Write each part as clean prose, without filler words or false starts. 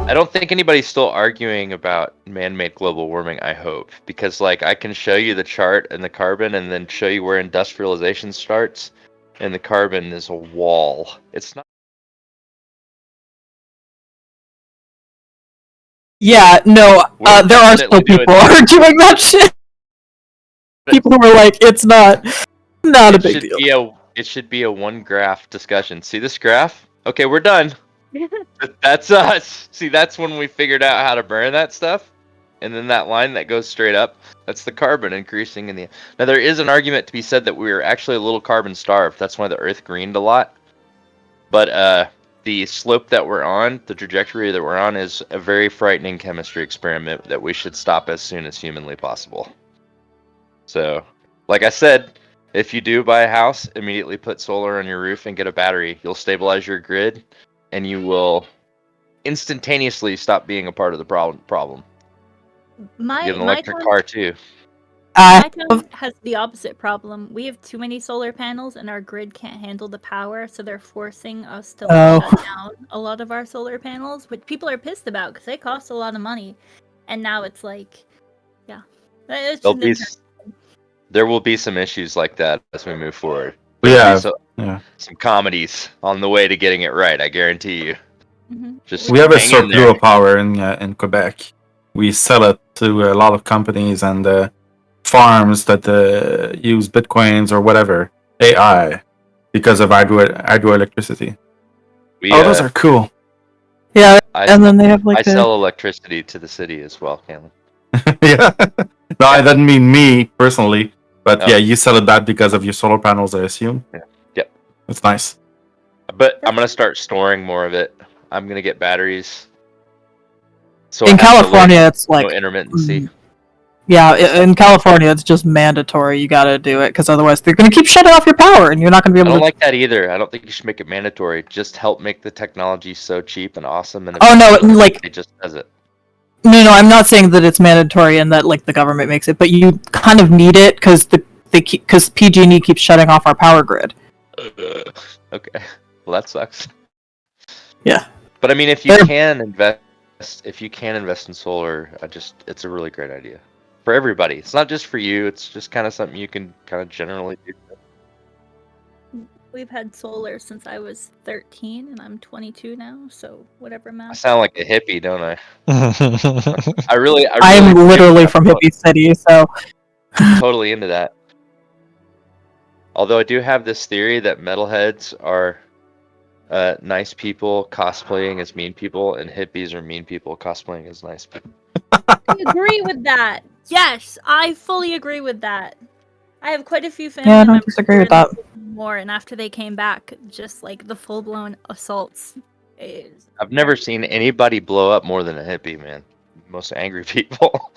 I don't think anybody's still arguing about man-made global warming, I hope. Because, like, I can show you the chart and the carbon and then show you where industrialization starts. And the carbon is a wall. It's not. Yeah, no, there are still people arguing that shit. People who are like, it's not a big deal. It should be a one graph discussion. See this graph? Okay, we're done. That's us. See, that's when we figured out how to burn that stuff. And then that line that goes straight up, that's the carbon increasing in the... Now, there is an argument to be said that we were actually a little carbon starved. That's why the Earth greened a lot. But the slope that we're on, the trajectory that we're on, is a very frightening chemistry experiment that we should stop as soon as humanly possible. So, like I said, if you do buy a house, immediately put solar on your roof and get a battery. You'll stabilize your grid, and you will instantaneously stop being a part of the problem. You get an electric car too. My town has the opposite problem. We have too many solar panels, and our grid can't handle the power, so they're forcing us to shut down a lot of our solar panels, which people are pissed about because they cost a lot of money. And now it's like, yeah, it's there will be some issues like that as we move forward. Some comedies on the way to getting it right. I guarantee you. Mm-hmm. We have a surplus of power in Quebec. We sell it to a lot of companies and farms that use bitcoins or whatever AI because of hydroelectricity. Those are cool. Yeah, and then they have like I sell electricity to the city as well, Cameron. Yeah. No, I didn't mean me personally, but yeah, you sell it that because of your solar panels, I assume. Yeah. Yep. That's nice. But I'm gonna start storing more of it. I'm gonna get batteries. So in California, it's like no intermittency. Yeah, in California, it's just mandatory. You gotta do it because otherwise they're gonna keep shutting off your power, and you're not gonna be able to. I don't like that either. I don't think you should make it mandatory. Just help make the technology so cheap and awesome. And it just does it. No, I'm not saying that it's mandatory and that like the government makes it, but you kind of need it because because PG&E keeps shutting off our power grid. Okay, well that sucks. Yeah, but I mean, if you can invest in solar, it's a really great idea for everybody. It's not just for you. It's just kind of something you can kind of generally do. We've had solar since I was 13, and I'm 22 now, so whatever math. I sound like a hippie, don't I? I am literally from Hippie City, so... I'm totally into that. Although I do have this theory that metalheads are nice people cosplaying as mean people, and hippies are mean people cosplaying as nice people. I agree with that. Yes, I fully agree with that. I have quite a few family members. Yeah, I don't disagree with that. More, and after they came back, just like the full-blown assaults. I've never seen anybody blow up more than a hippie, man. Most angry people.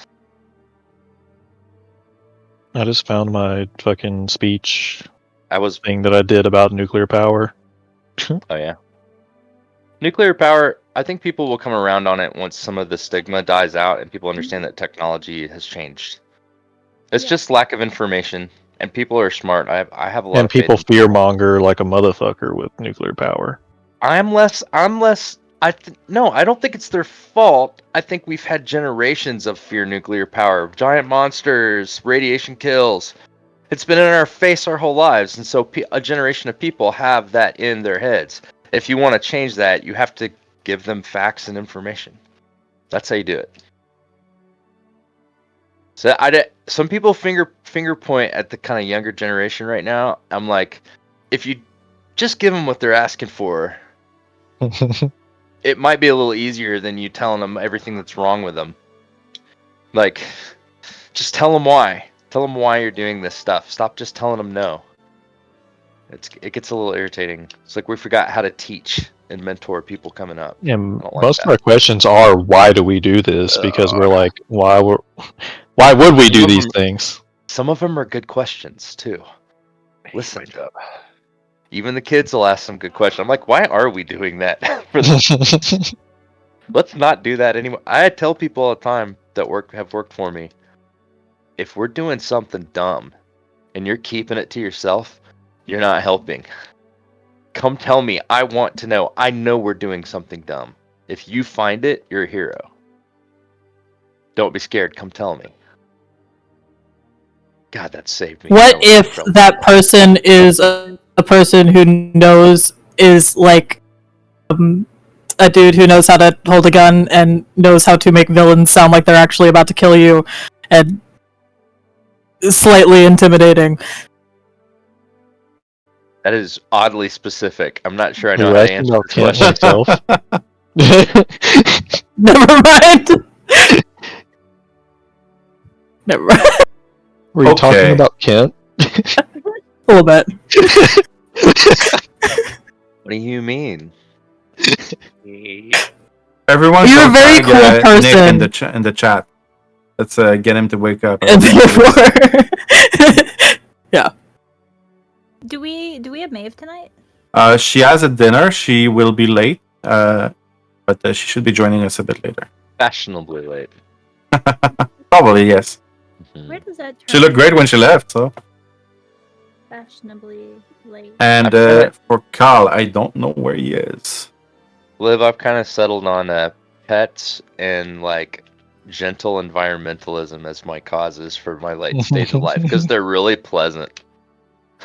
I just found my fucking speech. Was thing that I did about nuclear power. Oh yeah. Nuclear power, I think people will come around on it once some of the stigma dies out and people understand that technology has changed. It's just lack of information, and people are smart. I have a lot and of faith people fearmonger like a motherfucker with nuclear power. No, I don't think it's their fault. I think we've had generations of fear nuclear power, giant monsters, radiation kills. It's been in our face our whole lives, and so a generation of people have that in their heads. If you want to change that, you have to give them facts and information. That's how you do it. So some people finger point at the kind of younger generation right now. I'm like, if you just give them what they're asking for, it might be a little easier than you telling them everything that's wrong with them. Like, just tell them why. Tell them why you're doing this stuff. Stop just telling them no. It gets a little irritating. It's like we forgot how to teach and mentor people coming up. Yeah, most of our questions are, why do we do this? Because we're like, why would we do these things? Some of them are good questions too. Listen, even the kids will ask some good questions. I'm like, why are we doing that? Let's not do that anymore. I tell people all the time that have worked for me, if we're doing something dumb and you're keeping it to yourself, you're not helping. Come tell me. I want to know. I know we're doing something dumb. If you find it, you're a hero. Don't be scared. Come tell me. God, that saved me. What if that person is a person who is like a dude who knows how to hold a gun and knows how to make villains sound like they're actually about to kill you and slightly intimidating? That is oddly specific. I'm not sure I know how to answer this question. Myself. Never mind. Never mind. Were you talking about Kent? A little bit. What do you mean? Everyone, You're a very cool person. Nick in the chat. Let's get him to wake up. And therefore, yeah. Do we have Maeve tonight? She has a dinner. She will be late, but she should be joining us a bit later. Fashionably late. Probably, yes. Where does that? She looked great when she left, so. Fashionably late. And for Carl, I don't know where he is. Liv, I've kind of settled on pets and like gentle environmentalism as my causes for my late stage of life because they're really pleasant.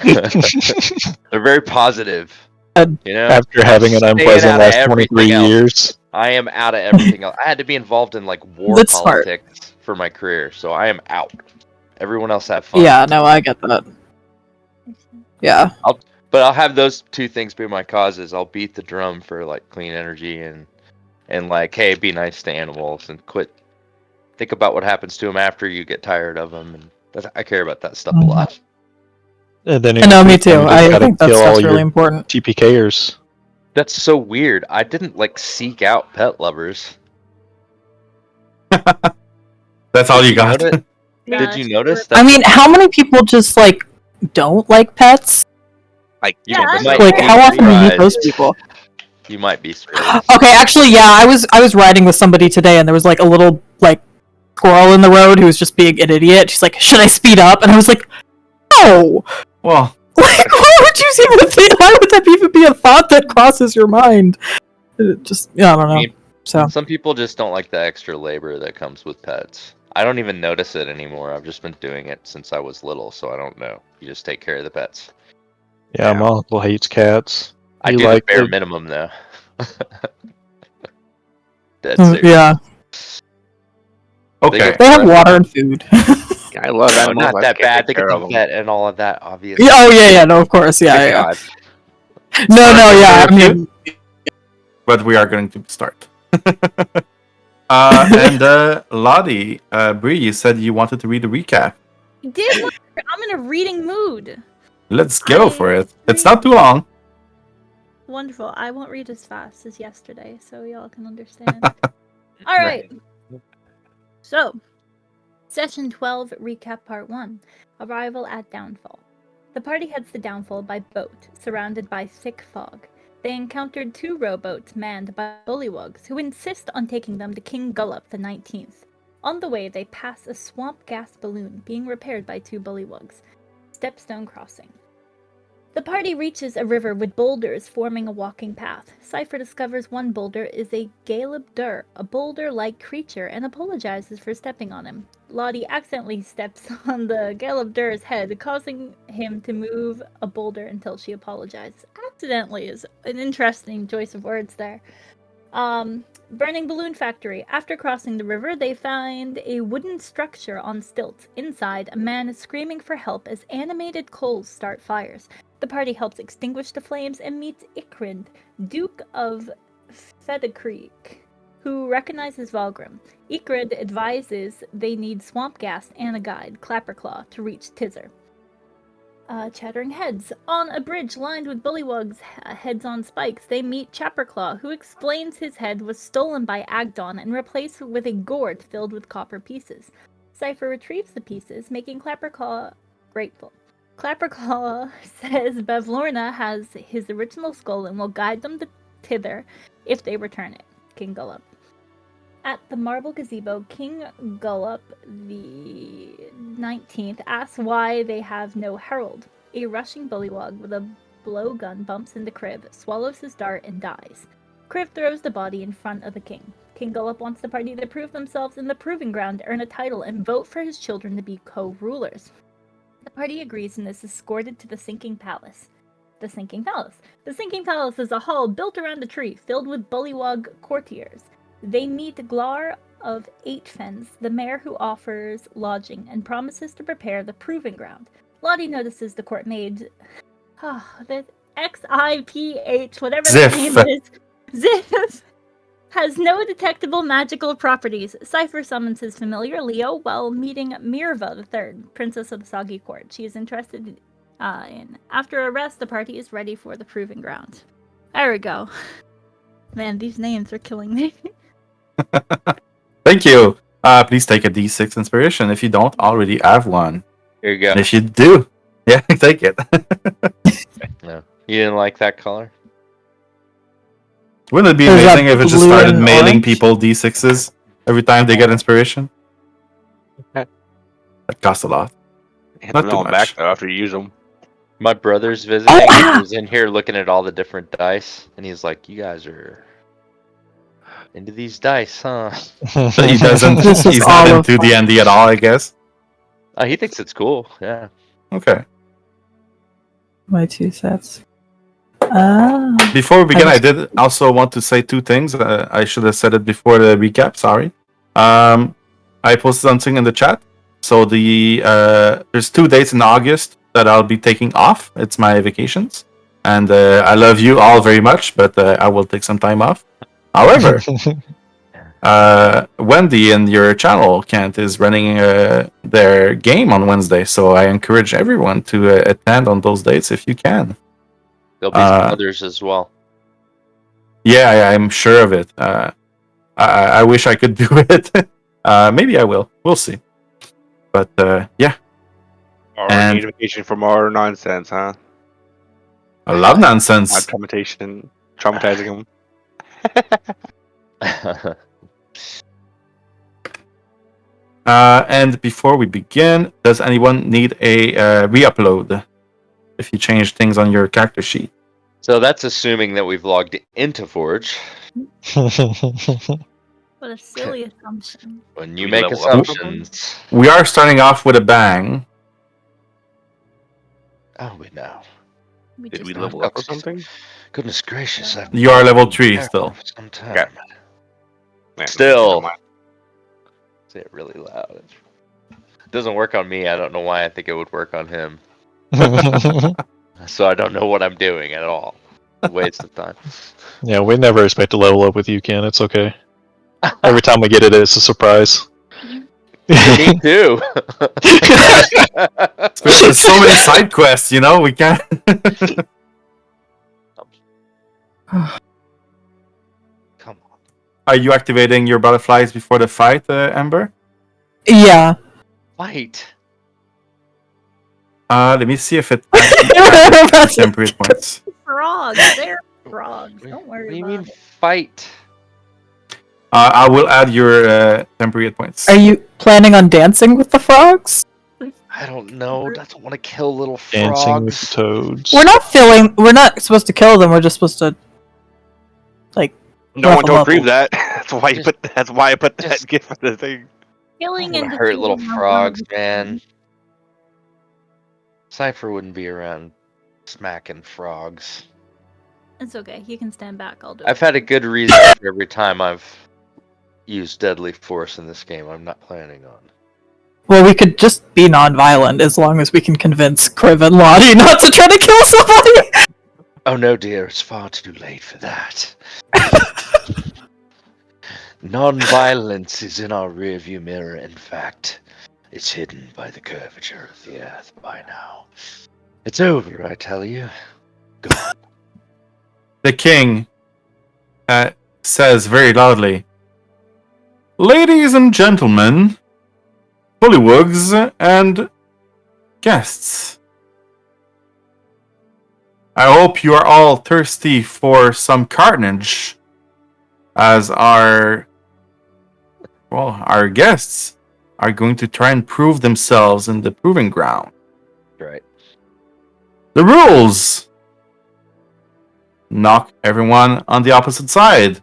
They're very positive. You know, after having an unpleasant last 23 years, I am out of everything else. I had to be involved in like war politics for my career, so I am out. Everyone else have fun. Yeah, no, I get that. Yeah. But I'll have those two things be my causes. I'll beat the drum for like clean energy and like, hey, be nice to animals and quit. Think about what happens to them after you get tired of them, and I care about that stuff a lot. And then no, me too. I think that's really important. TPKers. That's so weird. I didn't like seek out pet lovers. That's all you got. Did you notice? I mean, how many people just like don't like pets? Like, like how often do you meet those people? You might be surprised. Okay, actually, yeah, I was riding with somebody today, and there was like a little like squirrel in the road who was just being an idiot. She's like, "Should I speed up?" And I was like, "No." Well, like, why would you even think? Why would that even be a thought that crosses your mind? Just, yeah, I don't know. I mean, so some people just don't like the extra labor that comes with pets. I don't even notice it anymore. I've just been doing it since I was little, so I don't know. You just take care of the pets. Yeah, my uncle hates cats. I do like the bare minimum though. Yeah. Okay. They have water and food. I love animals. Not that bad. They get the vet and all of that, obviously. Yeah, oh yeah, no, of course, yeah. I mean, but we are going to start. And Lotte, Brie, you said you wanted to read a recap. I'm in a reading mood. Let's go for it. It's not too long. Wonderful. I won't read as fast as yesterday, so y'all can understand. All right. So, Session 12, Recap Part 1. Arrival at Downfall. The party heads to Downfall by boat, surrounded by thick fog. They encountered 2 rowboats manned by bullywugs, who insist on taking them to King Gullop the 19th. On the way, they pass a swamp gas balloon being repaired by 2 bullywugs. Stepstone Crossing. The party reaches a river with boulders forming a walking path. Cypher discovers one boulder is a Galeb-dur, a boulder-like creature, and apologizes for stepping on him. Lotte accidentally steps on the Galeb-dur's head, causing him to move a boulder until she apologizes. Accidentally is an interesting choice of words there. Burning Balloon Factory. After crossing the river, they find a wooden structure on stilts. Inside, a man is screaming for help as animated coals start fires. The party helps extinguish the flames and meets Ikrid, Duke of Fedakreek, who recognizes Valgrim. Ikrid advises they need swamp gas and a guide, Clapperclaw, to reach Tizzer. Chattering Heads. On a bridge lined with bullywugs, heads on spikes, they meet Chapperclaw, who explains his head was stolen by Agdon and replaced with a gourd filled with copper pieces. Cypher retrieves the pieces, making Clapperclaw grateful. Clapperclaw says Bavlorna has his original skull and will guide them to Tither if they return it. King Gullop. At the marble gazebo, King Gullop the 19th asks why they have no herald. A rushing bullywug with a blowgun bumps into Kriv, swallows his dart, and dies. Kriv throws the body in front of the king. King Gullop wants the party to prove themselves in the proving ground, earn a title, and vote for his children to be co-rulers. The party agrees and is escorted to the Sinking Palace. The Sinking Palace. The Sinking Palace is a hall built around a tree, filled with bullywug courtiers. They meet Glar of Eightfens, the mayor who offers lodging and promises to prepare the proving ground. Lotte notices the court maid, the Xiph, whatever Ziff. that name is, Ziff, has no detectable magical properties. Cypher summons his familiar Leo while meeting Mirva III, princess of the Soggy Court. She is interested in. After arrest, the party is ready for the proving ground. There we go. Man, these names are killing me. Thank you. Please take a D6 inspiration if you don't already have one. Here you go. And if you do, yeah, take it. No. You didn't like that color? Wouldn't it be Is that amazing if it just blue started and mailing orange? people D6s every time they get inspiration? That costs a lot. Hit Not them too all much. back though after you use them. My brother's visiting. He was in here looking at all the different dice, and he's like, "You guys are into these dice, huh?" But he doesn't. This is He's not all into of D&D at all, I guess. He thinks it's cool. Yeah. Okay. My 2 sets. Ah. Before we begin, I did also want to say 2 things. I should have said it before the recap. Sorry. I posted something in the chat. So there's 2 dates in August that I'll be taking off. It's my vacations, and I love you all very much, but I will take some time off. However, Wendy and your channel, Kent, is running their game on Wednesday, so I encourage everyone to attend on those dates if you can. There'll be some others as well. Yeah, I'm sure of it. I wish I could do it. Maybe I will. We'll see. But yeah, Or And- need a vacation from our nonsense, huh? I love Not nonsense. traumatizing them. And before we begin, does anyone need a re-upload if you change things on your character sheet? So that's assuming that we've logged into Forge. What a silly assumption. When you We make level up assumptions, We are starting off with a bang. we know. We Did just we don't- level up or something? Goodness gracious! I've You are level been 3 there still. for some time. Okay. Man, Still. never mind. Say it really loud. It doesn't work on me. I don't know why I think it would work on him. So I don't know what I'm doing at all. Waste of time. Yeah, we never expect to level up with you, Ken. It's okay. Every time we get it, it's a surprise. Me too. There's so many side quests, you know, we can't. Come on. Are you activating your butterflies before the fight, Ember? Yeah. Fight. Let me see if it That's temporary points. Frogs. They're frogs. Don't What worry do you about mean it. fight? I will add your temporary points. Are you planning on dancing with the frogs? I don't know. Doesn't want to kill little Dancing with the frogs. toads. We're not supposed to kill them, we're just supposed to No one Ruffle told Kriv up. that. That's why I put that Just- gift for the thing. Killing Don't and wanna hurt little defeating are frogs, one of the man. things. Cypher wouldn't be around smacking frogs. It's okay. He can stand back. I'll do it. I've had a good reason for every time I've used deadly force in this game. I'm not planning on. Well, we could just be non-violent as long as we can convince Kriv and Lotte not to try to kill somebody. Oh no, dear, it's far too late for that. Non-violence is in our rearview mirror. In fact, it's hidden by the curvature of the earth by now. It's over, I tell you. Go. The king says very loudly, "Ladies and gentlemen, bullywugs and guests, I hope you are all thirsty for some carnage, as our guests are going to try and prove themselves in the proving ground. Right. The rules knock everyone on the opposite side.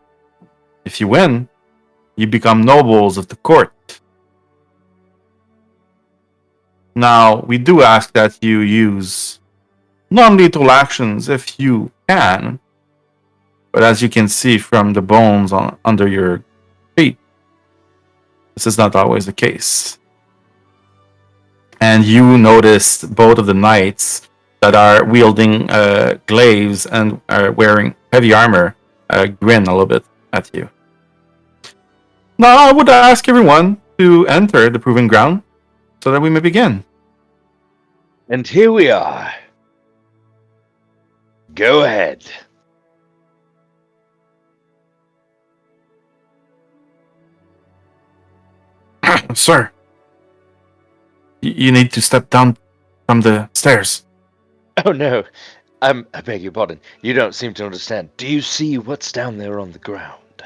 If you win, you become nobles of the court. Now, we do ask that you use non-lethal actions if you can, but as you can see from the bones under your feet, this is not always the case. And you noticed both of the knights that are wielding glaives and are wearing heavy armor grin a little bit at you. Now, I would ask everyone to enter the proving ground so that we may begin. And here we are. Go ahead. Sir, you need to step down from the stairs. Oh no, I beg your pardon. You don't seem to understand. Do you see what's down there on the ground?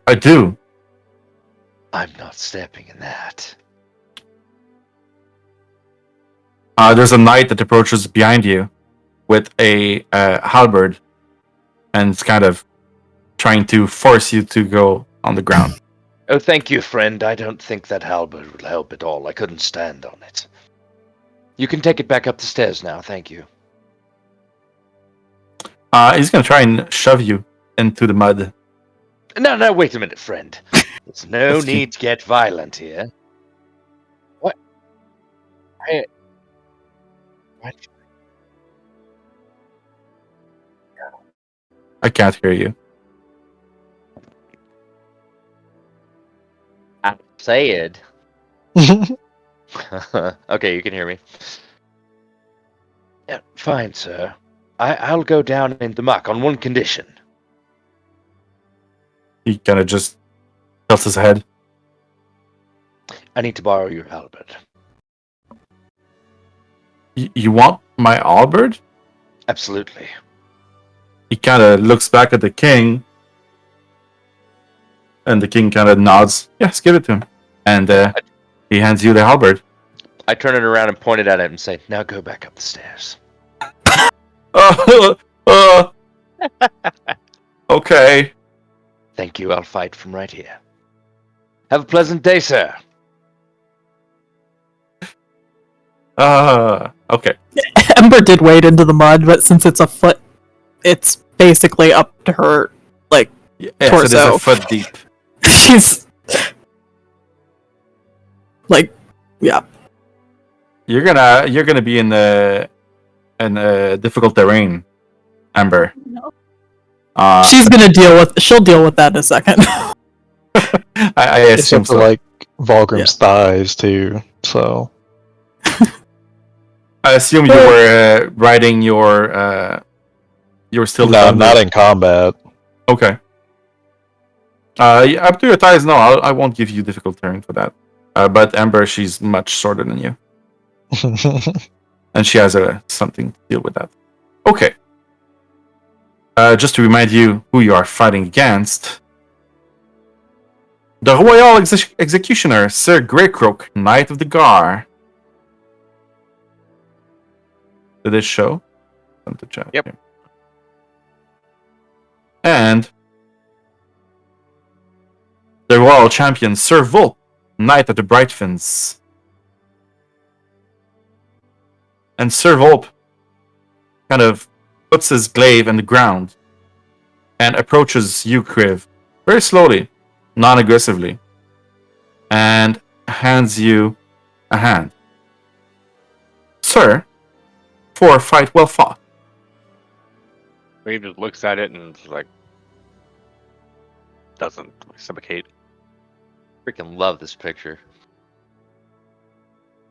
I do. I'm not stepping in that. There's a knight that approaches behind you with a halberd, and it's kind of trying to force you to go on the ground. Oh, thank you, friend. I don't think that halberd would help at all. I couldn't stand on it. You can take it back up the stairs now, thank you. He's gonna try and shove you into the mud. No, wait a minute, friend. There's no need to get violent here. What? What? I can't hear you. I said. Okay, you can hear me. Yeah, fine, sir. I'll go down in the muck on one condition. He kind of just tilts his head. I need to borrow your halberd. You want my halberd? Absolutely. He kind of looks back at the king, and the king kind of nods. Yes, give it to him. And he hands you the halberd. I turn it around and point it at him and say, now go back up the stairs. Okay. Thank you, I'll fight from right here. Have a pleasant day, sir. Okay. Ember did wade into the mud, but since it's a foot, it's basically up to her, like, Yes, it is torso. a foot deep. She's like, yeah. You're gonna be in difficult terrain, Ember. No. She's gonna she'll deal with that in a second. I assume Except for so. like Valgrim's thighs too. So I assume you were riding your. You were still no, not in combat. Okay. Up to your thighs, no. I won't give you difficult terrain for that. But Ember, she's much shorter than you, and she has something to deal with that. Okay. Just to remind you who you are fighting against. The Royal Executioner, Sir Greycroak, Knight of the Gar. Did this show? Yep. And the Royal Champion, Sir Volk, Knight of the Brightfins. And Sir Volk kind of puts his glaive in the ground and approaches you, Kriv, very slowly, non-aggressively, and hands you a hand. Sir, for a fight well fought. Maeve just looks at it and just like doesn't reciprocate. Freaking love this picture.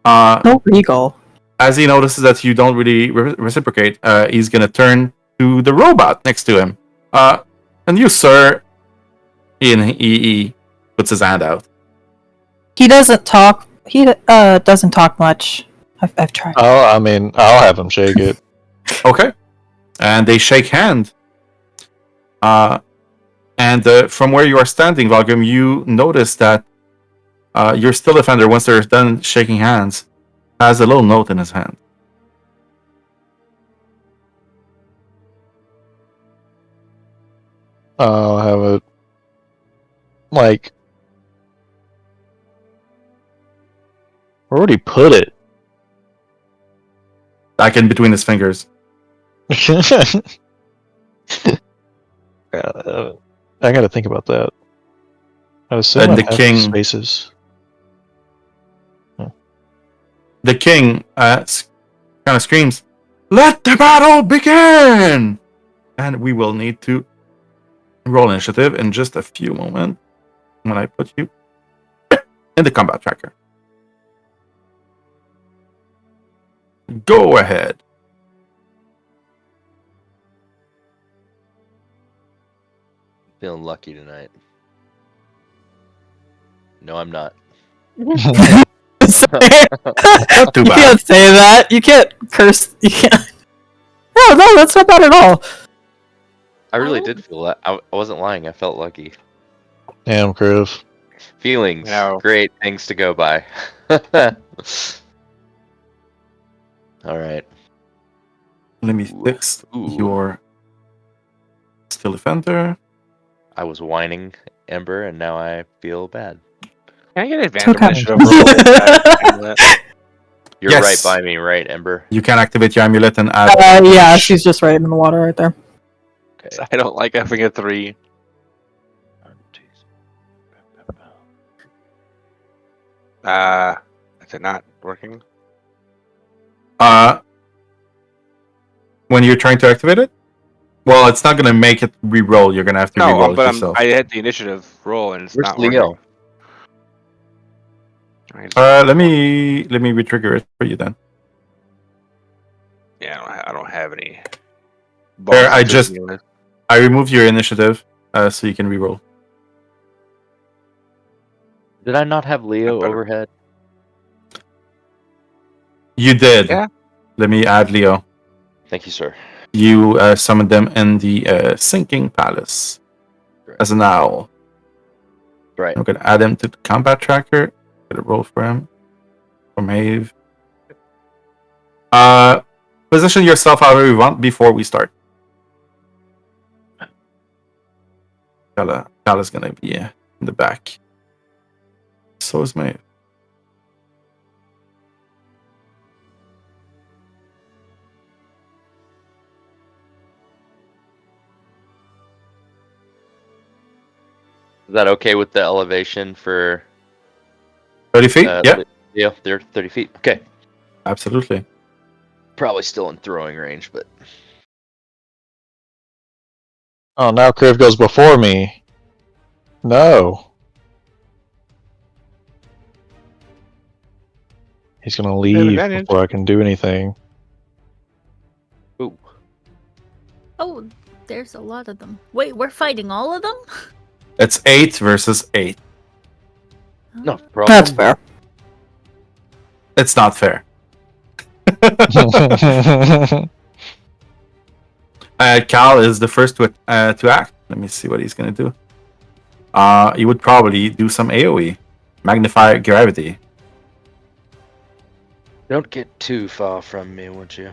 No regal. As he notices that you don't really reciprocate, he's gonna turn to the robot next to him. And you, sir, he puts his hand out. He doesn't talk. He doesn't talk much. I've tried. Oh, I mean, I'll have him shake it. Okay. And they shake hand. And from where you are standing, Valgrim, you notice that your still defender, once they're done shaking hands, has a little note in his hand. I'll have it like. Where would he put it? Back in between his fingers. I gotta think about that. I assume And the I have king- spaces. The king kind of screams, "Let the battle begin!" And we will need to roll initiative in just a few moments when I put you in the combat tracker. Go ahead. Feeling lucky tonight. No, I'm not. Not too You bad. can't say that. You can't curse. You can't. No, that's not bad at all. I really Oh. did feel that. I wasn't lying. I felt lucky. Damn, Kriv. Feelings, No. great things to go by. All right. Let me Ooh. fix Ooh. your still defender. I was whining Ember, and now I feel bad. Can I get advantage Took out- initiative roll? Amulet? You're Yes. right by me, right, Ember? You can activate your amulet and add. Yeah, she's just right in the water right there. Okay. I don't like having a 3. Is it not working? When you're trying to activate it? Well, it's not gonna make it re-roll. You're gonna have to No, re-roll it but yourself. I hit the initiative roll and it's Where's not Leo? working. Alright, Let me retrigger it for you then. Yeah, I don't have any. There, I bonuses just- anyway. I removed your initiative, so you can re-roll. Did I not have Leo Better. overhead? You did. Yeah. Let me add Leo. Thank you, sir. You summoned them in the sinking palace Right. as an owl. Right. I'm gonna add him to the combat tracker. Get a roll for him. For Maeve. Position yourself however you want before we start. Kala's gonna be in the back. So is Maeve. Is that okay with the elevation for 30 feet? Yeah, Leo? They're 30 feet. Okay. absolutely. Probably still in throwing range, but Oh, now Kriv goes before me. No. He's gonna leave advantage. before I can do anything. ooh. Oh, there's a lot of them. Wait, we're fighting all of them? It's 8 versus 8. No problem. That's fair. It's not fair. Cal is the first to act. Let me see what he's gonna do. He would probably do some AoE, magnify gravity. Don't get too far from me, would you?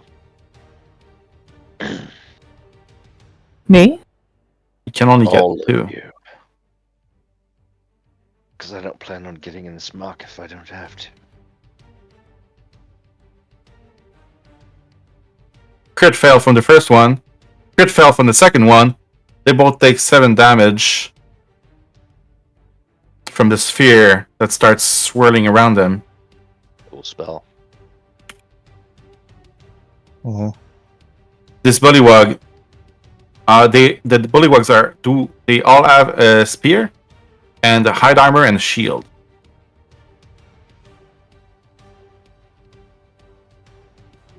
Me? You can only get All 2. of you. Because I don't plan on getting in this muck if I don't have to. Crit fail from the first one. Crit fail from the second one. They both take 7 damage from the sphere that starts swirling around them. Cool spell. Mhm. This bullywug, the bullywugs they all have a spear and a hide armor and a shield.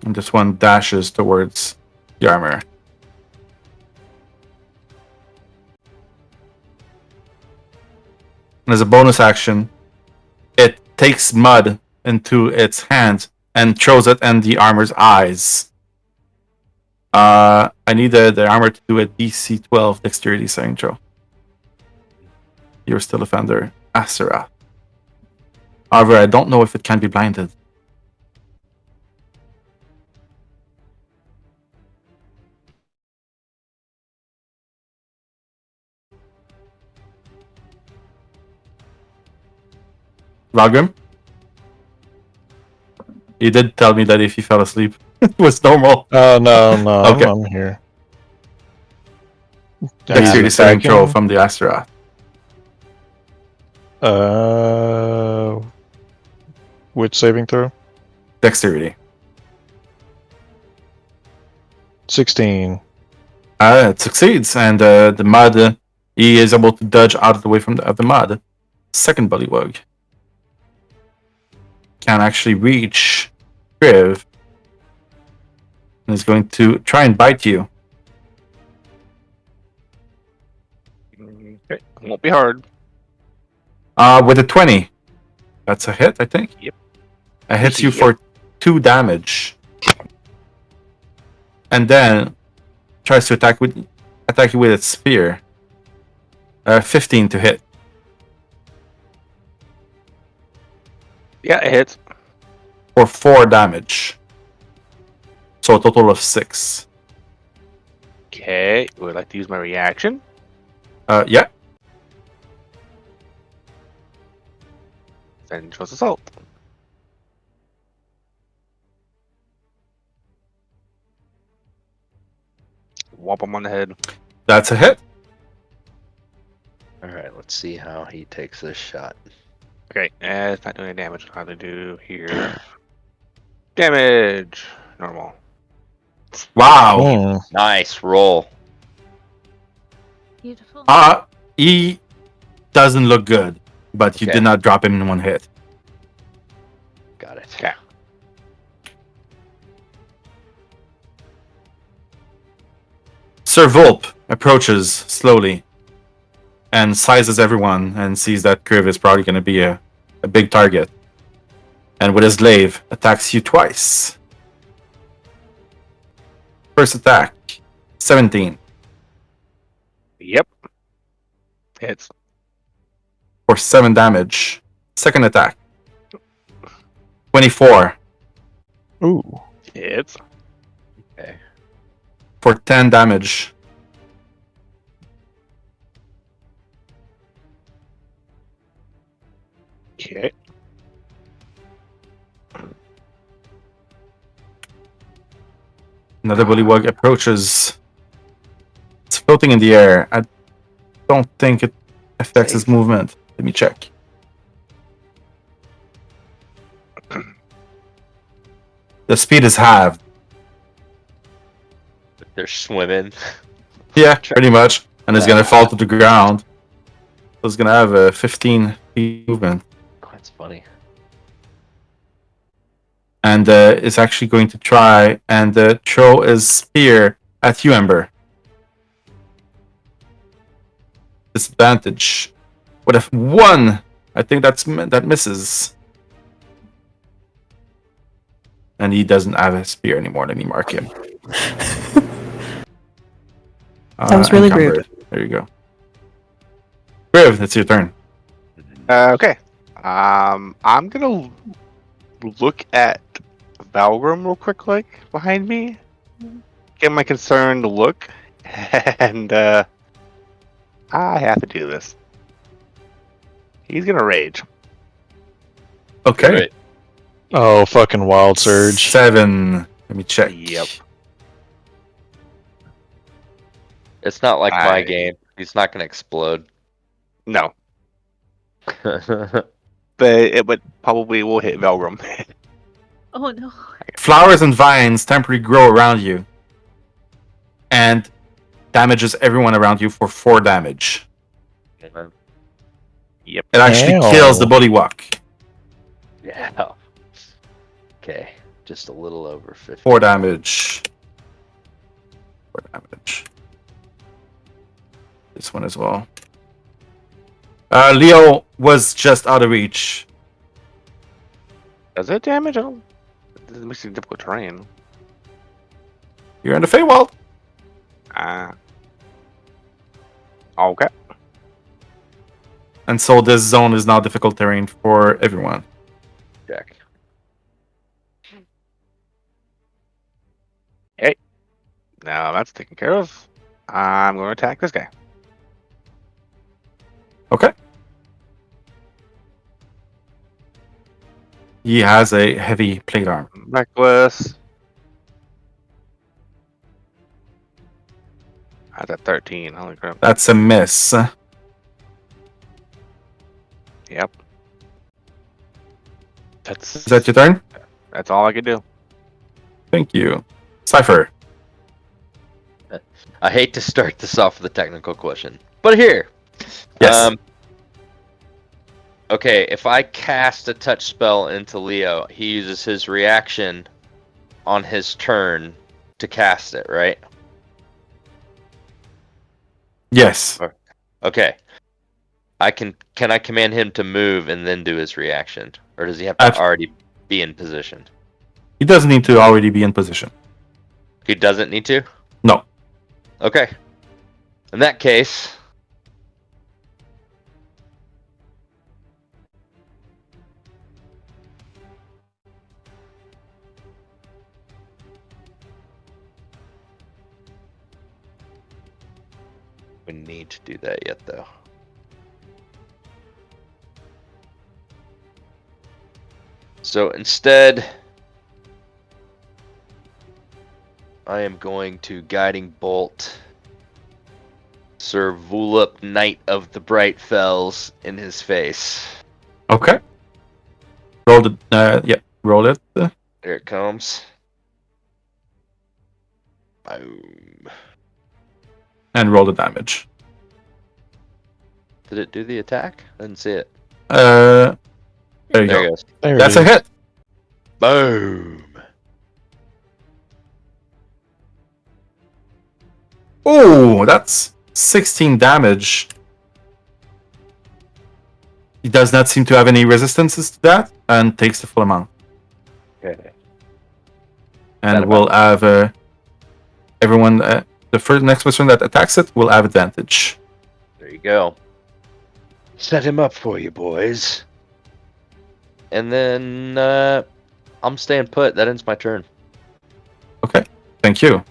And this one dashes towards the armor. And as a bonus action, it takes mud into its hand and throws it in the armor's eyes. I need the armor to do a DC 12 dexterity saving throw. You're still offender, Asura. However, I don't know if it can be blinded. Valgrim? You did tell me that if he fell asleep, it was normal. No, Okay. I'm here. Dexterity He's saving throw attacking. from the Astaroth. Which saving throw? Dexterity. 16. It succeeds, and the mud, he is able to dodge out of the way from the mud. Second bullywug can actually reach Kriv, and is going to try and bite you. Okay. Won't be hard. With a 20. That's a hit, I think. Yep. It hits you Yep. for 2 damage. And then tries to attack you with its spear. 15 to hit. Yeah, it hits. For 4 damage. So a total of 6. Okay. Would like to use my reaction. Yeah. Vengeful Assault. Whomp him on the head. That's a hit. Alright, let's see how he takes this shot. Okay, it's not doing any damage. How to do here? Damage. Normal. Wow. Hmm. Nice roll. Beautiful. He doesn't look good, but you Okay. did not drop him in one hit. Got it. Okay. Sir Volp approaches slowly and sizes everyone and sees that Kriv is probably going to be a big target. And with his glaive, attacks you twice. First attack, 17 Yep. Hits. for 7 damage. Second attack, 24 Ooh. Hits. Okay. for 10 damage. Okay. Another bullywug approaches. It's floating in the air. I don't think it affects his Safe. movement. Let me check. The speed is halved. They're swimming. Yeah, pretty much. And it's gonna fall to the ground. So it's gonna have a 15 feet movement. That's funny. And is actually going to try and throw his spear at you, Ember. Disadvantage. What if 1? I think that misses. And he doesn't have a spear anymore. Let me mark him. That was really rude. encumbered. There you go. Kriv, it's your turn. Okay. I'm gonna look at Valgrim real quick, like behind me. Get my concerned look, and I have to do this. He's gonna rage. Okay. Right. Oh, fucking Wild Surge. 7. Let me check. Yep. It's not like my I- game. He's not gonna explode. No, but it would probably will hit Valgrim. Oh no. Flowers and vines temporarily grow around you and damages everyone around you for 4 damage. Yep. It actually Ow. kills the bullywug. Yeah. Okay. Just a little over 50. 4 damage. 4 damage. This one as well. Leo was just out of reach. Does it damage? Oh, this makes it difficult terrain. You're in the feywild. Okay. And so this zone is now difficult terrain for everyone. Jack. Now that's taken care of. I'm going to attack this guy. Okay. He has a heavy plate armor. Reckless. That's a 13. Holy crap. That's a miss. Yep. Is that your turn? That's all I could do. Thank you. Cypher. I hate to start this off with a technical question, but here. Yes. Okay, if I cast a touch spell into Leo, he uses his reaction on his turn to cast it, right? Yes. Okay. Can I command him to move and then do his reaction? Or does he have to already be in position? He doesn't need to already be in position. He doesn't need to? No. Okay. In that case, we need to do that yet, though. So instead, I am going to Guiding Bolt Sir Vulup, Knight of the Bright Fells, in his face. Okay. Roll it. Yeah, roll it. There it comes. Boom. And roll the damage. Did it do the attack? I didn't see it. There you There go. it goes. There That's it a is. hit. Boom. Oh, that's 16 damage. He does not seem to have any resistances to that, and takes the full amount. Okay. And That we'll have everyone. The next person that attacks it will have advantage. There you go. Set him up for you, boys. And then I'm staying put. That ends my turn. Okay, thank you.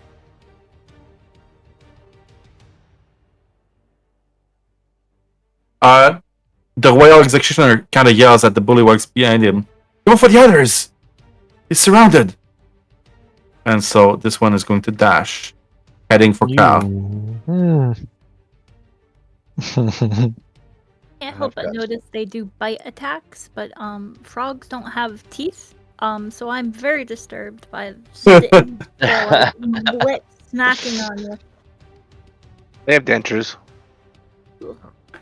The Royal Executioner kind of yells at the bullywugs behind him. Go for the others! He's surrounded! And so this one is going to dash, heading for Cal. Can't help but notice they do bite attacks, but frogs don't have teeth. So I'm very disturbed by sitting there, like, wet snacking on you. They have dentures.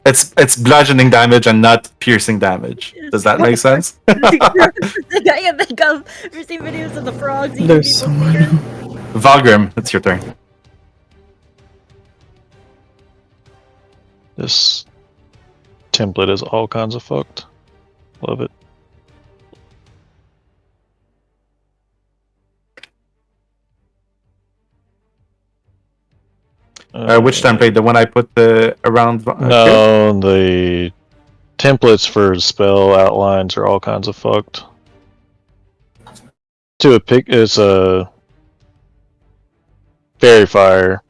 It's bludgeoning damage and not piercing damage. Does that make sense? I can think of. Have you seen videos of the frogs eating There's people's so fingers? Valgrim, it's your turn. This template is all kinds of fucked. Love it. Which template? The one I put around? No, the templates for spell outlines are all kinds of fucked. It's a fairy fire.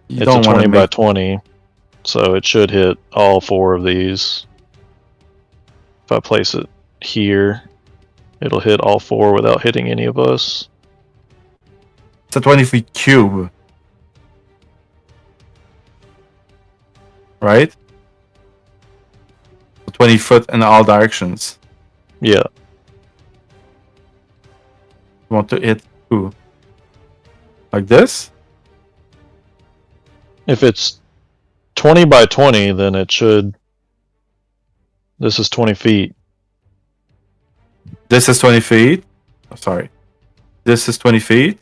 You It's don't a want 20 to by make 20, so it should hit all 4 of these. If I place it here, it'll hit all 4 without hitting any of us. It's a 20-feet cube. Right? 20 foot in all directions. Yeah. You want to hit who? Like this? If it's 20 by 20, then it should. This is 20 feet. This is 20 feet. Oh, sorry. This is 20 feet.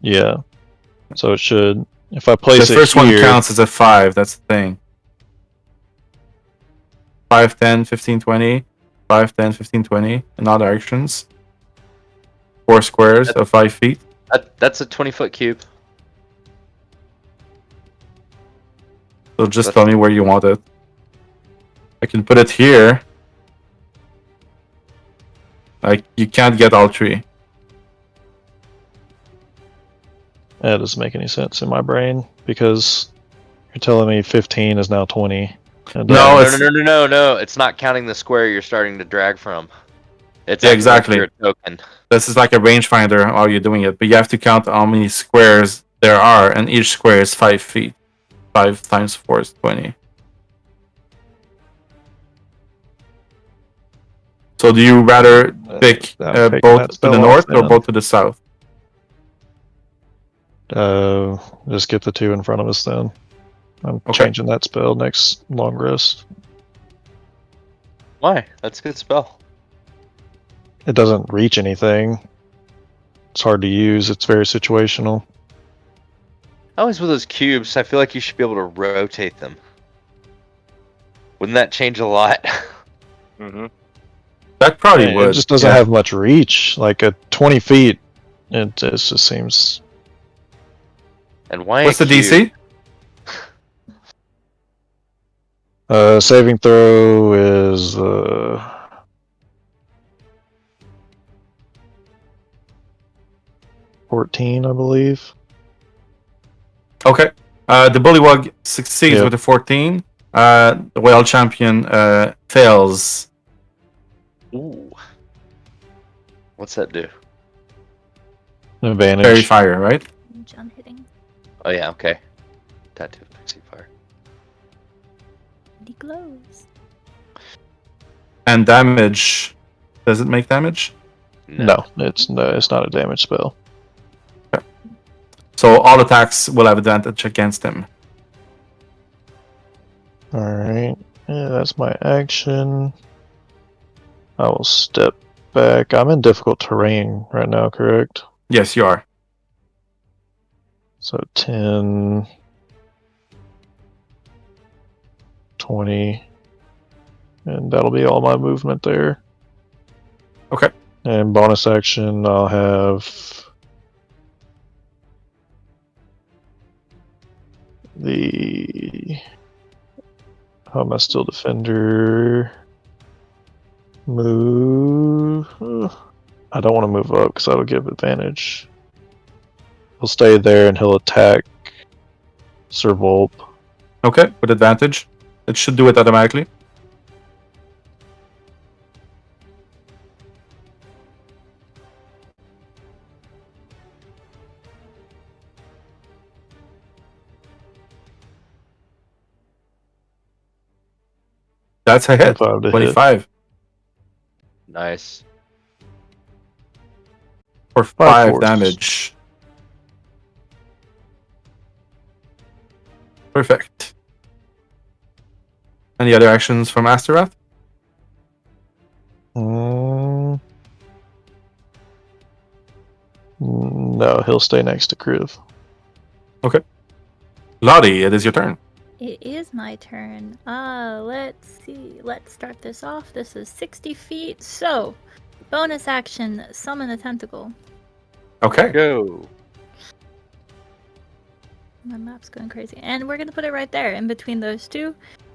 Yeah. So it should. If I place The it first here, one counts as a 5. That's the thing. 5, 10, 15, 20. 5, 10, 15, 20. In all directions. 4 squares of 5 feet. That's a 20-foot cube. So just tell me where you want it. I can put it here. Like, you can't get all 3. that doesn't make any sense in my brain because you're telling me 15 is now 20. And, No, No. It's not counting the square you're starting to drag from. It's Yeah, acting exactly. like you're a token. This is like a rangefinder while you're doing it, but you have to count how many squares there are, and each square is 5 feet. 5 times 4 is 20. So do you rather pick I'm taking both that to spell the off north or then. both to the south? Just get the 2 in front of us then. I'm Okay. changing that spell next long rest. Why? That's a good spell. It doesn't reach anything. It's hard to use. It's very situational. Always with those cubes, I feel like you should be able to rotate them. Wouldn't that change a lot? Mm-hmm. That probably It would. just doesn't yeah. have much reach. Like at 20 feet, it just seems. And why? What's a the cube? DC? Saving throw is 14, I believe. Okay. The Bullywug succeeds Yep. with a 14. The Wild Champion fails. Ooh. What's that do? Advantage. Fairy Fire, right? John hitting. Oh yeah, okay. Tattoo pixie fire. He glows. And damage. Does it make damage? No, it's not a damage spell. So all attacks will have advantage against him. Alright. Yeah, that's my action. I will step back. I'm in difficult terrain right now, correct? Yes, you are. So 10, 20, and that'll be all my movement there. Okay. And bonus action, I'll have the... How am I still defender? Move... I don't want to move up because that'll give advantage. He'll stay there and he'll attack Sir Volp. Okay, with advantage. It should do it automatically. That's a hit. 25 to hit. 25. Nice. For 5 5 force. damage. Perfect. Any other actions from Astaroth? No, he'll stay next to Kriv. Lotte, it is your turn. It is my turn. Let's see. Let's start this off. This is 60 feet. So, bonus action, summon a tentacle. Okay. Go. My map's going crazy. And we're going to put it right there in between those two.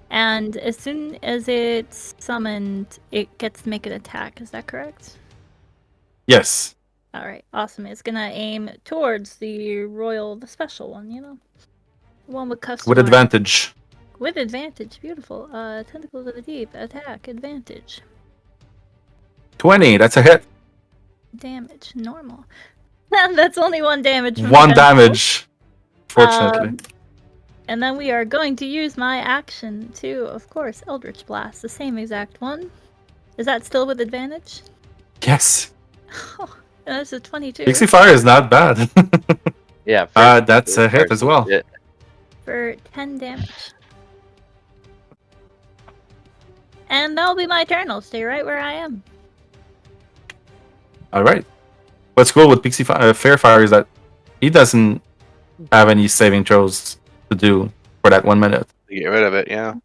And as soon as it's summoned, it gets to make an attack. Is that correct? Yes. Alright, awesome. It's going to aim towards the special one, you know? One with custom. With advantage. With advantage. Beautiful. Tentacles of the Deep. Attack. Advantage. 20, that's a hit. Damage. Normal. That's only 1 damage. From 1 the tentacle. damage. Fortunately. And then we are going to use my action to, of course, Eldritch Blast. The same exact one. Is that still with advantage? Yes. Oh, that's a 22. Pixie Fire is not bad. Yeah. That's a hit as well. Yeah. For 10 damage. And that'll be my turn. I'll stay right where I am. Alright. What's cool with Fair Fire is that he doesn't have any saving throws to do for that 1 minute. Get rid of it, yeah.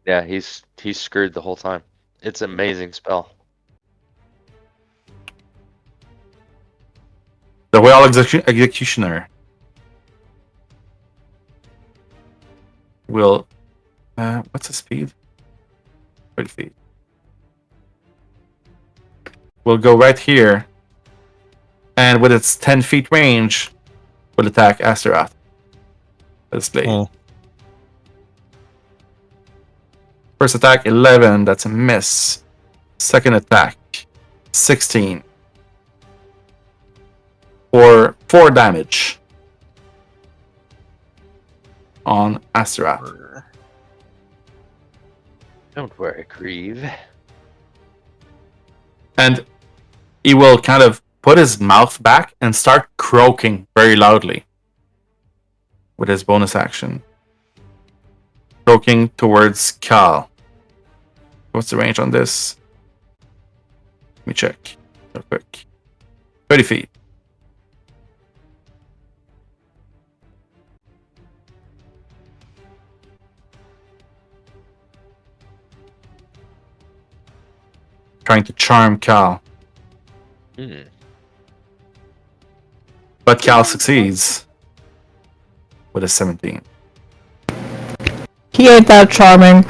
Yeah, he's screwed the whole time. It's an amazing spell. The Royal Executioner will... what's the speed? 30 feet. Will go right here. And with its 10 feet range, will attack Astaroth. Let's play. Hmm. First attack, 11. That's a miss. Second attack, 16. For 4 damage on Astaroth. Don't worry, Kriv. And he will kind of put his mouth back and start croaking very loudly with his bonus action. Croaking towards Cal. What's the range on this? Let me check real quick. 30 feet. Trying to charm Cal. But Cal succeeds with a 17. He ain't that charming.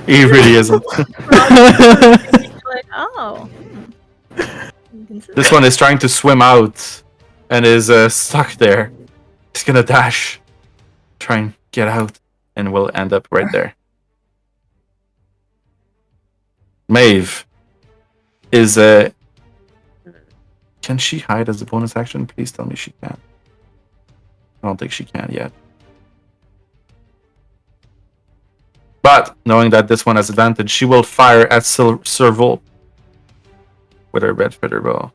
He really isn't. Like, oh. This one is trying to swim out and is stuck there. He's gonna dash, try and get out, and will end up right there. Maeve is Can she hide as a bonus action? Please tell me she can. I don't think she can yet. But knowing that this one has advantage, she will fire at Serval with her red feather bow.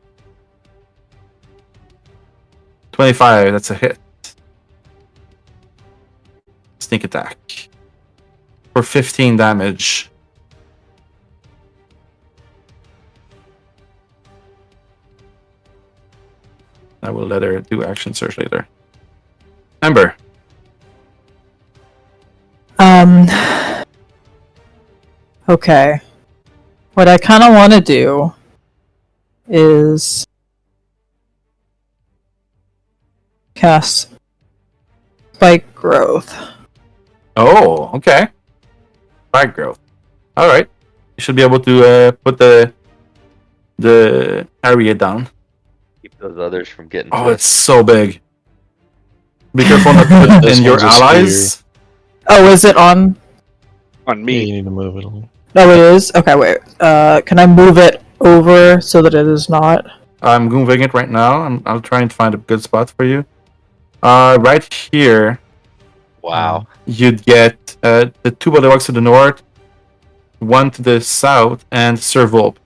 25, that's a hit. Sneak attack. For 15 damage. I will let her do action search later. Ember. Okay. What I kind of want to do is cast Spike Growth. Oh, okay. Spike Growth. All right. You should be able to put the area down. Keep those others from getting. Oh, it's so big. Be careful not to put This in your one's a allies. Oh, is it on? On Yeah, me. you need to move it a little. Oh, it is? Okay, wait. Can I move it over so that it is not? I'm moving it right now. I'll try and find a good spot for you. Right here, Wow. you'd get the 2 Bullywugs to the north, 1 to the south, and Servolp.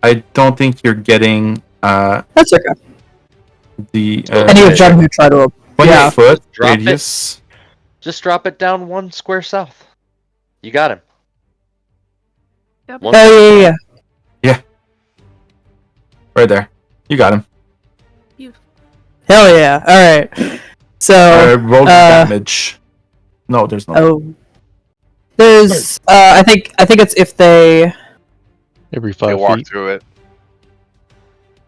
I don't think you're getting That's okay. the Any of them who try to... 20 yeah. foot Drop it. radius. Just drop it down 1 square south. You got him. One- Oh, yeah. Right there. You got him. Hell yeah. Alright. So... Roll the damage. No, there's no. Oh. There's... I think it's if they... Every They 5 walk feet. through it.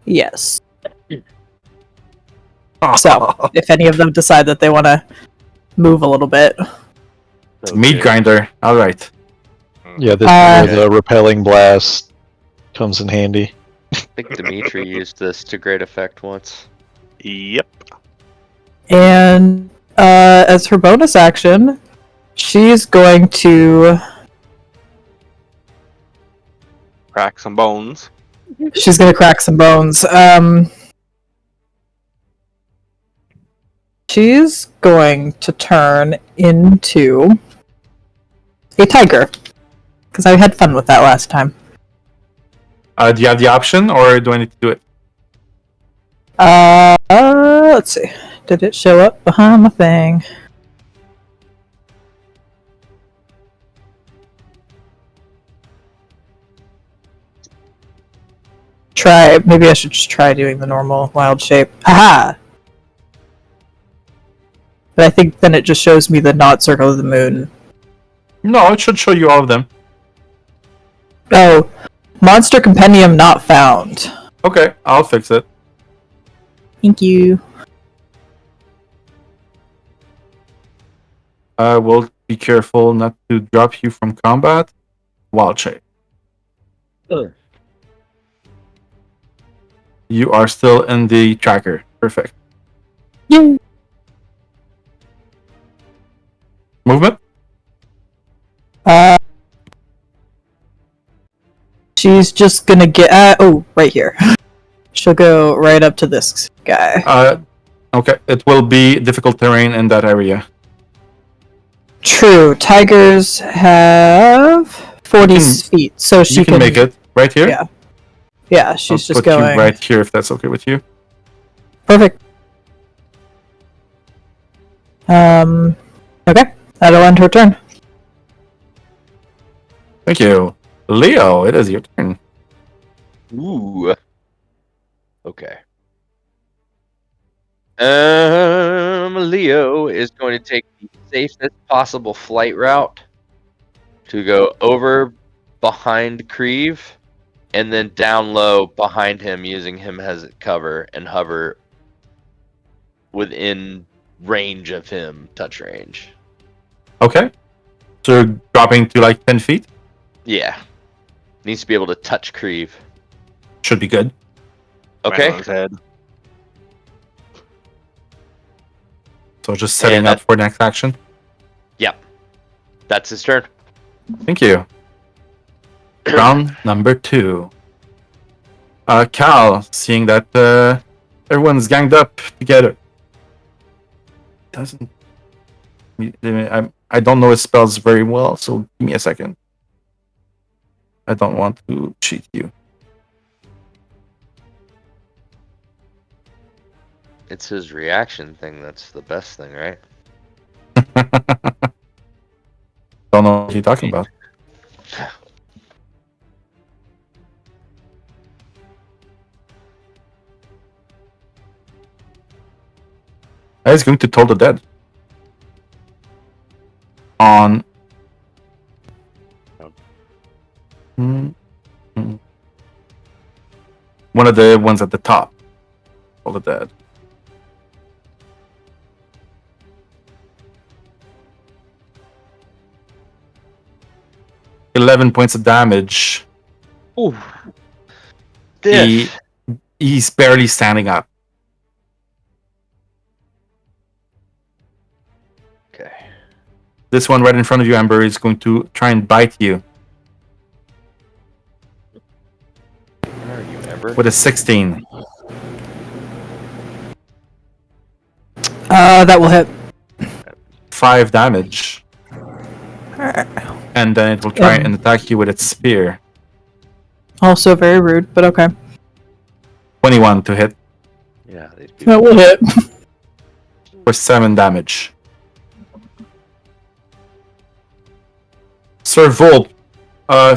Yes. So, if any of them decide that they want to move a little bit. Meat grinder. All right. Yeah, this is where the repelling blast comes in handy. I think Dimitri used this to great effect once. Yep. And as her bonus action, she's going to... Crack some bones. She's going to crack some bones. She's going to turn into a tiger. Because I had fun with that last time. Do you have the option, or do I need to do it? Let's see. Did it show up behind my thing? Maybe I should just try doing the normal wild shape. Aha! But I think then it just shows me the not circle of the moon. No, it should show you all of them. Oh, monster compendium not found. Okay, I'll fix it. Thank you. We'll be careful not to drop you from combat. Wild shape. You are still in the tracker. Perfect. Yay! Movement? She's just gonna get right here. She'll go right up to this guy. Okay. It will be difficult terrain in that area. True. Tigers have 40 feet, so she can make it right here. Yeah. Yeah, she's I'll just put going you right here if that's okay with you. Perfect. Okay. That'll end her turn. Thank you. Leo, it is your turn. Ooh. Okay. Leo is going to take the safest possible flight route to go over behind Kriv and then down low behind him, using him as cover and hover within range of him, touch range. Okay. So you're dropping to like 10 feet? Yeah. Needs to be able to touch Kriv. Should be good. Okay. Right on his head. So just setting up for next action. Yep. That's his turn. Thank you. Round number 2. Cal, seeing that everyone's ganged up together. Doesn't. I don't know his spells very well, so give me a second. I don't want to cheat you. It's his reaction thing that's the best thing, right? Don't know what you're talking about. He's going to Toll the Dead. On. One of the ones at the top. Toll the Dead. $11 points of damage. Ooh. He's barely standing up. Okay. This one right in front of you, Ember, is going to try and bite you. Where are you, Ember? With a 16. That will hit. 5 damage. And then it will try and attack you with its spear. Also very rude, but okay. 21 to hit. Yeah, that will hit. For 7 damage. Sir Volt,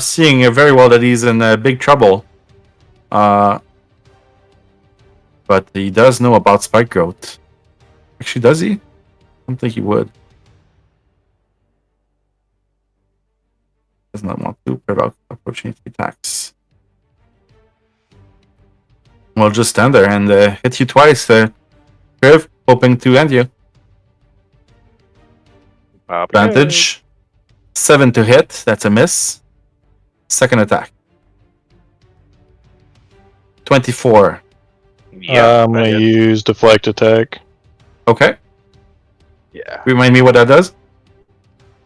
seeing very well that he's in big trouble. But he does know about spike growth. Actually, does he? I don't think he would. Does not want to provoke opportunity attacks. We'll just stand there and hit you twice, Kriv, hoping to end you. Advantage. 7 to hit, that's a miss. Second attack. 24. Yeah, I'm gonna use deflect attack. Okay. Yeah. Remind me what that does?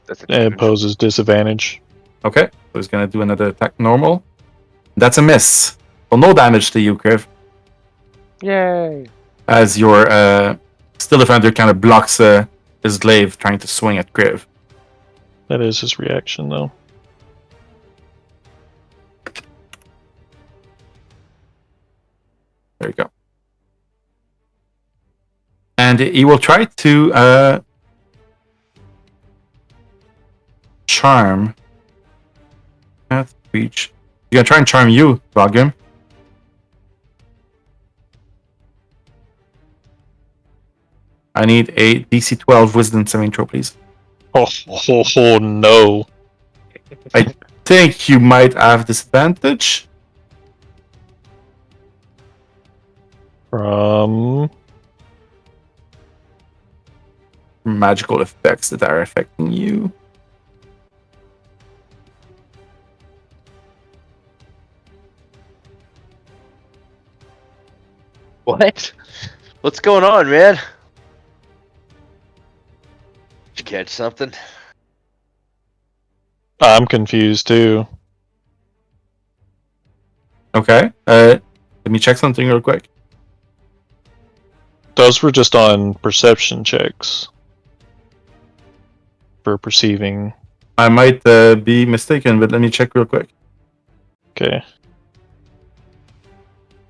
That's It a poses disadvantage. Okay. So he's gonna do another attack normal. That's a miss. Well, no damage to you, Kriv. Yay. As your still defender kind of blocks his glaive trying to swing at Kriv. That is his reaction, though. There you go. And he will try to charm. Can't reach. He's gonna try and charm you, Valgrim. I need a DC 12 Wisdom saving throw, please. Oh no. I think you might have disadvantage. From Magical effects that are affecting you. What? What's going on, man? Did you catch something? I'm confused too. Okay. Let me check something real quick. Those were just on perception checks for perceiving. I might be mistaken, but let me check real quick. Okay.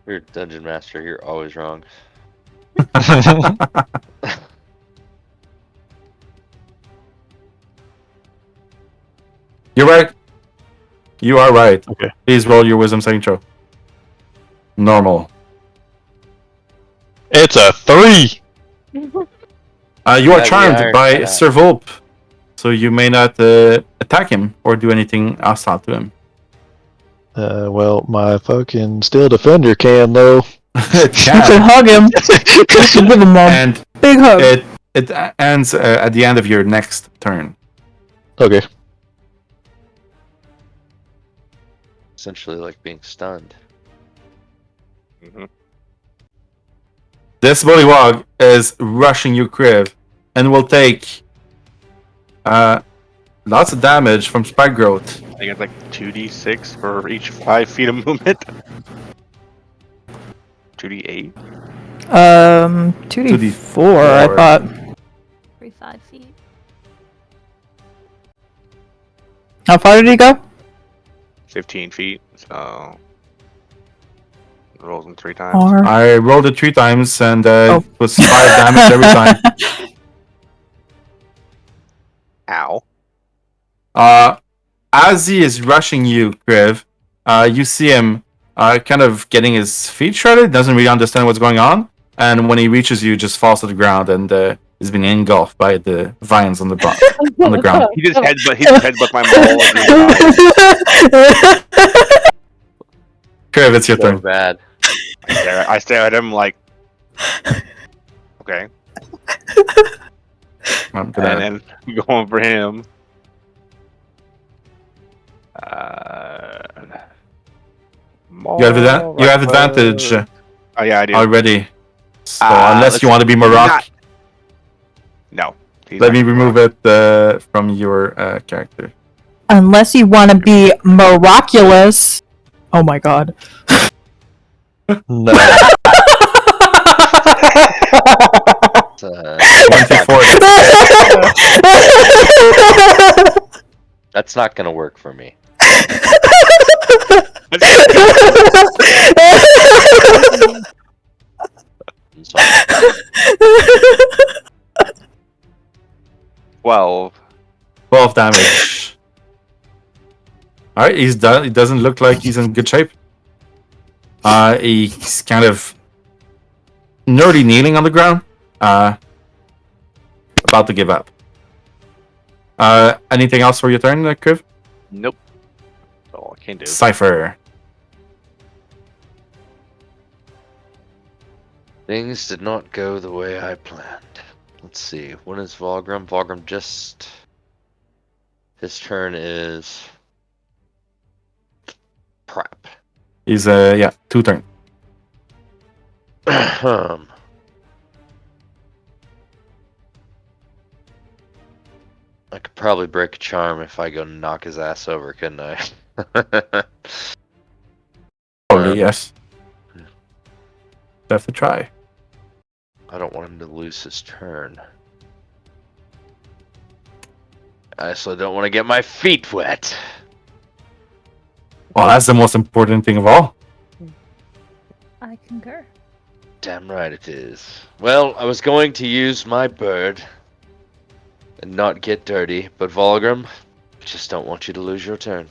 You're dungeon master. You're always wrong. You're right. You are right. Okay. Please roll your wisdom saving throw. Normal. It's a 3. You are Yeah, charmed the iron by cut out. Sir Volp, so you may not attack him or do anything hostile to him. Well, my fucking steel defender can though. It You can can. hug him. You can give him a And big hug. it ends at the end of your next turn. Okay. Essentially like being stunned. This bullywog is rushing you, Kriv, and will take lots of damage from spike growth. I think it's like 2d6 for each 5 feet of movement. 2d8. 2d4, I thought. Every 5 feet. How far did he go? 15 feet. So rolls them 3 times. Or... I rolled it 3 times, and Oh. it was 5 damage every time. Ow. As he is rushing you, Kriv, you see him kind of getting his feet shredded, doesn't really understand what's going on, and when he reaches you, just falls to the ground and is being engulfed by the vines on the on the ground. He just headbutt my mole. Kriv, it's your So turn. bad. I stare at him like, okay. I'm gonna... And then going for him. You have advantage Oh yeah, I do. already. So unless you want to be Morocco, No. He's let not- me remove it from your character. Unless you want to be miraculous. Oh my god. No. It's, 24. that's not gonna work for me. I'm sorry. 12. 12 damage. Alright, he's done. It doesn't look like he's in good shape. He's kind of nerdy kneeling on the ground. About to give up. Anything else for your turn, Kriv? Nope. That's all I can do. Cypher. Things did not go the way I planned. Let's see. When is Valgrim? Valgrim just... His turn is... Prep. He's 2 turn. I could probably break a charm if I go knock his ass over, couldn't I? Probably yes. Have to try. I don't want him to lose his turn. I also don't want to get my feet wet. Well, that's the most important thing of all. I concur. Damn right it is. Well, I was going to use my bird and not get dirty, but Valgrim, I just don't want you to lose your turn.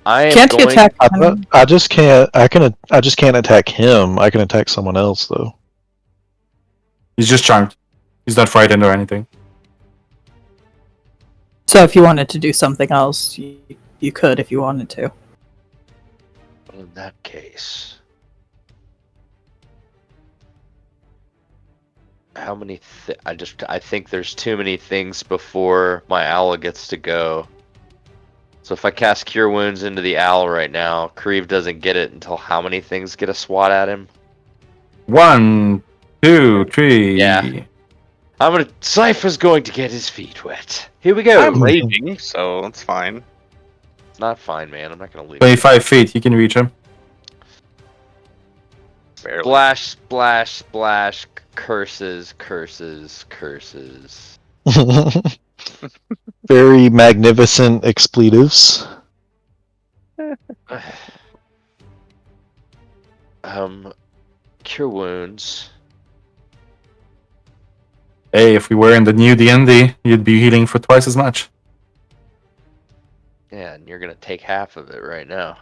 I am Can't you going... attack I him? just can't. I just can't attack him. I can attack someone else though. He's just charmed. He's not frightened or anything. So if you wanted to do something else, you could if you wanted to. Well, in that case... How many... I think there's too many things before my owl gets to go. So if I cast Cure Wounds into the owl right now, Kriv doesn't get it until how many things get a swat at him? 1, 2, 3. Yeah. Cypher's going to get his feet wet. Here we go. I'm raging, so it's fine. not fine, man. I'm not gonna leave. 25 feet, you can reach him. Barely. Splash, splash, splash. Curses, curses, curses. Very magnificent expletives. Cure wounds. Hey, if we were in the new D&D, you'd be healing for twice as much. Yeah, and you're gonna take half of it right now.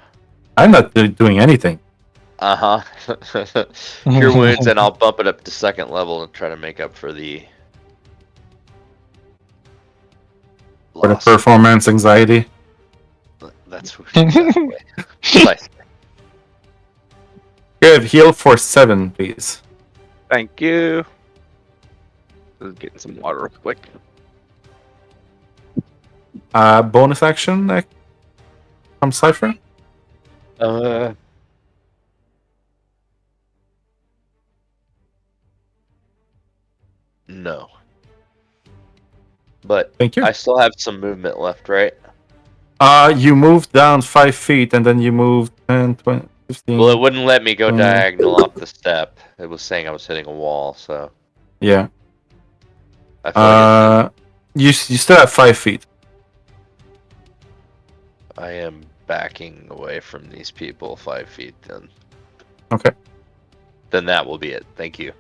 I'm not doing anything. Uh-huh. Cure wounds, and I'll bump it up to 2nd level and try to make up for the For the loss. performance anxiety. That's what we should do that way. Good, heal for 7, please. Thank you. Just getting some water real quick. Bonus action from Cypher? No. But Thank you. I still have some movement left, right? You moved down 5 feet and then you moved 10, 20, 15. Well, it wouldn't let me go 20. diagonal off the step. It was saying I was hitting a wall, so Yeah. I feel like You still have 5 feet. I am backing away from these people 5 feet then. Okay. Then that will be it. Thank you.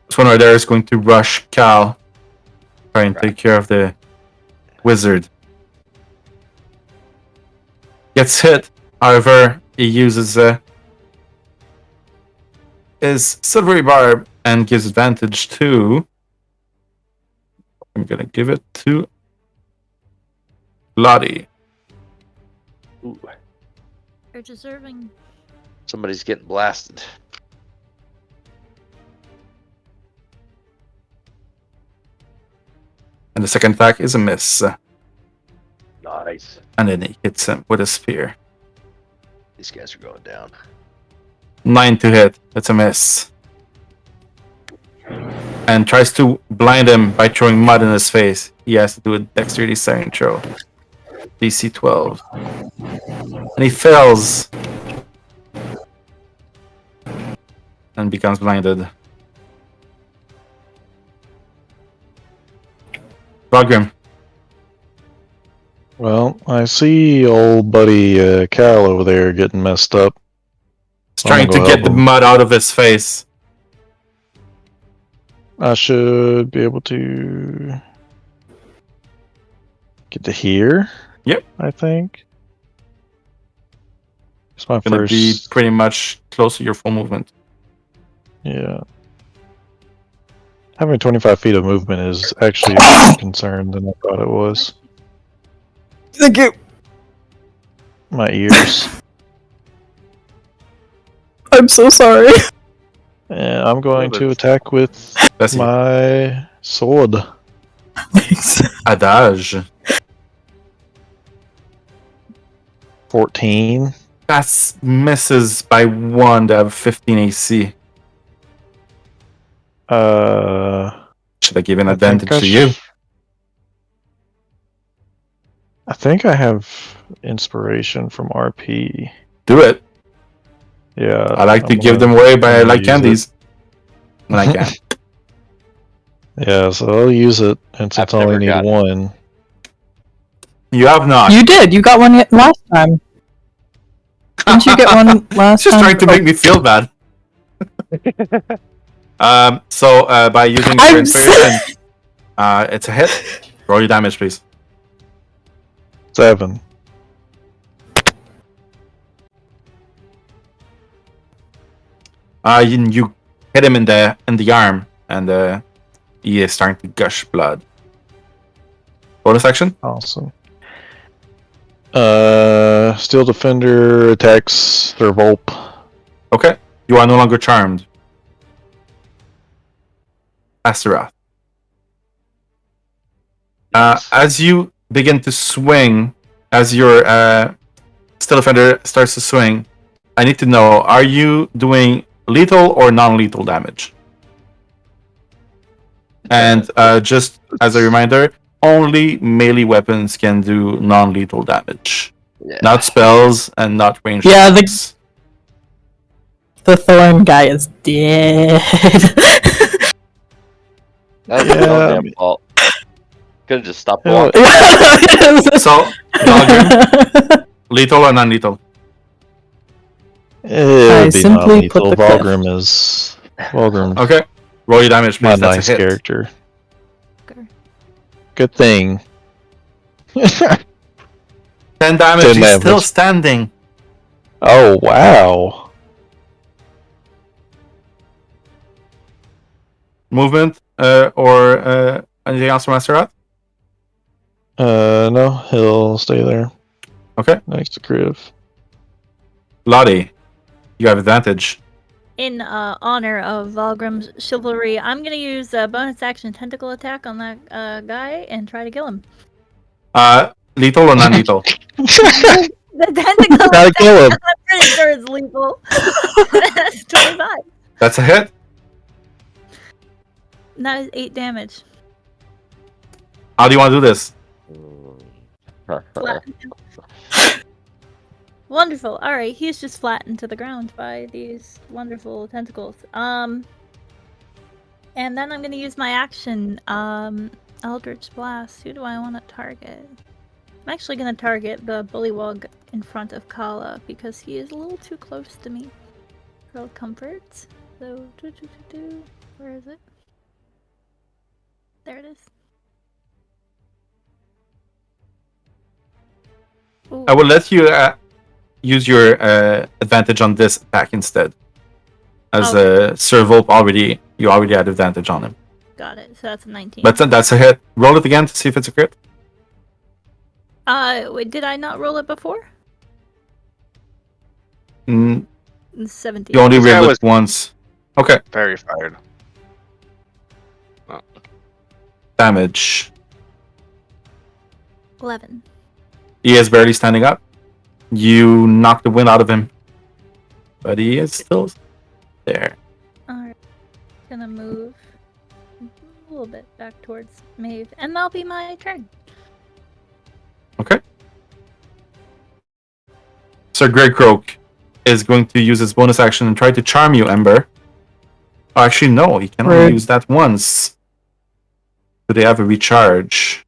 This one right there is going to rush Cal. Try and take care of the wizard. Gets hit. However, he uses his silvery barb and gives advantage to. I'm gonna give it to Lotte. Ooh, You're deserving. somebody's getting blasted. And the second attack is a miss. Nice. And then he hits him with a spear. These guys are going down. 9 to hit. That's a miss. And tries to blind him by throwing mud in his face. He has to do a dexterity saving throw. DC 12. And he fails. And becomes blinded. Valgrim. Well, I see old buddy Cal over there getting messed up. He's trying to get the mud out of his face. I should be able to get to here. Yep. I think. It's my Gonna first. be pretty much close to your full movement. Yeah. Having 25 feet of movement is actually more concerned than I thought it was. Thank you. My ears. I'm so sorry. And I'm going to attack with That's my sword. Thanks. Adage. 14. That misses by 1 to have 15 AC. Should I give an advantage to you? I think I have inspiration from RP. Do it. Yeah. I like to I'm give gonna- them away, but I I'm like gonna use candies. When I can. Yeah, so I'll use it, and since I I've only never need gotten one. You have not. You did. You got one last time. Didn't you get one last Just time? trying to make me feel bad. So by using your I'm inspiration, it's a hit. Roll your damage, please. 7. You hit him in the arm, and he is starting to gush blood. Bonus action. Awesome. Steel Defender attacks their Volp. Okay, you are no longer charmed. Astaroth. As you begin to swing, as your Steel Defender starts to swing, I need to know, are you doing lethal or non-lethal damage? And just as a reminder, only melee weapons can do non-lethal damage. Yeah. Not spells and not ranged Yeah, attacks. The thorn guy is dead. That's Yeah, his own I damn mean- fault. Could have just stopped You know, walking. So, Valgrim, lethal or non-lethal? it would be simply put non-lethal. the cliff. Valgrim Okay. Roll your damage, my please. That's nice a hit. character. Okay. Good thing. 10 damage. Didn't He's have still much- standing. Oh wow. Movement or anything else from Astaroth? No, he'll stay there. Okay. Next to Kriv. Lotte, you have advantage. In honor of Valgrim's chivalry, I'm gonna use a bonus action tentacle attack on that guy and try to kill him. Lethal or non-lethal? The tentacle Gotta attack, kill him. I'm pretty sure it's lethal. That's 25. That's a hit. That is 8 damage. How do you want to do this? Flattened him. Wonderful. All right, he's just flattened to the ground by these wonderful tentacles. And then I'm gonna use my action, Eldritch Blast. Who do I want to target? I'm actually gonna target the bullywug in front of Kala because he is a little too close to me. For comfort. So, where is it? There it is. Ooh. I will let you use your advantage on this attack instead. As Sir Volp you already had advantage on him. Got it. So that's a 19. But that's a hit. Roll it again to see if it's a crit. Wait, did I not roll it before? Mm, 17. you only This guy rolled was- it once. Okay. Very fired. Damage. 11. He is barely standing up. You knock the wind out of him. But he is still there. Alright. Gonna move a little bit back towards Maeve, and that'll be my turn. Okay. Sir Grey Croak is going to use his bonus action and try to charm you, Ember. Oh, actually, no. He can only Rude. use that once. Do they have a recharge?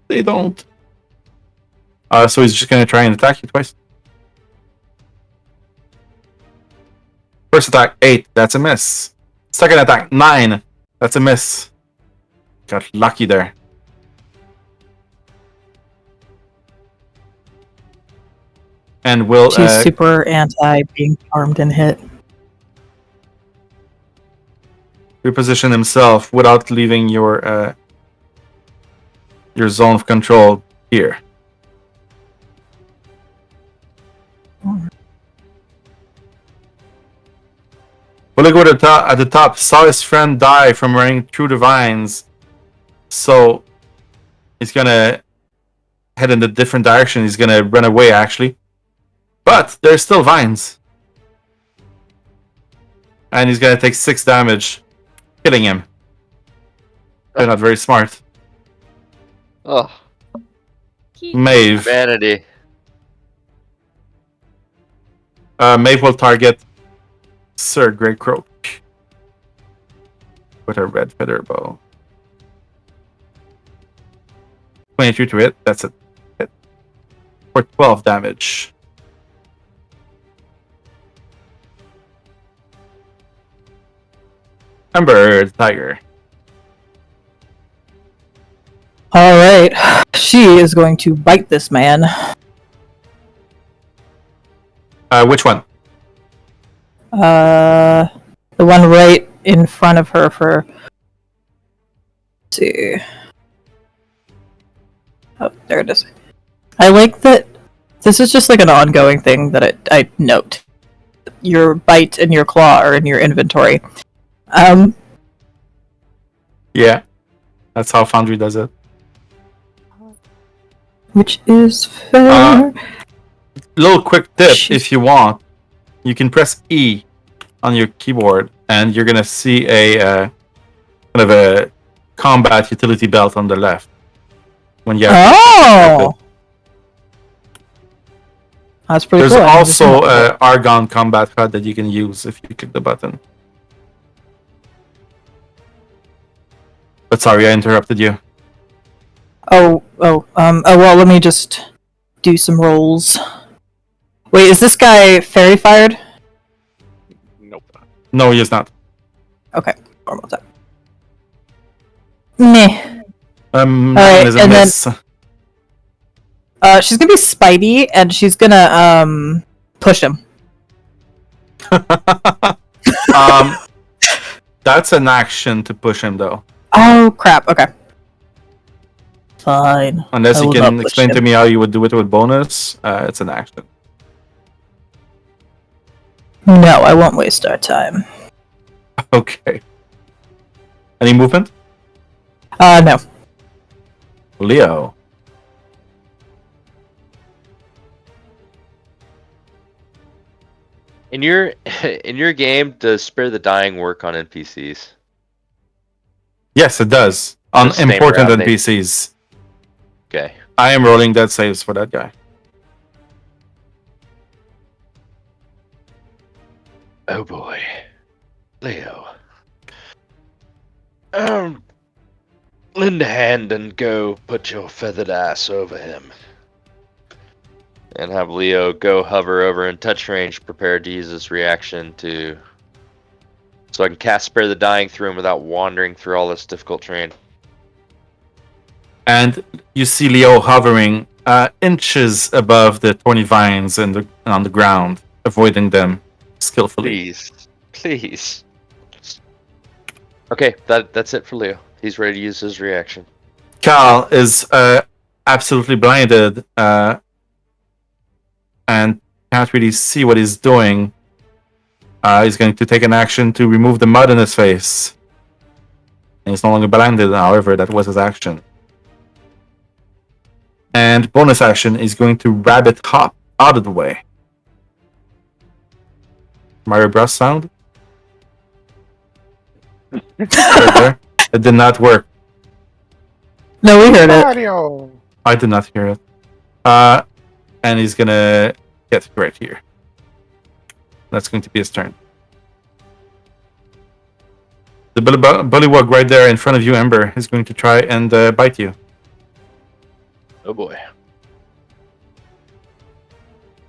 They don't. So he's just going to try and attack you twice. First attack, 8. That's a miss. Second attack, 9. That's a miss. Got lucky there. And will She's super anti being charmed and hit. reposition himself without leaving your zone of control here. Willigo at the top saw his friend die from running through the vines, so he's gonna head in a different direction. He's gonna run away, actually, but there's still vines, and he's gonna take 6 damage, killing him. They're not very smart. Oh, Maeve. vanity. Maeve will target Sir Grey Croak with her red feather bow. 22 to hit. That's a hit. For 12 damage. Ember, the tiger. Alright. She is going to bite this man. Which one? The one right in front of her for... Let's see. Oh, there it is. I like that this is just like an ongoing thing that I note. Your bite and your claw are in your inventory. Yeah. That's how Foundry does it. Which is fair. Little quick tip, Jeez. if you want, you can press E on your keyboard, and you're gonna see a kind of a combat utility belt on the left. When you have Oh! That's pretty There's cool. also a Argon combat HUD that you can use if you click the button. But sorry, I interrupted you. well, let me just do some rolls. Wait, is this guy fairy fired? Nope. No, he is not. Okay, normal attack. Meh. Mine is a and miss. She's gonna be Spidey, and she's gonna push him. That's an action to push him, though. Oh crap! Okay. Fine. Unless I you will can not push explain to him. me how you would do it with bonus, it's an action. No, I won't waste our time. Okay. Any movement? No. Leo. In your game, does Spare the Dying work on NPCs? Yes, it does. On Just name important around NPCs. Okay. I am rolling death saves for that guy. Oh boy, Leo. Lend a hand and go put your feathered ass over him. And have Leo go hover over in touch range, prepared to use his reaction to... So I can cast Spare the Dying through him without wandering through all this difficult terrain. And you see Leo hovering inches above the thorny vines on the ground, avoiding them skillfully. Please. Okay, that's it for Leo. He's ready to use his reaction. Cal is absolutely blinded and can't really see what he's doing. He's going to take an action to remove the mud in his face. And he's no longer blinded, however, that was his action. And bonus action is going to rabbit hop out of the way. Mario Bros sound? Right there. It did not work. No, we heard it. Mario. I did not hear it. And he's gonna get right here. That's going to be his turn. The bullywug right there in front of you, Ember, is going to try and bite you. Oh boy.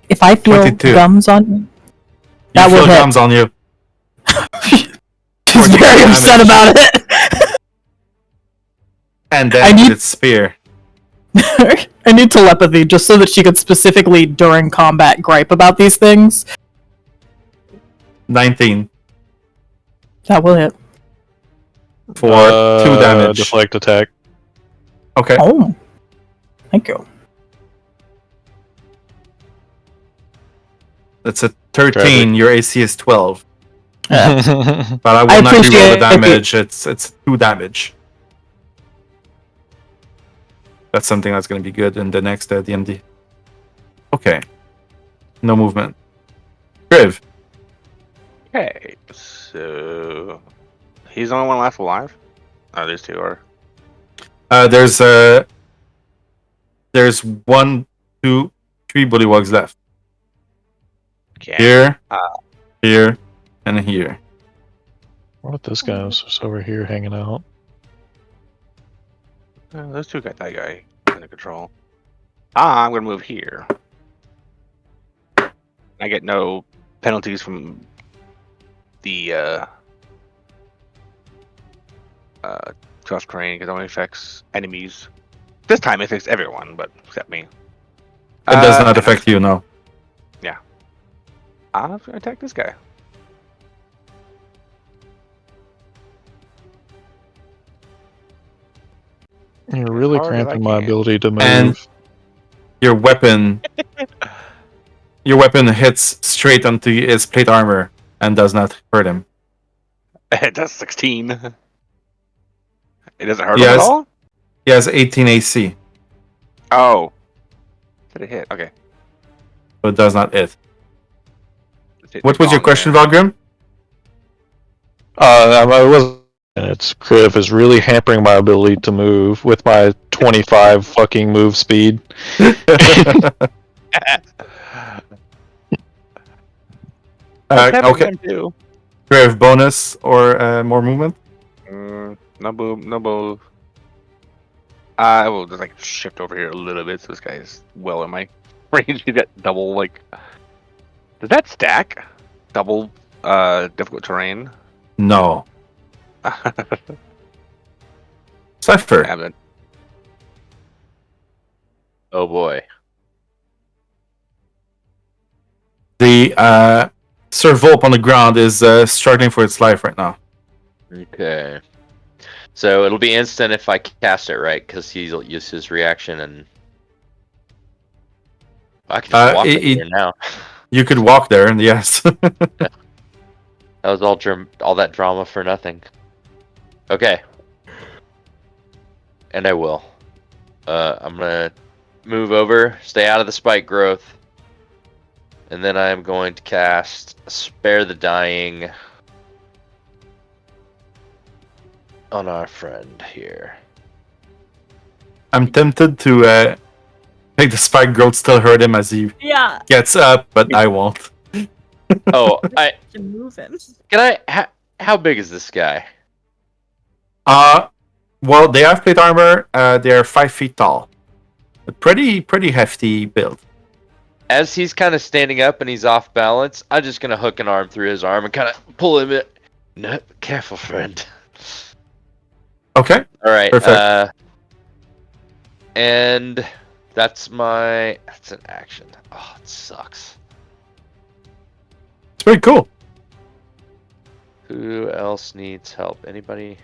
If I feel 22. gums on you, You that feel will hit. gums on you. She's very upset about it. And then I need- its spear. I need telepathy just so that she could specifically during combat gripe about these things. 19 That will hit. for 2 damage. Deflect attack. Okay. Oh, thank you. That's a 13. Tragic. Your AC is 12. Yeah. But I will I not reroll appreciate the it. damage. It's 2 damage. That's something that's going to be good in the next DMD. Okay. No movement. Kriv. Okay, so he's the only one left alive. Oh, these two are. There's 1, 2, 3 bullywugs left. Okay. Here, here, and here. What this guy's just over here hanging out. Those two got that guy under control. I'm gonna move here. I get no penalties from the cross terrain because it only affects enemies. This time it affects everyone, but except me. It does not affect you, no. I'm gonna attack this guy. You're really hard as I cramping my can. ability to move. And your weapon hits straight onto his plate armor and does not hurt him. It does 16. It doesn't hurt him Yes. at all? He has 18 AC, Oh. Did it hit? Okay. so it does not hit. Just hit What the was your gong question, there. Valgrim? I wasn't And it's Kriv is really hampering my ability to move with my 25 fucking move speed. Okay. Too. Grave bonus or more movement? No move, no move. I will just like shift over here a little bit so this guy is well in my range. He's got double like. Does that stack? Double difficult terrain? No. Cypher. Yeah, then. Oh boy. The Sir Volp on the ground is struggling for its life right now. Okay. So it'll be instant if I cast it, right? Because he'll use his reaction, and I can just walk here now. You could walk there, and yes. That was all that drama for nothing. Okay. And I will. I'm gonna move over, stay out of the spike growth, and then I am going to cast Spare the Dying on our friend here. I'm tempted to make the spike growth still hurt him as he gets up, but I won't. Oh, To move him. can I? How big is this guy? Well, they have plate armor. They're 5 feet tall. A pretty hefty build. As he's kind of standing up and he's off balance, I'm just gonna hook an arm through his arm and kind of pull him in. No, careful, friend. Okay. All right. Perfect. And that's an action. Oh, it sucks. It's pretty cool. Who else needs help? Anybody?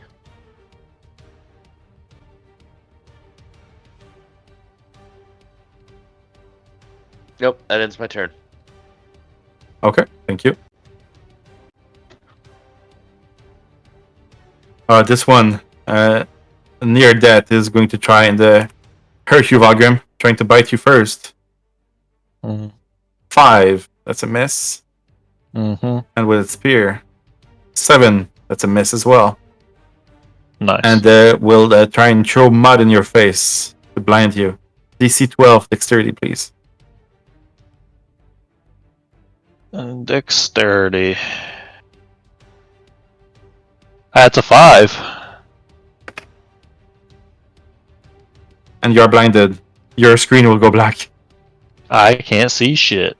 Nope, that ends my turn. Okay, thank you. This one, near death, is going to try and hurt you, Valgrim. Trying to bite you first. 5, that's a miss. Mm-hmm. And with its spear, 7, that's a miss as well. Nice. And we'll try and throw mud in your face to blind you. DC 12, dexterity, please. And dexterity. That's a 5. And you're blinded. Your screen will go black. I can't see shit.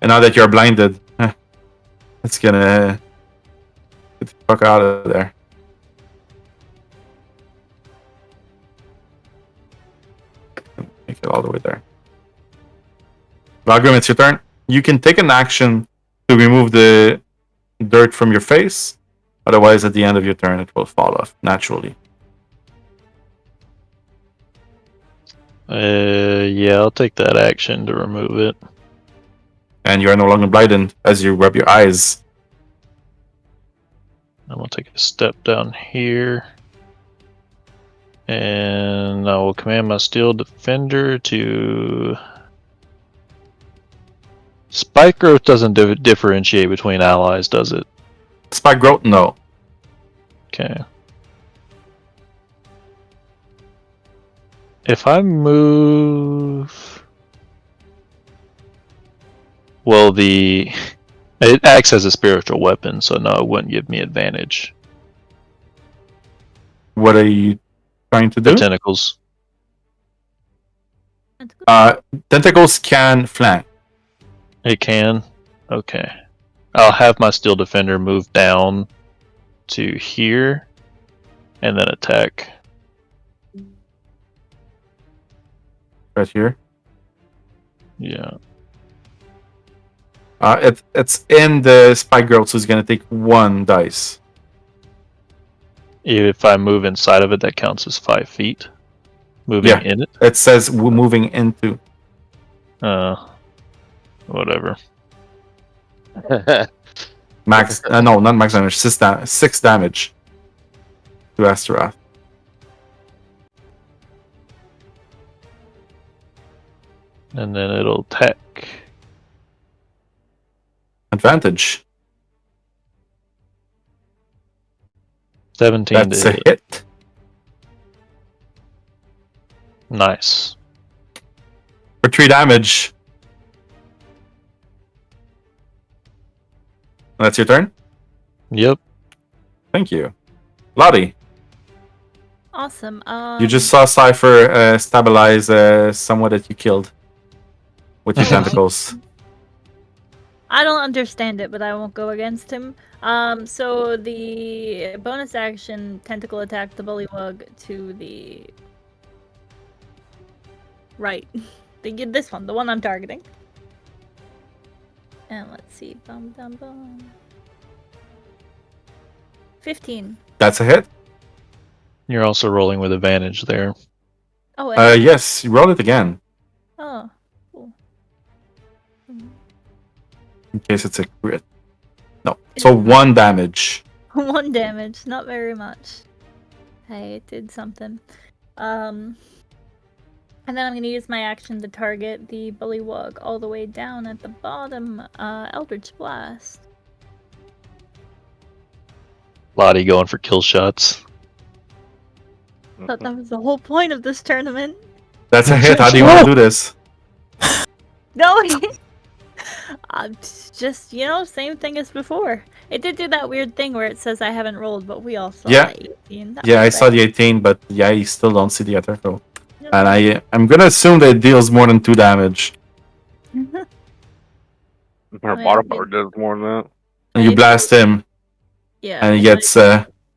And now that you're blinded, it's gonna get the fuck out of there. Make it all the way there. Valgrim, it's your turn. You can take an action to remove the dirt from your face. Otherwise, at the end of your turn, it will fall off naturally. Yeah, I'll take that action to remove it. And you are no longer blinded as you rub your eyes. I'm gonna take a step down here. And I will command my steel defender to... Spike growth doesn't differentiate between allies, does it? Spike growth? No. Okay. If I move... Well, it acts as a spiritual weapon, so no, it wouldn't give me advantage. What are you trying to do? The tentacles. Tentacles can flank. It can? Okay. I'll have my steel defender move down to here, and then attack. Right here. Yeah. It's in the spike growth, so it's gonna take 1 dice. If I move inside of it, that counts as 5 feet. Moving in it? It says we're moving into. Whatever. Max, no, not max damage. 6 damage to Astaroth. And then it'll attack. Advantage. 17 That's to a hit. hit. Nice. For 3 damage. That's your turn? Yep. Thank you. Lotte, Awesome. you just saw Cypher stabilize someone that you killed with your tentacles. I don't understand it, but I won't go against him. So the bonus action tentacle attack the bullywug to the right. This one, the one I'm targeting. And let's see. Bum bum bum. 15. That's a hit? You're also rolling with advantage there. Oh, and Yes, roll it again. oh, cool. In case it's a crit. No. So 1 damage. 1 damage, not very much. Hey, it did something. And then I'm going to use my action to target the bullywug all the way down at the bottom. Eldritch Blast. Lotte going for kill shots. Thought that was the whole point of this tournament. That's a hit. How do you want to do this? No, just, same thing as before. It did do that weird thing where it says I haven't rolled, but we all saw Yeah. 18. Yeah, I saw the 18, but yeah, you still don't see the attack roll. Yep. And I'm gonna assume that it deals more than 2 damage. Our bottom part does more than that. And you blast him, Yeah. and he gets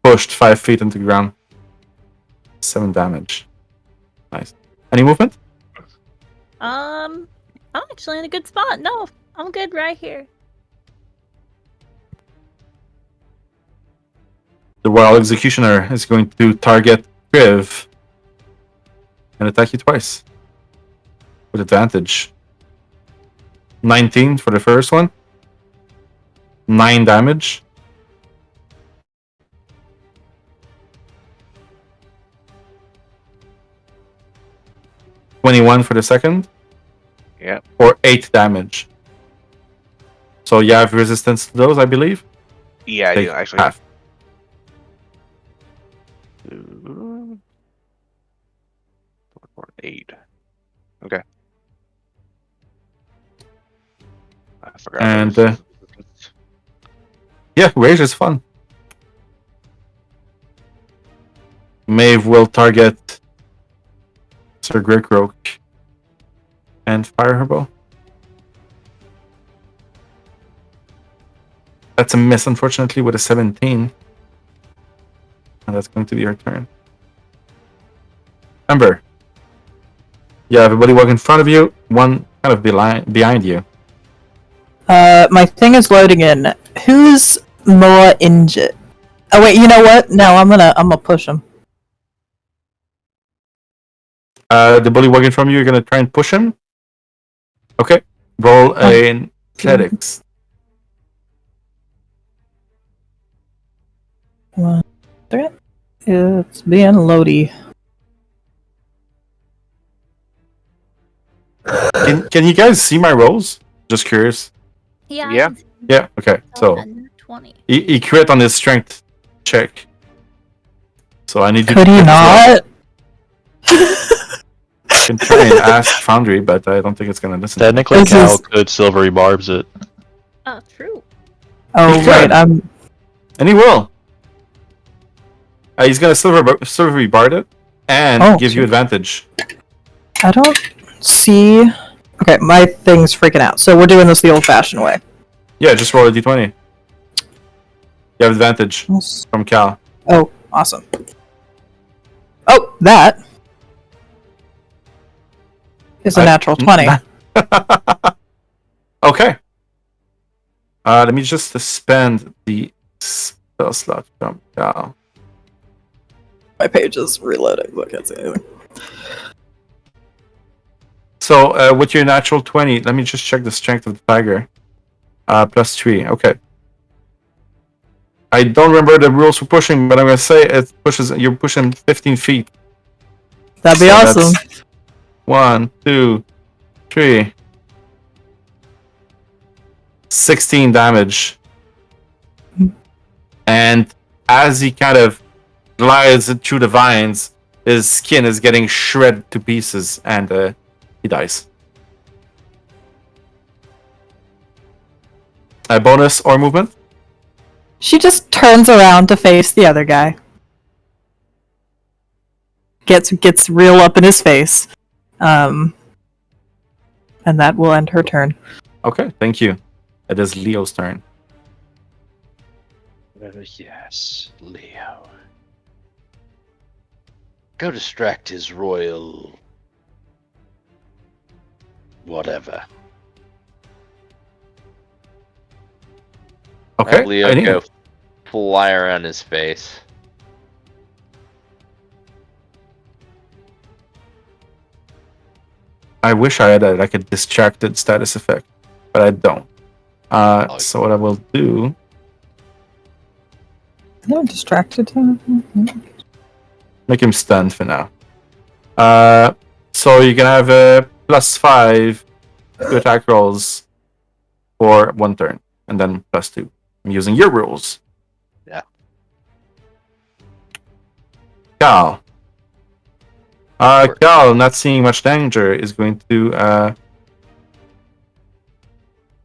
pushed 5 feet into the ground. 7 damage. Nice. Any movement? I'm actually in a good spot. No, I'm good right here. The Wild Executioner is going to target Kriv and attack you twice with advantage. 19 for the first one. 9 damage. $21 for the second. Yeah. Or 8 damage. So you have resistance to those, I believe? Yeah, I Take do, actually. half. 8. Okay. I forgot. And, there was- Yeah, rage is fun. Maeve will target Sir Greycroak and fire her bow. That's a miss, unfortunately, with a 17. And that's going to be her turn. Ember. You have a bullywug in front of you, one kind of behind you. My thing is loading in. Who's more injured? Oh wait, you know what? No, I'm gonna push him. The bullywug in front of you, you're gonna try and push him. Okay. Roll a athletics. It's being loady. Can you guys see my rolls? Just curious. Yeah. Yeah. Yeah. Okay. So 20. he crit on his strength check. So I need you Could to he crit as well. not? I can try and ask Foundry, but I don't think it's gonna listen. Technically, This Cal is- could silvery barbs it. Oh, true. Oh He right, could. And he will. He's gonna silvery bard it and give you advantage. I don't see. Okay, my thing's freaking out. So we're doing this the old-fashioned way. Yeah, just roll a d20. You have advantage from Cal. Oh, awesome. Oh, that is a natural 20. Okay. Let me just suspend the spell slot from Cal. My page is reloading. Look, I can't see anything. So, with your natural 20, let me just check the strength of the tiger. +3. Okay. I don't remember the rules for pushing, but I'm gonna say you're pushing 15 feet. That'd be awesome. 1, 2, 3. 16 damage. And as he kind of glides through the vines. His skin is getting shredded to pieces, and he dies. A bonus or movement? She just turns around to face the other guy. Gets real up in his face. And that will end her turn. Okay, thank you. It is Leo's turn. Yes, Leo. Go distract his royal... whatever. Okay, Have Leo go fly around his face. I wish I had like a distracted status effect, but I don't. So what I will do... No, distracted him. Make him stunned for now. So you can have a +5 to attack rolls for 1 turn, and then +2. I'm using your rules. Yeah. Cal. Cal, not seeing much danger, is going to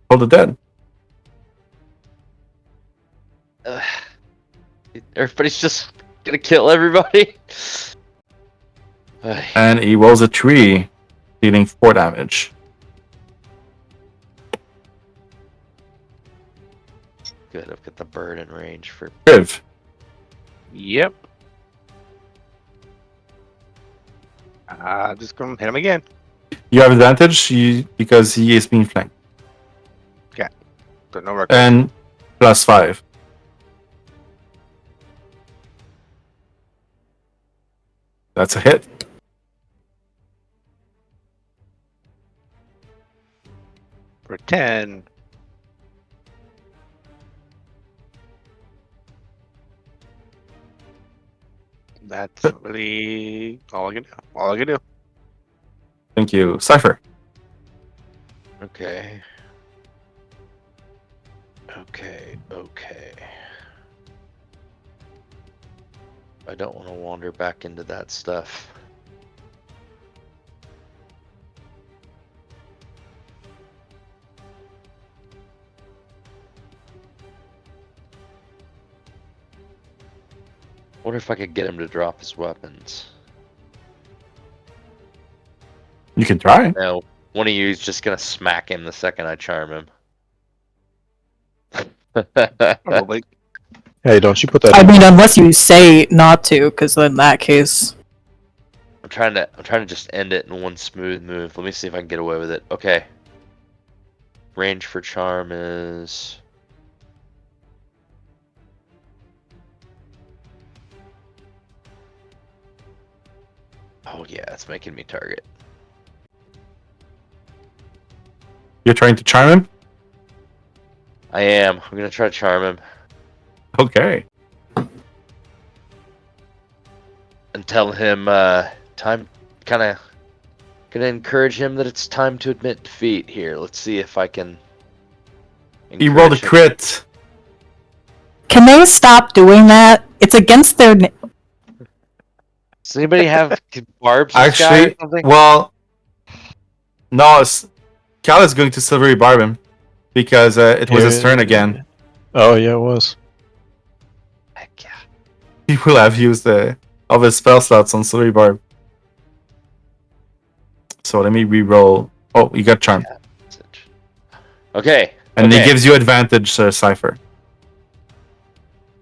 hold the dead. Everybody's just gonna kill everybody. And he rolls a 3, dealing 4 damage. Good, I've got the bird in range for... Kriv. Yep. Just gonna hit him again. You have advantage because he is being flanked. So no record. And +5. That's a hit. For 10. That's really all I can do. All I can do. Thank you. Cypher. Okay. Okay. I don't want to wander back into that stuff. Wonder if I could get him to drop his weapons. You can try. No, one of you is just gonna smack him the second I charm him. Probably. Hey, don't you put that I in mean, unless you say not to, because in that case... I'm trying to just end it in one smooth move. Let me see if I can get away with it. Okay. Range for charm is... Oh yeah, it's making me target. You're trying to charm him? I am. I'm gonna try to charm him Okay. and tell him time. Gonna encourage him that it's time to admit defeat here. Let's see if I can. He rolled a encourage him. crit. Can they stop doing that? It's against their... Does anybody have barbs? This guy or Actually, something? well, no, Cal is going to silvery barb him because it was his turn again. Oh yeah, it was. Heck yeah. He will have used of his spell slots on silvery barb. So let me re-roll. Oh, you got charmed. Okay. And okay. he gives you advantage, Cypher.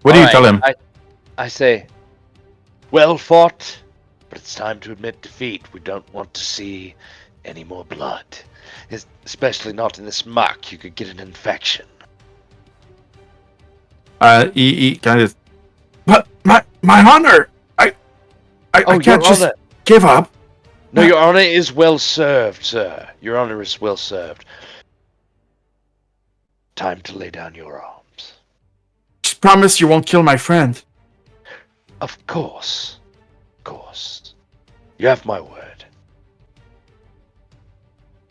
What do you tell him? I say, well fought, but it's time to admit defeat. We don't want to see any more blood. Especially not in this muck. You could get an infection. He kind of... But my honor! I can't just give up. No, your honor is well served, sir. Your honor is well served. Time to lay down your arms. Just promise you won't kill my friend. Of course. Of course. You have my word.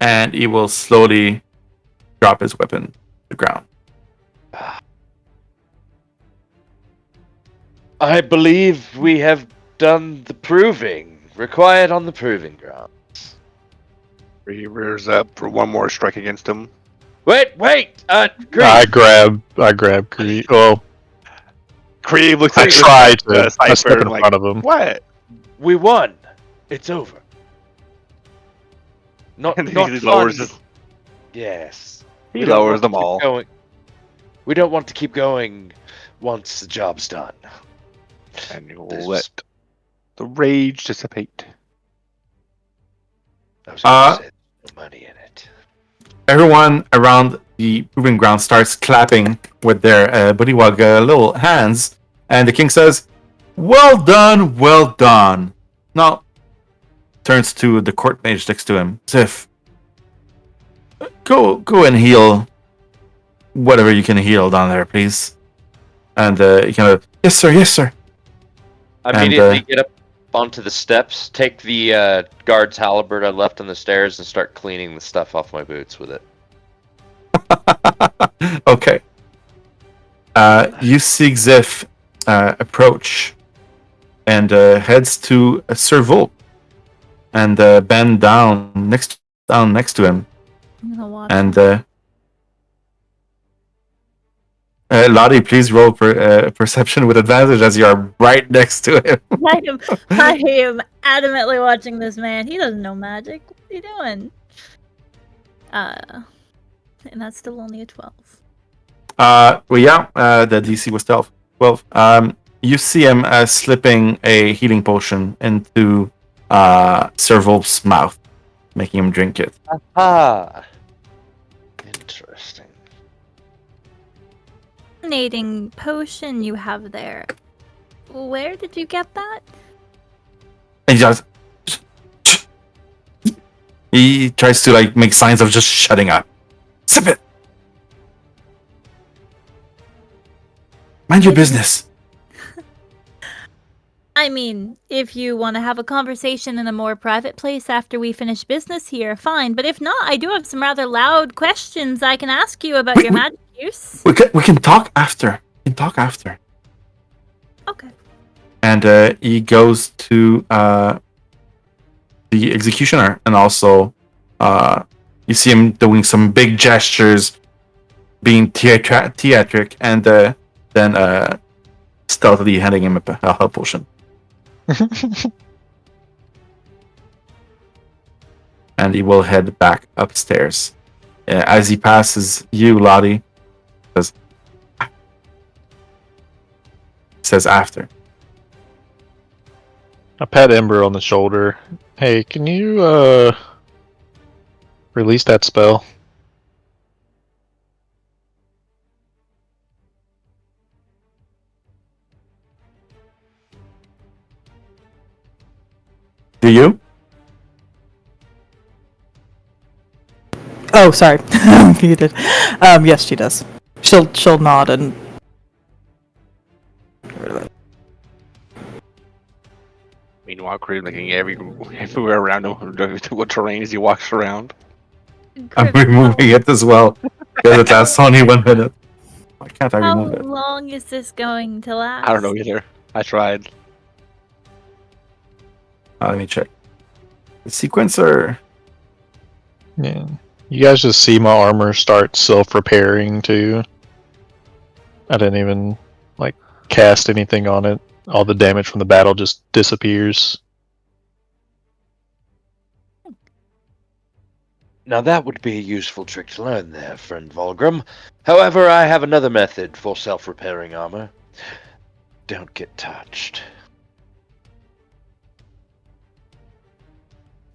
And he will slowly drop his weapon to the ground. I believe we have done the proving required on the proving ground. He rears up for one more strike against him. Wait! Kriv! I grab Kriv. Well, Kriv looks I at try to. I Cypher step in like, front of him. what? We won. It's over. Not And not he fun. lowers his, Yes. he We don't lowers want to them keep all. going. We don't want to keep going once the job's done. And you'll This- let the rage dissipate. I was going to say no money in it. Everyone around the proving ground starts clapping with their bullywug little hands, and the king says, "Well done, well done." Now, turns to the court mage next to him, Ziff. Go and heal whatever you can heal down there, please. And he kind of, yes sir. I And, immediately get up onto the steps, take the guard's halberd I left on the stairs, and start cleaning the stuff off my boots with it. Okay. You see Ziff approach and heads to Sir Volk and bend down next to him. I'm gonna watch. And Lotte, please roll for perception with advantage as you are right next to him. I am adamantly watching this man. He doesn't know magic. What's he doing? And that's still only a 12. The DC was 12. You see him slipping a healing potion into Sir Volk's mouth, making him drink it. Ah, interesting. Fascinating potion you have there. Where did you get that? And he tries to like make signs of just shutting up. Sip it. Mind your business. I mean, if you want to have a conversation in a more private place after we finish business here, fine. But if not, I do have some rather loud questions I can ask you about your magic use. We can talk after. Okay. And he goes to the executioner, and also you see him doing some big gestures, being theatric, and then stealthily handing him a health potion. And he will head back upstairs. As he passes you, Lotte, says after. I pat Ember on the shoulder. Hey, can you release that spell? Do you? Oh, sorry. You did. Yes, she does. She'll nod and. Meanwhile, Kriv looking everywhere around him, what terrain as he walks around. I'm removing it as well because it lasts only 1 minute. Why can't I How remove it? long is this going to last? I don't know either. I tried. Let me check. The sequencer. Yeah. You guys just see my armor start self-repairing too. I didn't even cast anything on it. All the damage from the battle just disappears. Now that would be a useful trick to learn there, friend Valgrim. However, I have another method for self-repairing armor. Don't get touched.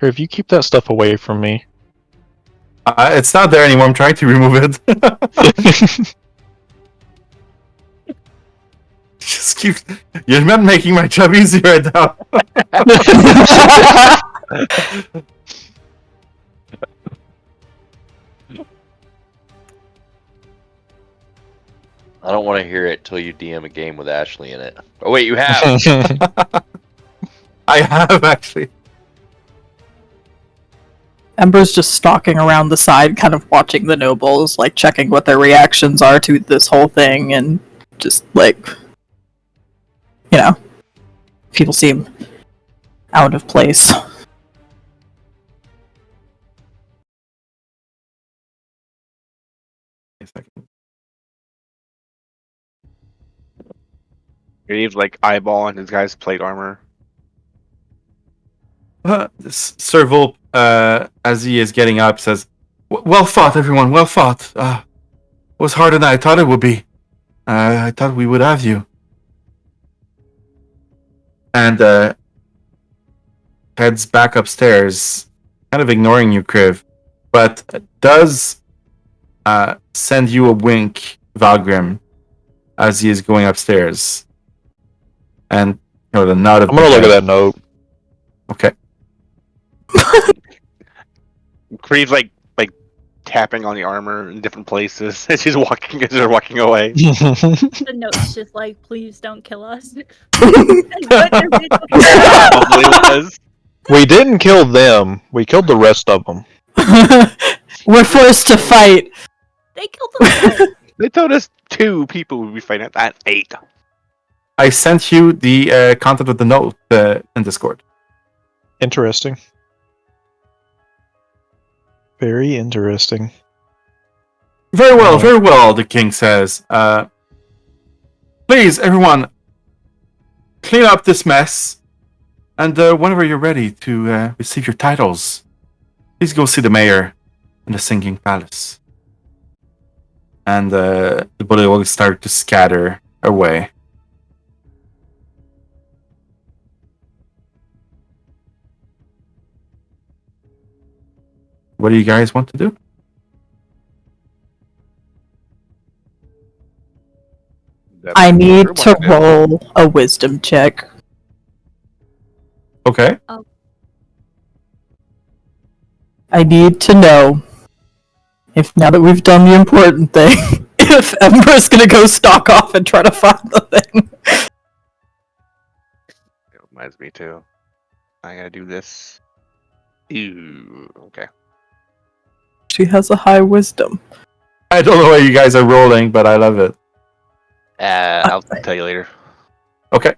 If you keep that stuff away from me. It's not there anymore. I'm trying to remove it. Just keep. You're not making my job easier right now. I don't want to hear it till you DM a game with Ashley in it. Oh wait, you have. I have actually. Ember's just stalking around the side, kind of watching the nobles, like checking what their reactions are to this whole thing, and just people seem out of place. He's like eyeballing his guy's plate armor. Sir Volp, as he is getting up, says, "Well fought, everyone. Well fought. It was harder than I thought it would be. I thought we would have you." And heads back upstairs, kind of ignoring you, Kriv, but does send you a wink, Valgrim, as he is going upstairs. And the nod of I'm gonna look at that note. Okay. Kriv's like tapping on the armor in different places as they're walking away. The note's just like, please don't kill us. Probably was. We didn't kill them. We killed the rest of them. We're forced to fight. They killed them. They told us 2 people would be fighting at 8. I sent you the content of the note in Discord. Interesting. Very interesting. Very well, the king says. Please, everyone, clean up this mess. And whenever you're ready to receive your titles, please go see the mayor in the Singing Palace. And the bully will start to scatter away. What do you guys want to do? I need to roll a wisdom check. Okay. I need to know if, now that we've done the important thing, if Ember's gonna go stalk off and try to find the thing. It reminds me too. I gotta do this. Ew. Okay. She has a high wisdom. I don't know why you guys are rolling, but I love it. I'll tell you later. Okay.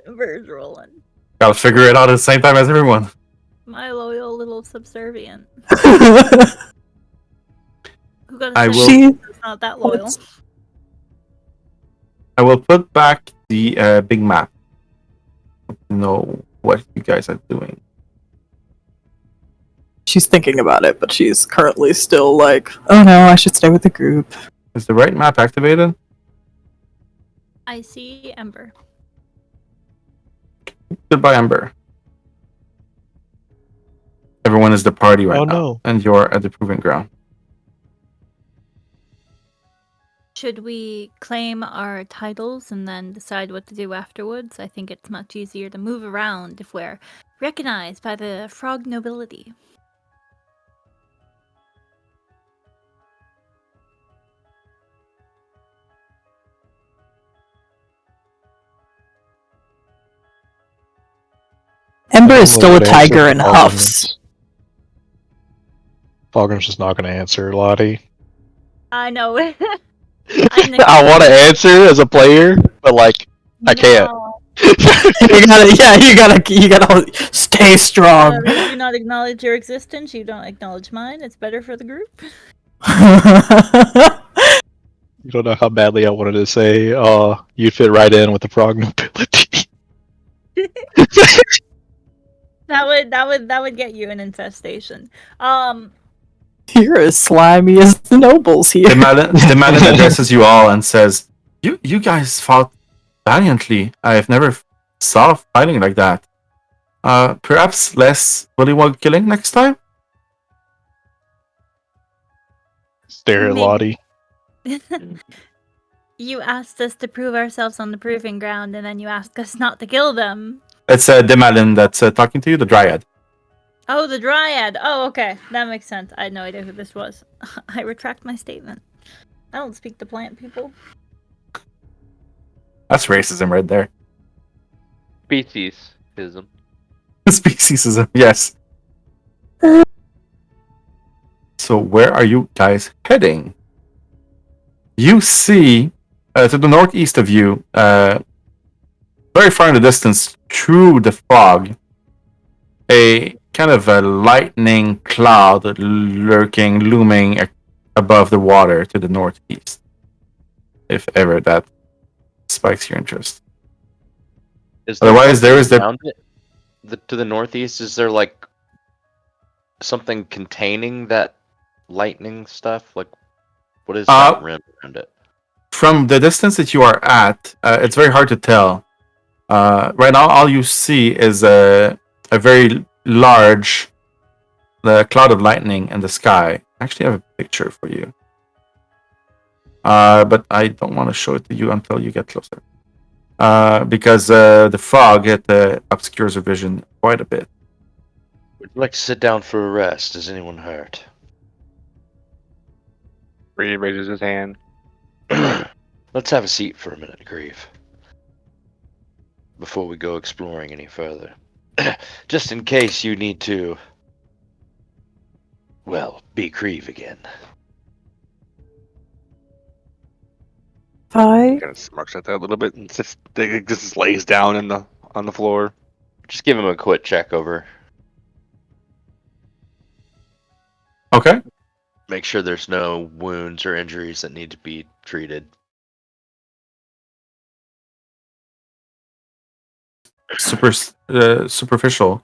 Ember's rolling. I'll figure it out at the same time as everyone. My loyal little subservient. She Who got a I will- second? It's not that loyal. I will put back the big map. Know what you guys are doing. She's thinking about it, but she's currently still like, oh no, I should stay with the group. Is the right map activated? I see Ember. Goodbye, Ember. Everyone is the party right Oh, now, no. and you're at the proving ground. Should we claim our titles and then decide what to do afterwards? I think it's much easier to move around if we're recognized by the frog nobility. Ember is still a Would answer tiger in Valgrim's. huffs. Valgrim's just not going to answer, Lotte. I know. I want to answer as a player, but I can't. No. you gotta stay strong. You do not acknowledge your existence. You don't acknowledge mine. It's better for the group. You don't know how badly I wanted to say, you'd fit right in with the frog nobility. That would get you an infestation. You're as slimy as the nobles here. The Malin addresses you all and says, "You guys fought valiantly. I've never saw fighting like that. Perhaps less bullywug killing next time?" Stare at Maybe. Lotte. You asked us to prove ourselves on the proving ground, and then you asked us not to kill them. It's Demalin that's talking to you, the Dryad. Oh, the Dryad. Oh, okay. That makes sense. I had no idea who this was. I retract my statement. I don't speak to plant people. That's racism right there. Speciesism. Speciesism, yes. So where are you guys heading? You see to the northeast of you, very far in the distance, through the fog, a kind of a lightning cloud looming above the water to the northeast. If ever that spikes your interest. Otherwise, there is to the northeast. Is there like something containing that lightning stuff? Like, what is that rim around it? From the distance that you are at, it's very hard to tell. Right now, all you see is a very large cloud of lightning in the sky. I actually have a picture for you. But I don't want to show it to you until you get closer. Because the fog obscures your vision quite a bit. Would you like to sit down for a rest? Is anyone hurt? Brie raises his hand. Let's have a seat for a minute, Kriv. Before we go exploring any further. Just in case you need to, well, be Kriv again. Kind of smirks at that a little bit and just lays down on the floor. Just give him a quick check over. Okay. Make sure there's no wounds or injuries that need to be treated. Superficial.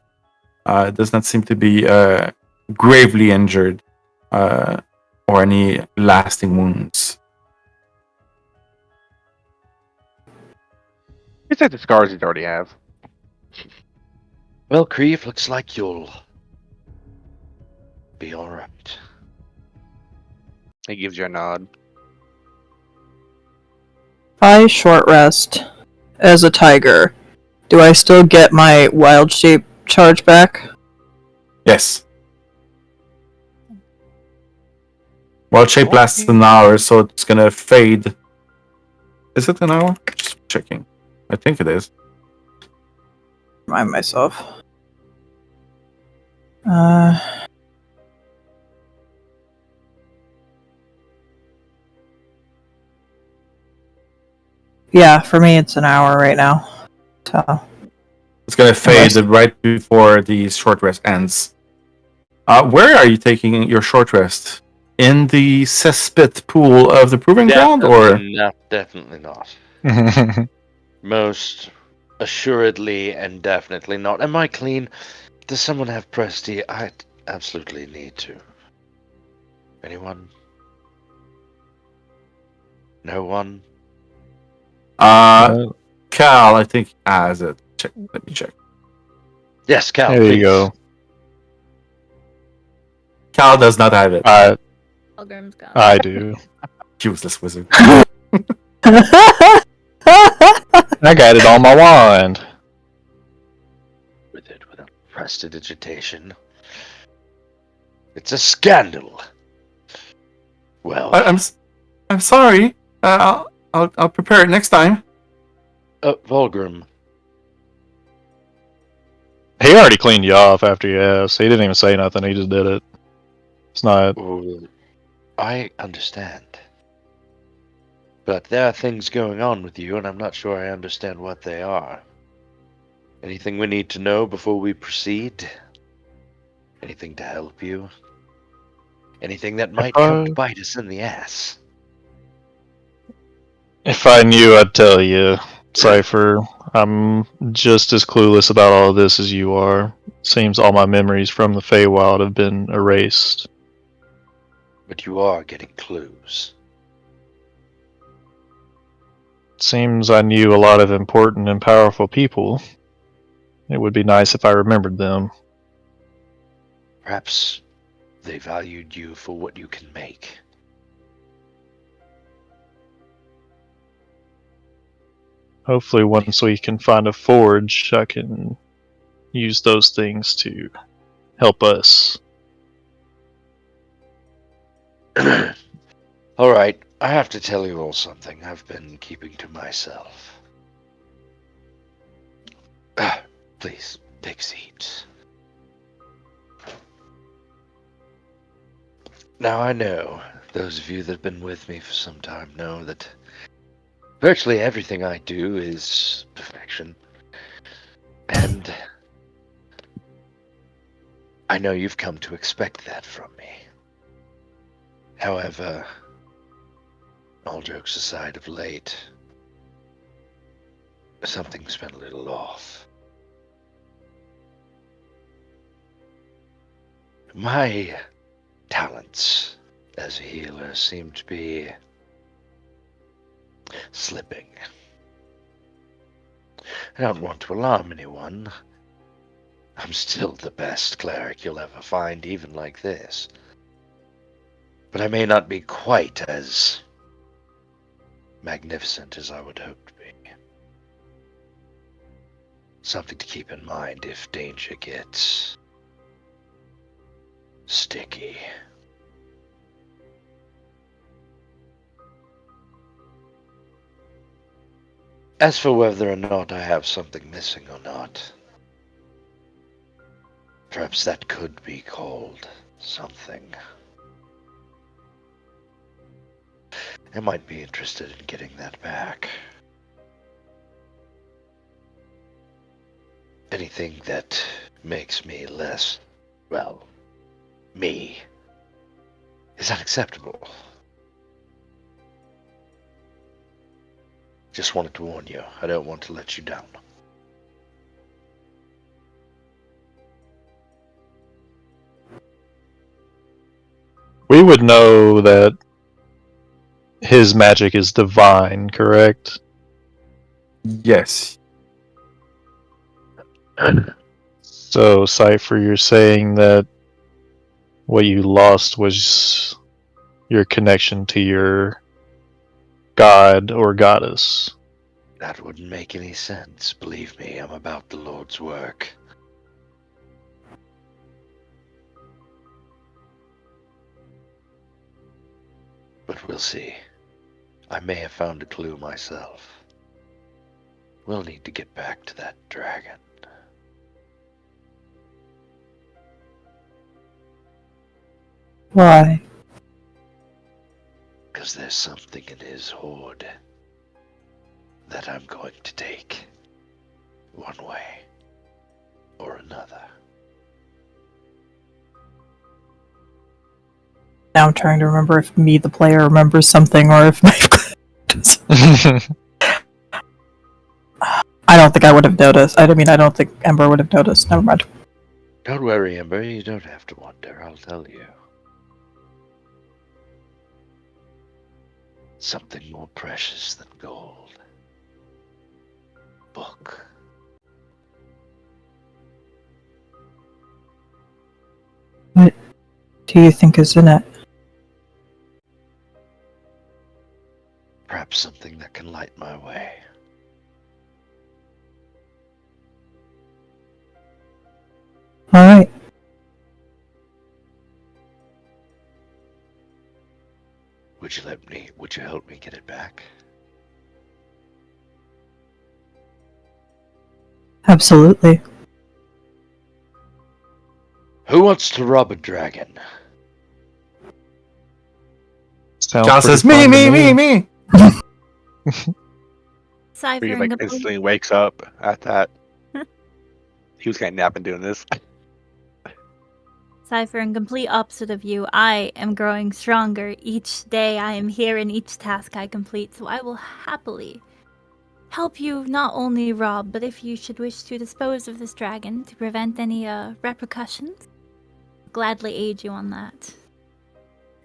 It does not seem to be gravely injured or any lasting wounds. It's like the scars he'd already have. Well, Kriv, looks like you'll be alright. He gives you a nod. If I short rest as a tiger, do I still get my wild shape charge back? Yes. Wild shape lasts an hour, so it's gonna fade. Is it an hour? Just checking. I think it is. Remind myself. Yeah, for me it's an hour right now. So it's gonna fade right before the short rest ends. Where are you taking your short rest? In the cesspit pool of the proving ground, or? No, definitely not. Most assuredly and definitely not. Am I clean? Does someone have Presti? I absolutely need to. Anyone? No one? Cal, I think has it. Let me check. Yes, Cal. There please. you go. Cal does not have it. Valgrim's got I do. Useless wizard. I got it on my wand. With it, without prestidigitation. It's a scandal. Well, I'm sorry. I'll prepare it next time. Valgrim. He already cleaned you off after you asked. He didn't even say nothing. He just did it. It's not. I understand. But there are things going on with you, and I'm not sure I understand what they are. Anything we need to know before we proceed? Anything to help you? Anything that might come to bite us in the ass? If I knew, I'd tell you, Cypher. I'm just as clueless about all of this as you are. Seems all my memories from the feywild have been erased. But you are getting clues. Seems I knew a lot of important and powerful people. It would be nice if I remembered them. Perhaps they valued you for what you can make. Hopefully once we can find a forge, I can use those things to help us. Alright, I have to tell you all something I've been keeping to myself. Please, take seats. Now I know, those of you that have been with me for some time know that Virtually everything I do is perfection. And I know you've come to expect that from me. However, all jokes aside, of late, something's been a little off. My talents as a healer seem to be slipping. I don't want to alarm anyone. I'm still the best cleric you'll ever find, even like this. But I may not be quite as magnificent as I would hope to be. Something to keep in mind if danger gets sticky. As for whether or not I have something missing or not, perhaps that could be called something. I might be interested in getting that back. Anything that makes me less, well, me, is unacceptable. Just wanted to warn you, I don't want to let you down. We would know that his magic is divine, correct? Yes. So, Cypher, you're saying that what you lost was your connection to your god or goddess. That wouldn't make any sense. Believe me, I'm about the Lord's work. But we'll see. I may have found a clue myself. We'll need to get back to that dragon. Why? Because there's something in his hoard that I'm going to take, one way or another. Now I'm trying to remember if me, the player, remembers something or if my... I don't think I would have noticed. I don't think Ember would have noticed. Never mind. Don't worry, Ember. You don't have to wonder. I'll tell you. Something more precious than gold. Book. What do you think is in it? Perhaps something that can light my way. Alright. Would you help me get it back? Absolutely. Who wants to rob a dragon? Sounds John pretty says, me, fun to me. Cypher Brie and like Complete. instantly wakes up at that. He was kind of napping doing this. Cypher, in complete opposite of you, I am growing stronger each day I am here in each task I complete, so I will happily help you not only rob, but if you should wish to dispose of this dragon to prevent any repercussions, gladly aid you on that.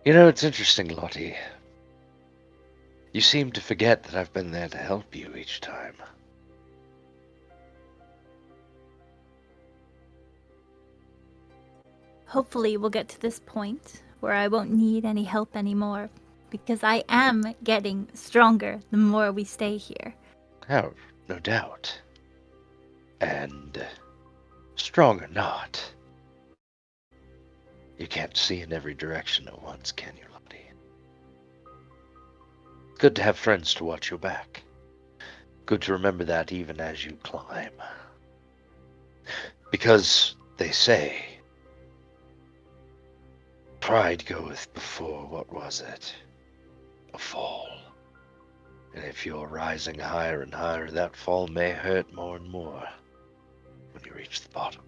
You know, it's interesting, Lotte. You seem to forget that I've been there to help you each time. Hopefully we'll get to this point where I won't need any help anymore, because I am getting stronger the more we stay here. Oh, no doubt. And strong or not, you can't see in every direction at once, can you, Lotte? Good to have friends to watch your back. Good to remember that even as you climb. Because they say, pride goeth before, what was it? A fall. And if you're rising higher and higher, that fall may hurt more and more when you reach the bottom.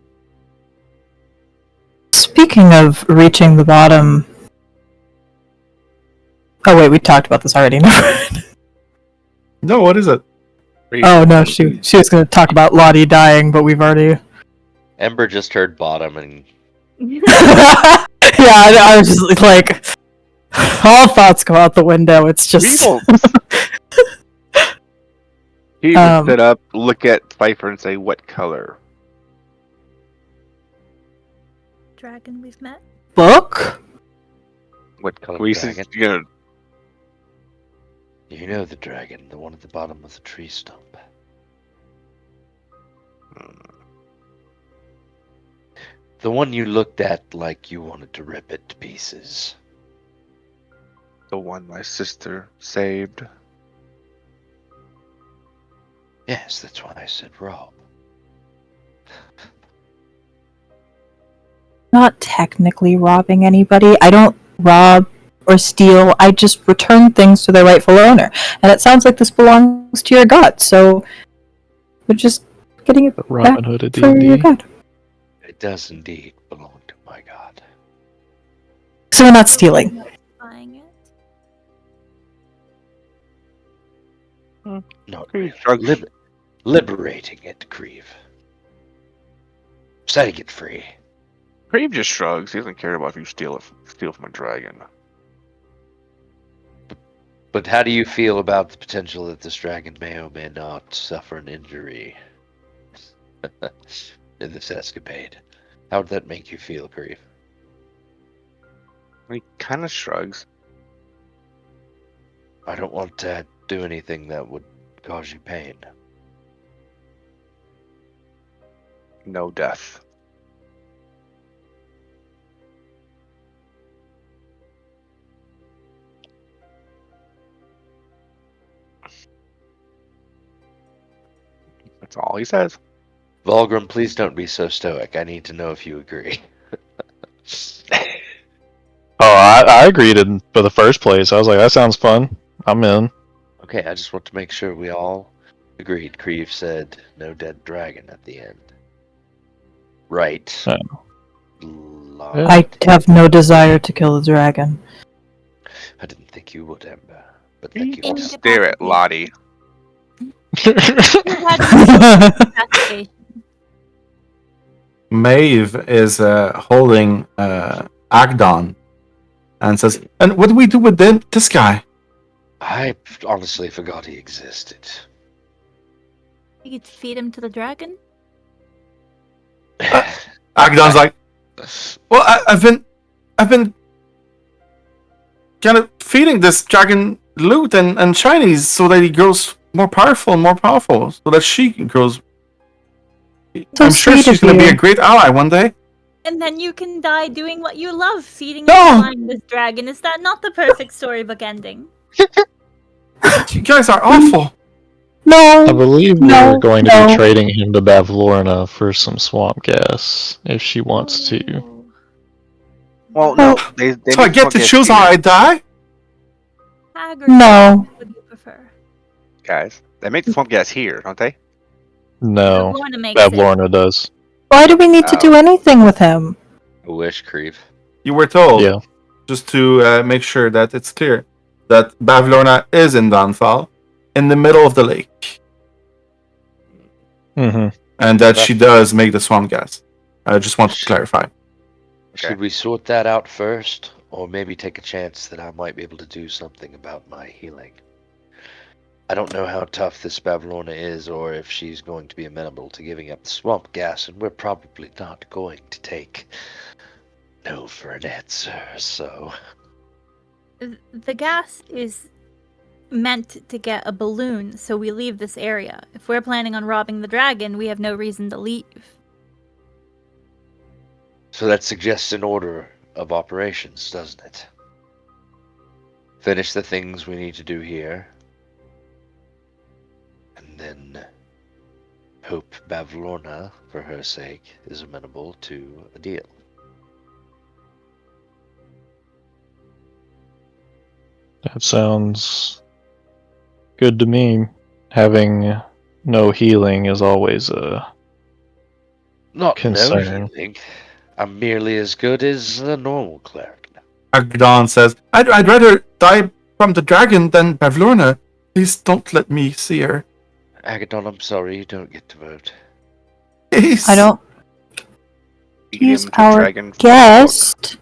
Speaking of reaching the bottom... Oh wait, we talked about this already. No, what is it? Oh no, she was going to talk about Lotte dying, but we've already... Ember just heard bottom and Yeah, I was just like... All thoughts go out the window, it's just... He would sit up, look at Cypher, and say, "What color?" Dragon we've met. Book? what color We dragon? said, you know, You know the dragon, the one at the bottom of the tree stump. The one you looked at like you wanted to rip it to pieces. the one my sister saved. Yes, that's why I said rob. Not technically robbing anybody. I don't rob or steal. I just return things to their rightful owner. And it sounds like this belongs to your god, so we're just getting it Robin back Hood of for your D&D. god. It does indeed belong to my god. So we're not stealing. Buying it. Not Kriv really. shrugs. Liberating it, Kriv. Setting it free. Kriv just shrugs. He doesn't care about if you steal from a dragon. But how do you feel about the potential that this dragon may or may not suffer an injury in this escapade? How would that make you feel, Kriv? He kind of shrugs. I don't want to do anything that would cause you pain. No death. That's all he says. Valgrim, please don't be so stoic. I need to know if you agree. Oh, I agreed for the first place. I was like, that sounds fun. I'm in. Okay, I just want to make sure we all agreed. Kriv said no dead dragon at the end. Right. Yeah. I have no desire to kill the dragon. I didn't think you would, Ember. But thank you. Don't In- stare at Lotte. Maeve is holding Agdon and says, "And what do we do with this guy?" I honestly forgot he existed. You could feed him to the dragon. Agdon's like, "Well, I've been kind of feeding this dragon loot and shinies so that he grows more powerful, so that she grows. So I'm sure sweet she's of going to be you. a great ally one day." And then you can die doing what you love, feeding No! and flying this dragon. Is that not the perfect storybook ending? You guys are awful. No. I believe No, we're going to no. be trading him to Bavlorna for some swamp gas if she wants to. Oh. Well, no, They So I make get to Smoke choose Gas how I here. die? Hag or No. What would you prefer? Guys, they make the swamp gas here, don't they? No, Lorna makes it. Bavlorna does. Why do we need to Oh. do anything with him? I wish, Kriv. You were told, Yeah. just to make sure that it's clear, that Bavlorna is in Downfall, in the middle of the lake, Mm-hmm. and that she does make the swamp gas. I just want to clarify. Should we sort that out first? Or maybe take a chance that I might be able to do something about my healing? I don't know how tough this Bavlorna is, or if she's going to be amenable to giving up the swamp gas, and we're probably not going to take no for an answer, so... The gas is meant to get a balloon, so we leave this area. If we're planning on robbing the dragon, we have no reason to leave. So that suggests an order of operations, doesn't it? Finish the things we need to do here, and then hope Bavlorna, for her sake, is amenable to a deal. That sounds good to me. Having no healing is always a Not concern. no healing. I'm merely as good as a normal cleric. Agdon says, I'd rather die from the dragon than Bavlorna. Please don't let me see her. Agadon, I'm sorry you don't get to vote. Please. I don't. Beat He's him to our dragon. guest.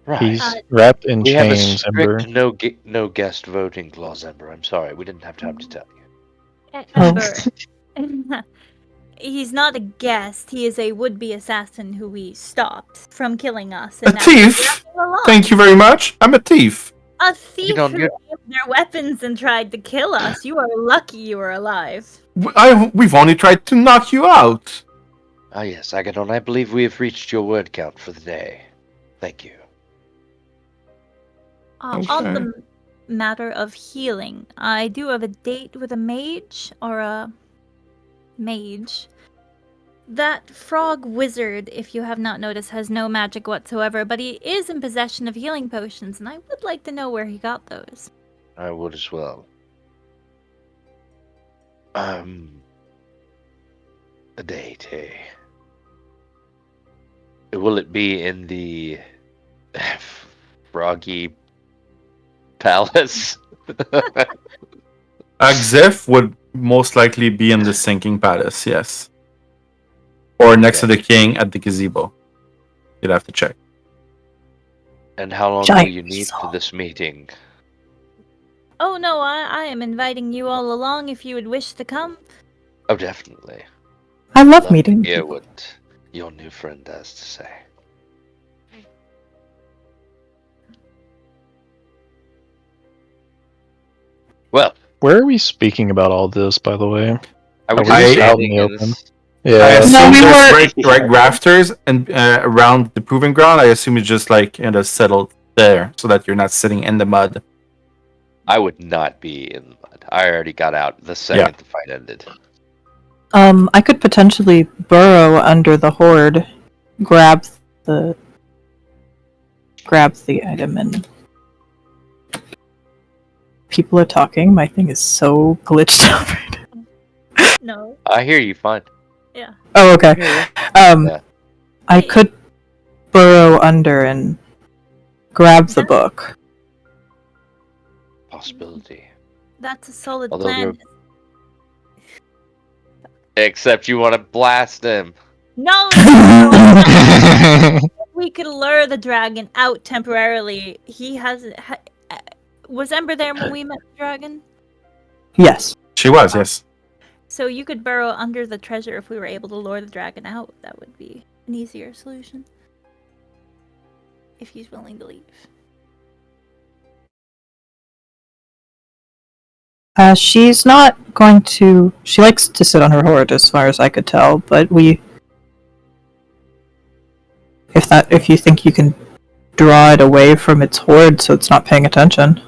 Right. He's wrapped in we have a chains, Ember. strict no guest voting clause, Ember. I'm sorry, we didn't have time to tell you. Ember. He's not a guest. He is a would-be assassin who we stopped from killing us. A And now he's thief? left alone. Thank you very much. I'm a thief. A thief don't who get- aimed their weapons and tried to kill us. You are lucky you are alive. We've only tried to knock you out. Ah yes, Agadon, I believe we have reached your word count for the day. Thank you. Okay. On the matter of healing, I do have a date with a mage, or a mage. That frog wizard, if you have not noticed, has no magic whatsoever, but he is in possession of healing potions, and I would like to know where he got those. I would as well. A date, eh? Will it be in the Froggy Palace? Agzif would most likely be in the sinking palace, yes. Or next to the king at the gazebo. You'd have to check. And how long Giant will you need for weasel. this meeting? Oh no, I am inviting you all along if you would wish to come. Oh, definitely. I love Love meeting to hear people. what your new friend has to say. Well, Where are we speaking about all this, by the way? I was Are we just just out in standing the in open? this. I Yeah. assume we there's were- right rafters and around the proving ground. I assume it's just like settled there so that you're not sitting in the mud. I would not be in the mud. I already got out the second the fight ended. I could potentially burrow under the horde, grab the item, and people are talking. My thing is so glitched out right now. No. I hear you fine. Yeah. Oh, okay. Yeah. I could burrow under and grab the book. Possibility. That's a solid Although plan. Except you want to blast him. No, no. We could lure the dragon out temporarily. He hasn't. Was Ember there when we met the dragon? Yes. She was, yes. So you could burrow under the treasure if we were able to lure the dragon out. That would be an easier solution. If he's willing to leave. She's not going to. She likes to sit on her horde, as far as I could tell. But if you think you can draw it away from its horde, so it's not paying attention.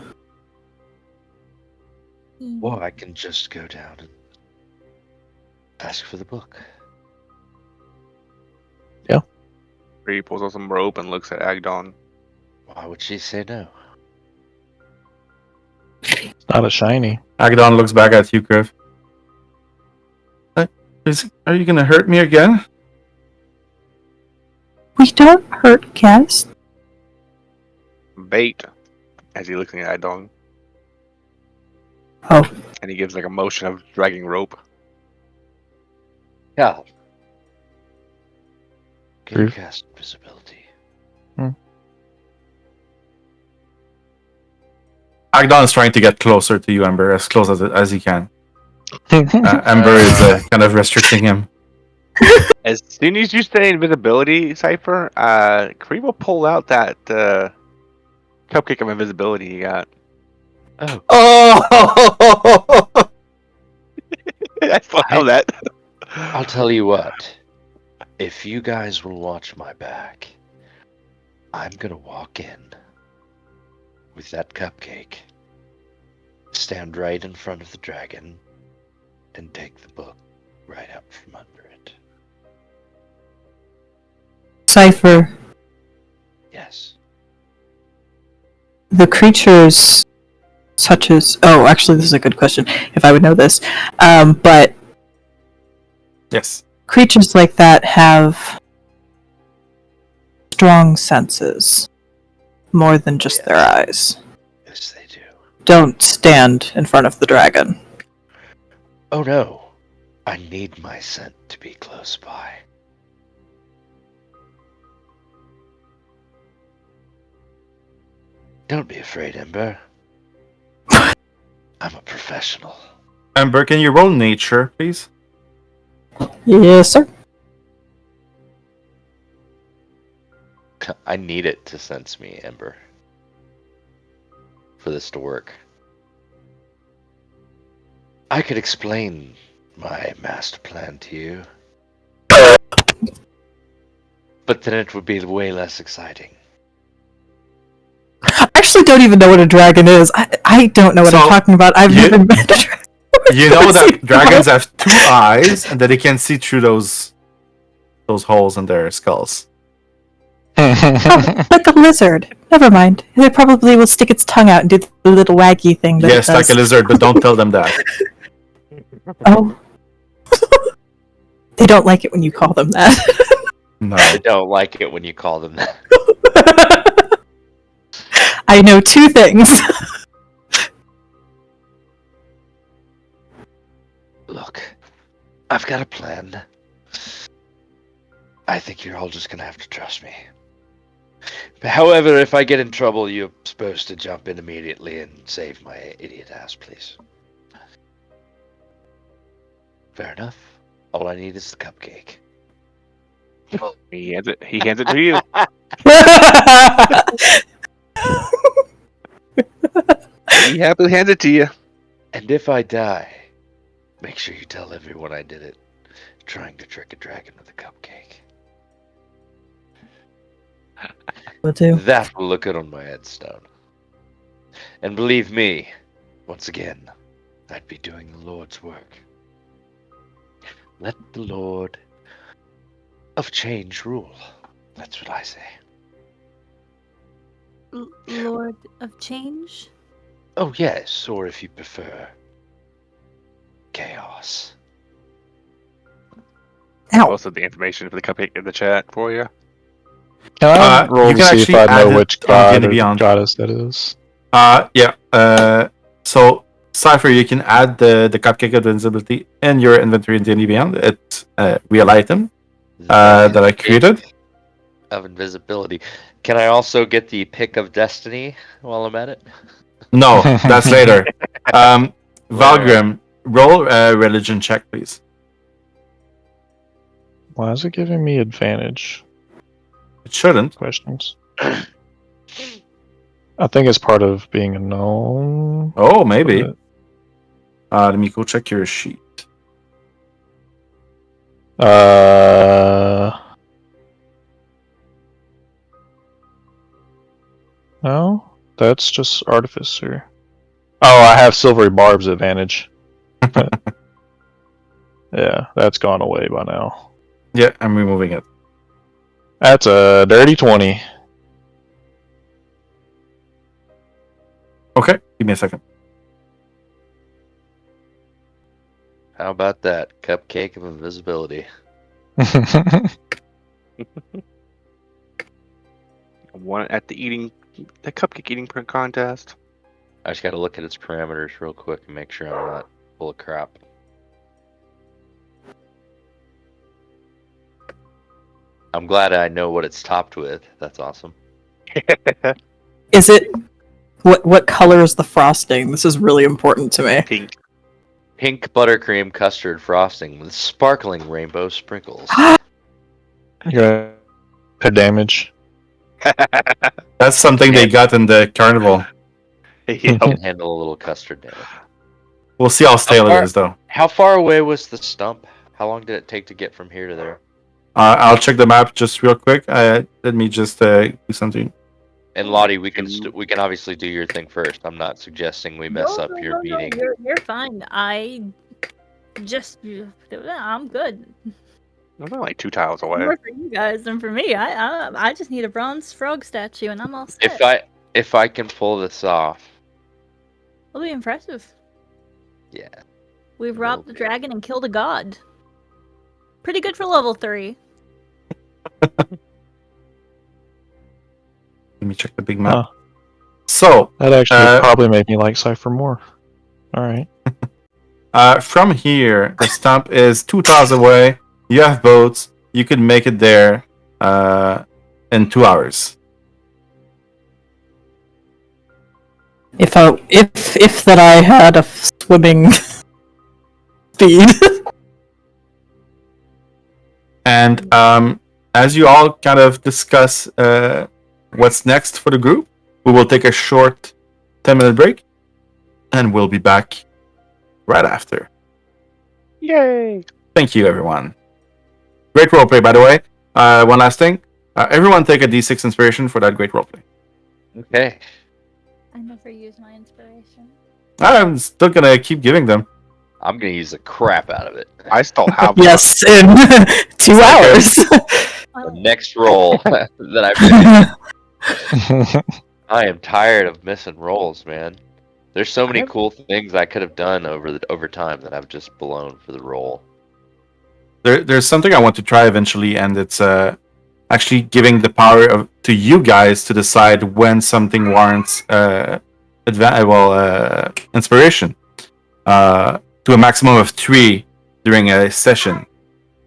Or I can just go down and ask for the book. Brie pulls out some rope and looks at Agdon. Why would she say no? It's not a shiny. Agdon looks back at you, Kriv. Are you gonna hurt me again? We don't hurt guests. Bait. As he looks at Agdon. Oh. And he gives like a motion of dragging rope. Yeah. Can you Proof. cast invisibility? Agdon is trying to get closer to you, Ember, as close as he can. Ember is kind of restricting him. As soon as you say invisibility, Cypher, Kriv will pull out that cupcake of invisibility he got. Oh. Oh! I saw that. I'll tell you what. If you guys will watch my back, I'm gonna walk in with that cupcake, stand right in front of the dragon, and take the book right out from under it. Cypher, Yes. the creatures such as... Oh, actually, this is a good question, if I would know this. But Yes. creatures like that have strong senses, more than just their eyes. Yes, they do. Don't stand in front of the dragon. Oh no. I need my scent to be close by. Don't be afraid, Ember. I'm a professional. Ember, can you roll nature, please? Yes, sir. I need it to sense me, Ember, for this to work. I could explain my master plan to you. But then it would be way less exciting. I actually don't even know what a dragon is. I don't know what I'm talking about. I've never met a dragon. You know that dragons have 2 eyes, and that they can see through those holes in their skulls. Like a lizard. Never mind. It probably will stick its tongue out and do the little waggy thing that Yes, it does. like a lizard, but don't tell them that. Oh. They don't like it when you call them that. No. I don't like it when you call them that. I know 2 things. Look, I've got a plan. I think you're all just gonna have to trust me. However, if I get in trouble, you're supposed to jump in immediately and save my idiot ass, please. Fair enough. All I need is the cupcake. He hands it to you. He happily hands it to you. And if I die, make sure you tell everyone I did it, trying to trick a dragon with a cupcake. Will do. That will look good on my headstone. And believe me, once again, I'd be doing the Lord's work. Let the Lord of Change rule. That's what I say. Lord of Change? Oh yes, or if you prefer, chaos. Ow. Also, the information for the cupcake in the chat for you. Can I roll you to can see if actually I add know it which on god D&D or Beyond. goddess that is? Yeah. So, Cypher, you can add the cupcake of invisibility in your inventory in D&D Beyond. It's a real item that I created. Of invisibility. Can I also get the pick of destiny while I'm at it? No, that's later. Valgrim, roll a religion check, please. Why is it giving me advantage? It shouldn't. Questions. I think it's part of being a gnome. Oh, maybe. Let me go check your sheet. No, that's just Artificer. Oh, I have Silvery Barb's advantage. Yeah, that's gone away by now. Yeah, I'm removing it. That's a dirty 20. Okay, give me a second. How about that? Cupcake of invisibility. One at the cupcake eating contest. I just gotta look at its parameters real quick and make sure I'm not full of crap. I'm glad I know what it's topped with. That's awesome. Is it... What color is the frosting? This is really important to me. Pink. Pink buttercream custard frosting with sparkling rainbow sprinkles. You're gonna put damage. That's something they got in the carnival. Yeah. Can handle a little custard damage. We'll see how stale it is, though. How far away was the stump? How long did it take to get from here to there? I'll check the map just real quick. Let me just do something. And Lotte, we can obviously do your thing first. I'm not suggesting we mess up your meeting. You're fine. I'm good. They're like 2 tiles away. More for you guys than for me. I just need a bronze frog statue and I'm all set. If I can pull this off, It'll be impressive. Yeah. We've robbed the Okay. dragon and killed a god. Pretty good for level 3. Let me check the big map. Huh. So, That actually probably made me like Cypher more. Alright. from here, the stump is 2,000 away. You have boats. You could make it there in 2 hours. If that I had a swimming speed. And as you all kind of discuss what's next for the group, we will take a short 10-minute break, and we'll be back right after. Yay! Thank you, everyone. Great roleplay, by the way. One last thing. Everyone take a D6 inspiration for that great roleplay. Okay. I never use my inspiration. I'm still going to keep giving them. I'm gonna use the crap out of it. I still have one. Yes, in 2 hours. The next roll that I am tired of missing rolls, man. There's so many cool things I could have done over time that I've just blown for the roll. There's something I want to try eventually, and it's actually giving the power to you guys to decide when something warrants inspiration to a maximum of 3 during a session.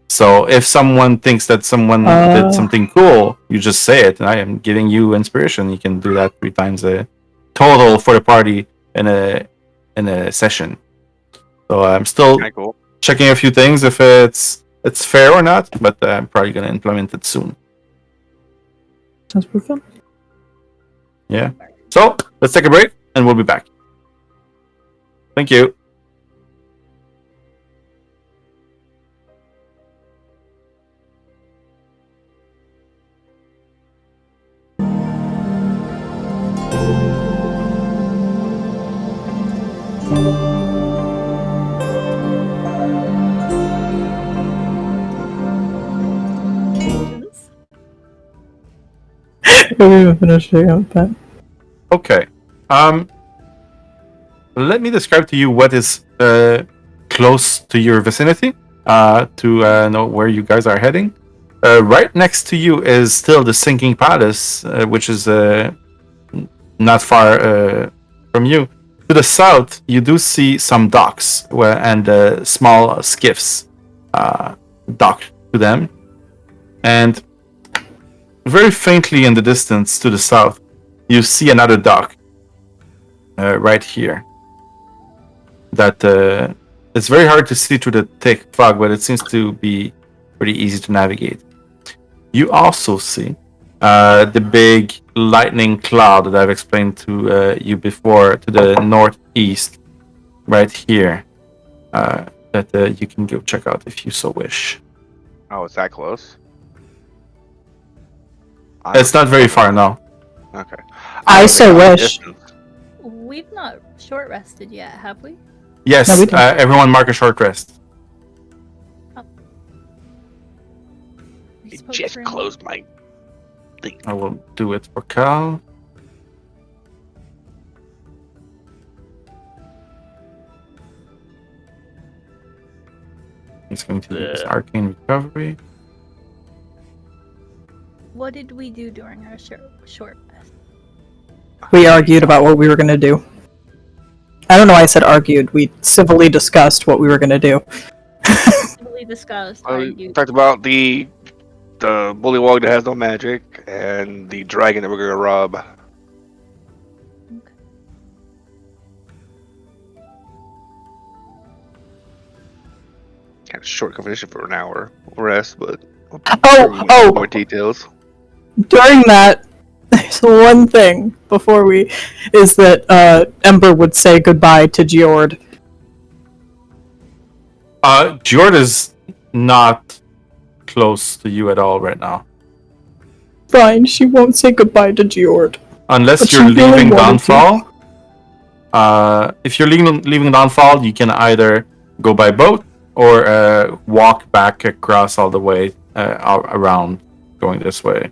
So if someone thinks that someone did something cool, you just say it, and I am giving you inspiration. You can do that 3 times a total for the party in a session. So I'm still Cool. checking a few things if it's fair or not, but I'm probably gonna implement it soon. Sounds pretty fun. Yeah. So let's take a break, and we'll be back. Thank you. We haven't finished out that. Okay. Let me describe to you what is close to your vicinity to know where you guys are heading. Right next to you is still the Sinking Palace, which is not far from you. To the south, you do see some docks and small skiffs docked to them. And very faintly in the distance to the south, you see another dock right here. That it's very hard to see through the thick fog, but it seems to be pretty easy to navigate. You also see the big lightning cloud that I've explained to you before to the northeast, right here, that you can go check out if you so wish. Oh, it's that close? It's not very far now. Okay. I so wish. Distance. We've not short rested yet, have we? Yes, No, we don't. everyone mark a short rest. We I spoke just for a closed my thing. I will do it for Cal. He's going to use Arcane Recovery. What did we do during our short rest? We argued about what we were going to do. I don't know why I said argued. We civilly discussed what we were going to do. We discussed. We argued. talked about the bullywog that has no magic and the dragon that we're gonna rob. Kind of short conversation for an hour rest, but more details. During that, there's one thing before we is that Ember would say goodbye to Geord. Geord is not close to you at all right now. Fine, she won't say goodbye to Geord. Unless But you're she really leaving wanted to. Downfall. If you're leaving Downfall, you can either go by boat or walk back across all the way around, going this way.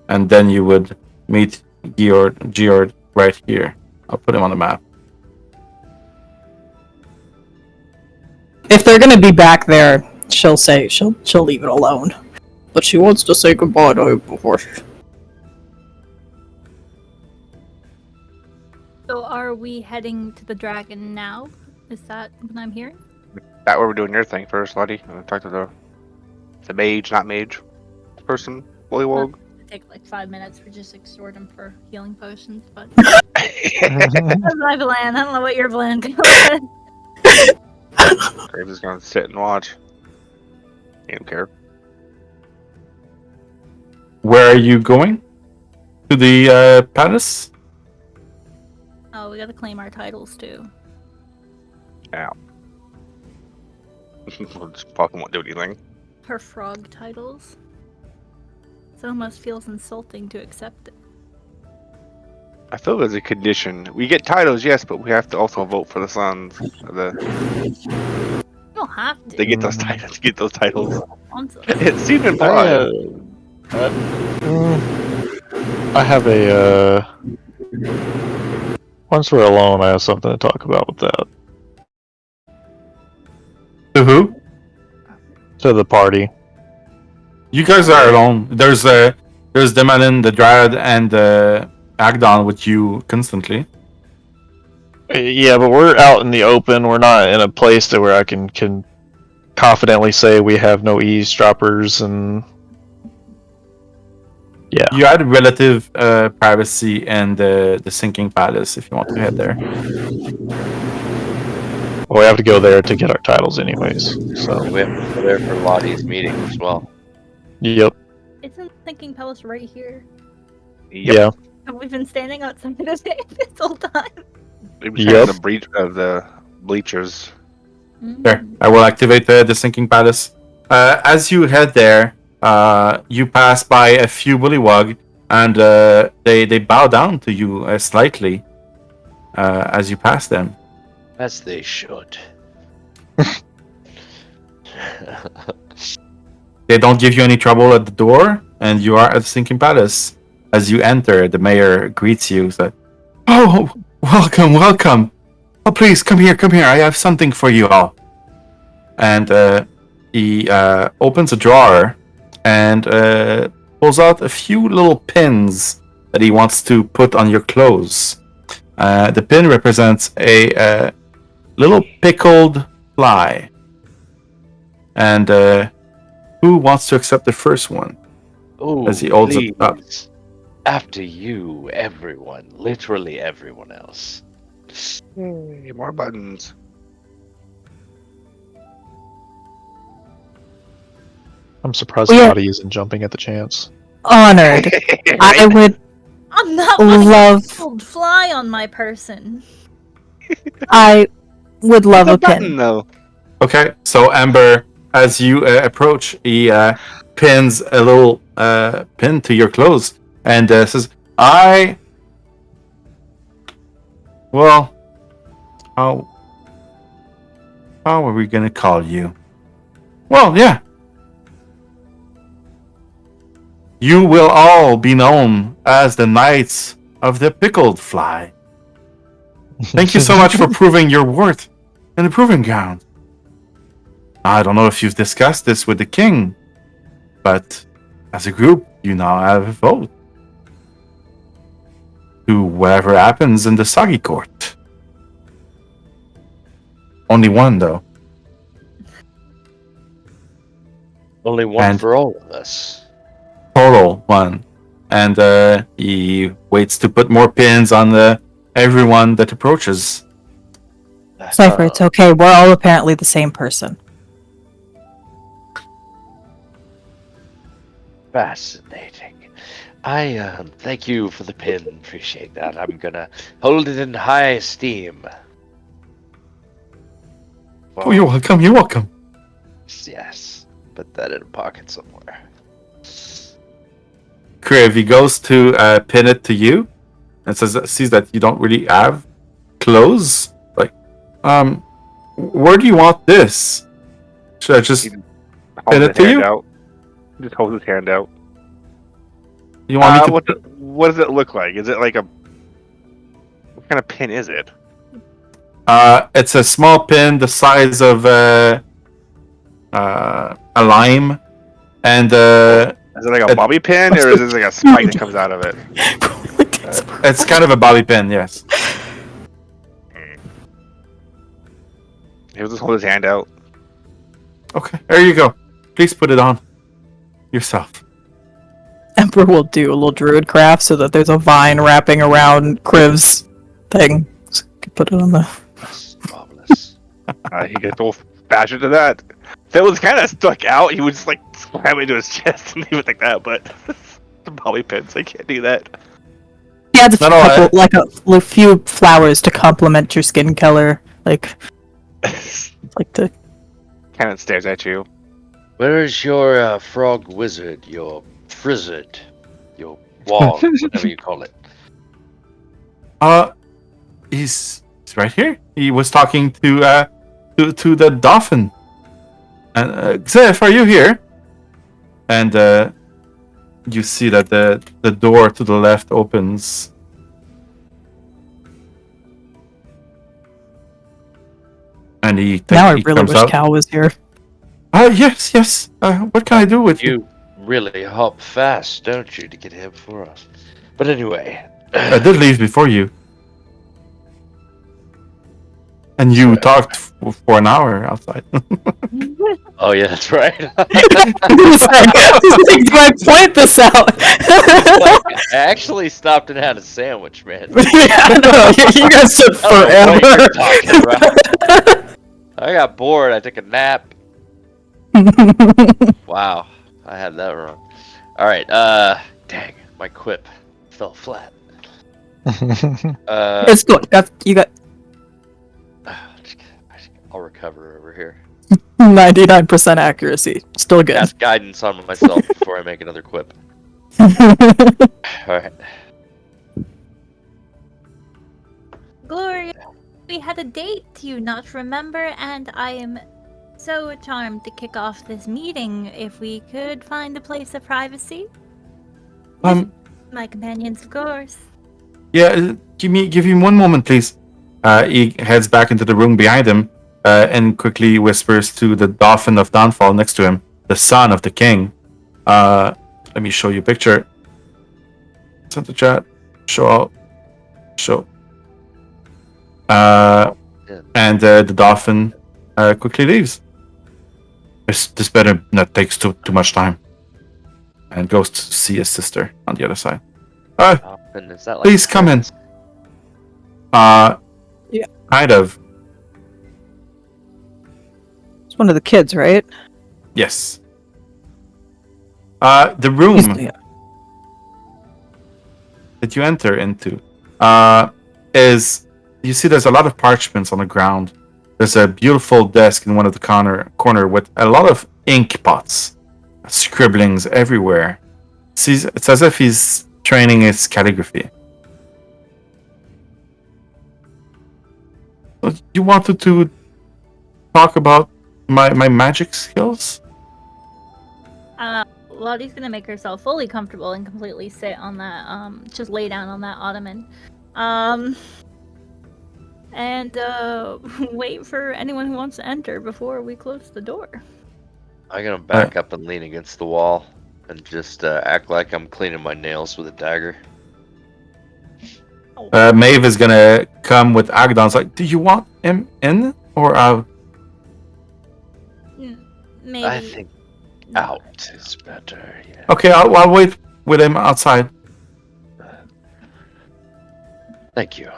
And then you would meet Geord right here. I'll put him on the map. If they're gonna be back there, she'll leave it alone. But she wants to say goodbye to him before she... So are we heading to the dragon now? Is that what I'm hearing? That where we're doing your thing first, Lotte. Talk to the mage, not mage person. Bullywog. It'll take like 5 minutes. We just extort him for healing potions, but that's my plan. I don't know what your plan is. Kriv is gonna sit and watch. He don't care. Where are you going? To the palace? Oh, we gotta claim our titles too. Ow. We'll just fucking won't do anything. Her frog titles. It almost feels insulting to accept it. I feel there's a condition. We get titles, yes, but we have to also vote for the sons. You don't have to. They get those titles. Get those titles. Want to. It seemed implied. I have a. Once we're alone, I have something to talk about with that. To who? To the party. You guys are alone. There's Demalin, the Dryad, and Agdon with you constantly. Yeah, but we're out in the open. We're not in a place that where I can confidently say we have no eavesdroppers and. Yeah. You had relative privacy and the Sinking Palace if you want to head there. Well, we have to go there to get our titles anyways. So. We have to go there for Lottie's meeting as well. Yep. Isn't Thinking Palace right here? Yeah. Have we been standing outside of it this whole time? Yep. The bleachers. There, I will activate the Sinking Palace. As you head there, you pass by a few bullywug, and they bow down to you slightly as you pass them. As they should. They don't give you any trouble at the door, and you are at the Sinking Palace. As you enter, the mayor greets you. Said, "Oh, welcome, welcome. Oh, please come here, come here. I have something for you all." And he opens a drawer and pulls out a few little pins that he wants to put on your clothes. The pin represents a little pickled fly. And who wants to accept the first one? Oh, As he holds it up. After you, everyone. Literally everyone else. Yay, more buttons. I'm surprised We are- Lotte isn't jumping at the chance. Honored. I would I'm not love. wanting fly on my person. I would love It's a a button, pin. though. Okay, so Ember, as you approach, he pins a little pin to your clothes and says, Well, how are we gonna call you? Well, yeah. You will all be known as the Knights of the Pickled Fly. Thank you so much for proving your worth in the proving ground. I don't know if you've discussed this with the king, but as a group, you now have a vote to whatever happens in the Soggy Court. Only one, though. Only one And- for all of us. Total one. And he waits to put more pins on everyone that approaches. Cypher, it's okay. We're all apparently the same person. Fascinating. I thank you for the pin. Appreciate that. I'm gonna hold it in high esteem. Oh, you're welcome. You're welcome. Yes. Put that in a pocket somewhere. Kriv, he goes to pin it to you and sees that you don't really have clothes. Like, where do you want this? Should I just pin Holds it his to hand you? out. Just holds his hand out. You want me to? What does it look like? Is it like a kind of pin is it? It's a small pin the size of a lime, and Is it like a bobby pin, or is it like a spike that comes out of it? it's kind of a bobby pin, yes. He'll just hold his hand out. Okay, there you go. Please put it on yourself. Ember will do a little druid craft so that there's a vine wrapping around Kriv's thing. So you can put it on the. That's marvelous. He gets all fashioned to that. If it was kind of stuck out, he would just like slam it into his chest and leave it like that. But the bobby pins, I can't do that. He adds a No, no, couple, like a few flowers to complement your skin color, like the. Kind of stares at you. Where is your frog wizard, your frizzard, your wog, whatever you call it? He's right here. He was talking to the dolphin. And Zeph, are you here? And you see that the door to the left opens. And Now I he really comes wish out. Cal was here. Yes. What can I do with you? You really hop fast, don't you, to get here before us? But anyway, I did leave before you. And you talked for an hour outside. oh yeah, that's right. Do I point this out? I actually stopped and had a sandwich, man. Yeah, no, you guys took I don't know what you're forever. talking about. I got bored. I took a nap. Wow, I had that wrong. All right. Dang, my quip fell flat. It's good. You got I'll recover over here. 99% accuracy. Still good. Cast guidance on myself before I make another quip. Alright. Gloria, we had a date, do you not remember? And I am so charmed to kick off this meeting if we could find a place of privacy. My companions, of course. Yeah, give him one moment, please. He heads back into the room behind him and quickly whispers to the Dolphin of Downfall next to him, the son of the king. Let me show you a picture. Send the chat. Show. And the Dolphin quickly leaves. This better not takes too much time. And goes to see his sister on the other side. And is that like Please come in. Yeah. Kind of. It's one of the kids, right? Yes. The room Yeah. that you enter into is, you see there's a lot of parchments on the ground. There's a beautiful desk in one of the corner with a lot of ink pots, scribblings everywhere. It's as if he's training his calligraphy. You wanted to talk about my magic skills? Lottie's gonna make herself fully comfortable and completely sit on that, just lay down on that ottoman. And wait for anyone who wants to enter before we close the door. I'm gonna back up and lean against the wall and just act like I'm cleaning my nails with a dagger. Maeve is gonna come with Agadon. It's like, do you want him in or out? Maybe. I think out is better. Yeah. Okay, I'll wait with him outside. Thank you.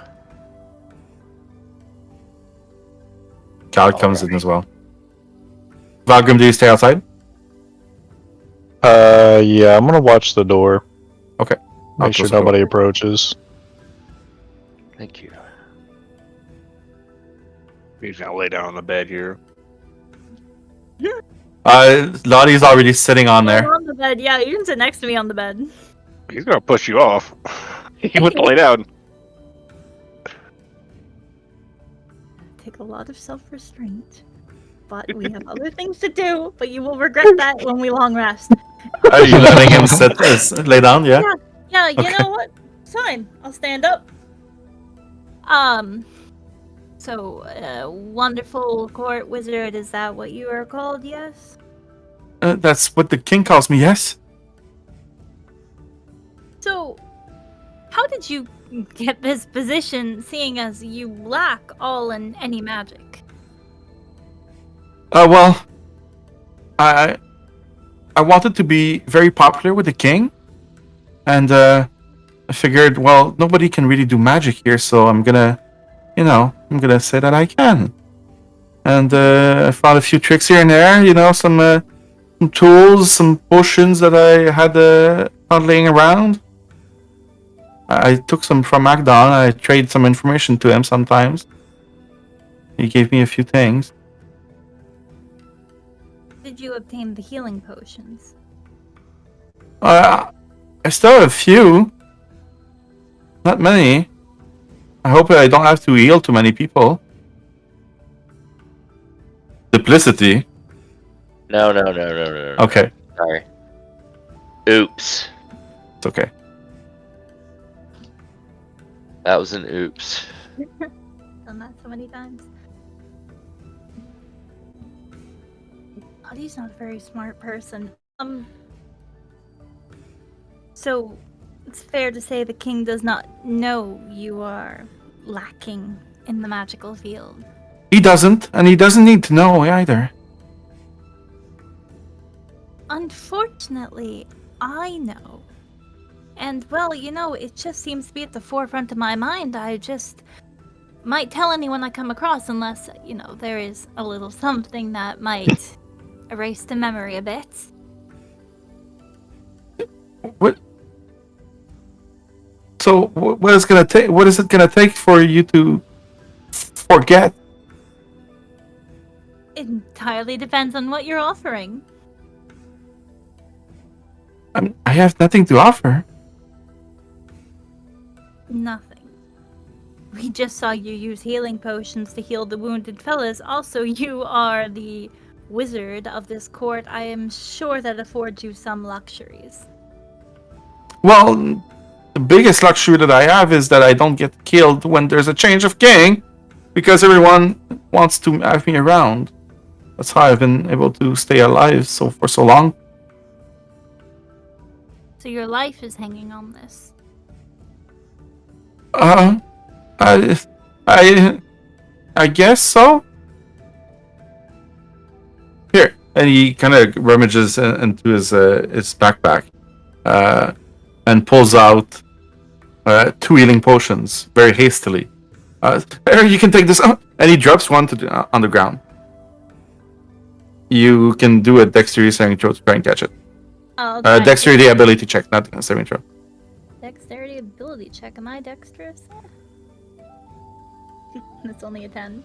Cal comes in as well. Valgrim, do you stay outside? Yeah, I'm gonna watch the door. Okay. Make sure nobody approaches. Thank you. He's gonna lay down on the bed here. Lottie's already sitting on there. On the bed, yeah, you can sit next to me on the bed. He's gonna push you off. He went to lay down. Take a lot of self-restraint, but we have other things to do. But you will regret that when we long rest. Are you letting him lay down? Yeah. Yeah, you Okay. know what? It's fine. I'll stand up. So, wonderful court wizard, is that what you are called, yes? That's what the king calls me, yes? So, how did you get this position, seeing as you lack all and any magic? Well, I wanted to be very popular with the king, and I figured, well, nobody can really do magic here, so I'm gonna say that I can. And I found a few tricks here and there, some tools, some potions that I had found laying around. I took some from Magdon. I traded some information to him sometimes. He gave me a few things. Did you obtain the healing potions? I still have a few. Not many. I hope I don't have to heal too many people. Duplicity. No. Okay. Sorry. Oops. It's okay. That was an oops. Done that so many times. He's not a very smart person. So it's fair to say the king does not know you are lacking in the magical field. He doesn't, and he doesn't need to know either. Unfortunately, I know. And, well, it just seems to be at the forefront of my mind. I just might tell anyone I come across unless, there is a little something that might erase the memory a bit. What? So, what is gonna take? What is it gonna take for you to forget? It entirely depends on what you're offering. I have nothing to offer. Nothing. We just saw you use healing potions to heal the wounded fellas. Also, you are the wizard of this court. I am sure that affords you some luxuries. Well, the biggest luxury that I have is that I don't get killed when there's a change of king, because everyone wants to have me around. That's how I've been able to stay alive for so long. So your life is hanging on this. I guess so. Here, and he kind of rummages into his backpack, and pulls out 2 healing potions very hastily. Here, you can take this, and he drops one on the ground. You can do a dexterity saving throw to try and catch it. Dexterity ability check, not a saving throw. Dexterity ability check. Am I dexterous? That's only a 10.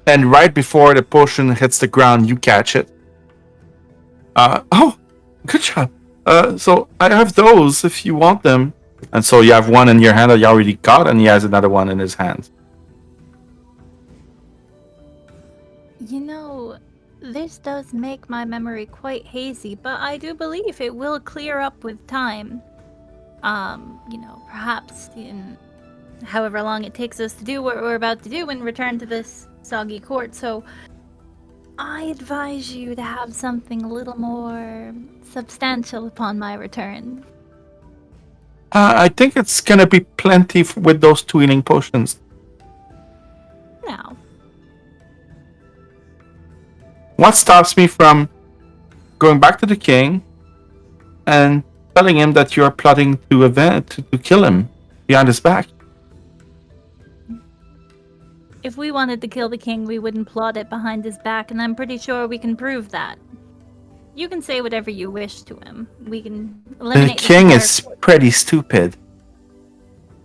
And right before the potion hits the ground, you catch it. Oh, good job. So I have those if you want them. And so you have one in your hand that you already got, and he has another one in his hand. This does make my memory quite hazy, but I do believe it will clear up with time. Perhaps in however long it takes us to do what we're about to do and return to this soggy court. So I advise you to have something a little more substantial upon my return. I think it's gonna be plenty with those 2 healing potions. Now. What stops me from going back to the king and telling him that you are plotting to kill him behind his back? If we wanted to kill the king, we wouldn't plot it behind his back, and I'm pretty sure we can prove that. You can say whatever you wish to him. We can eliminate the king is pretty stupid.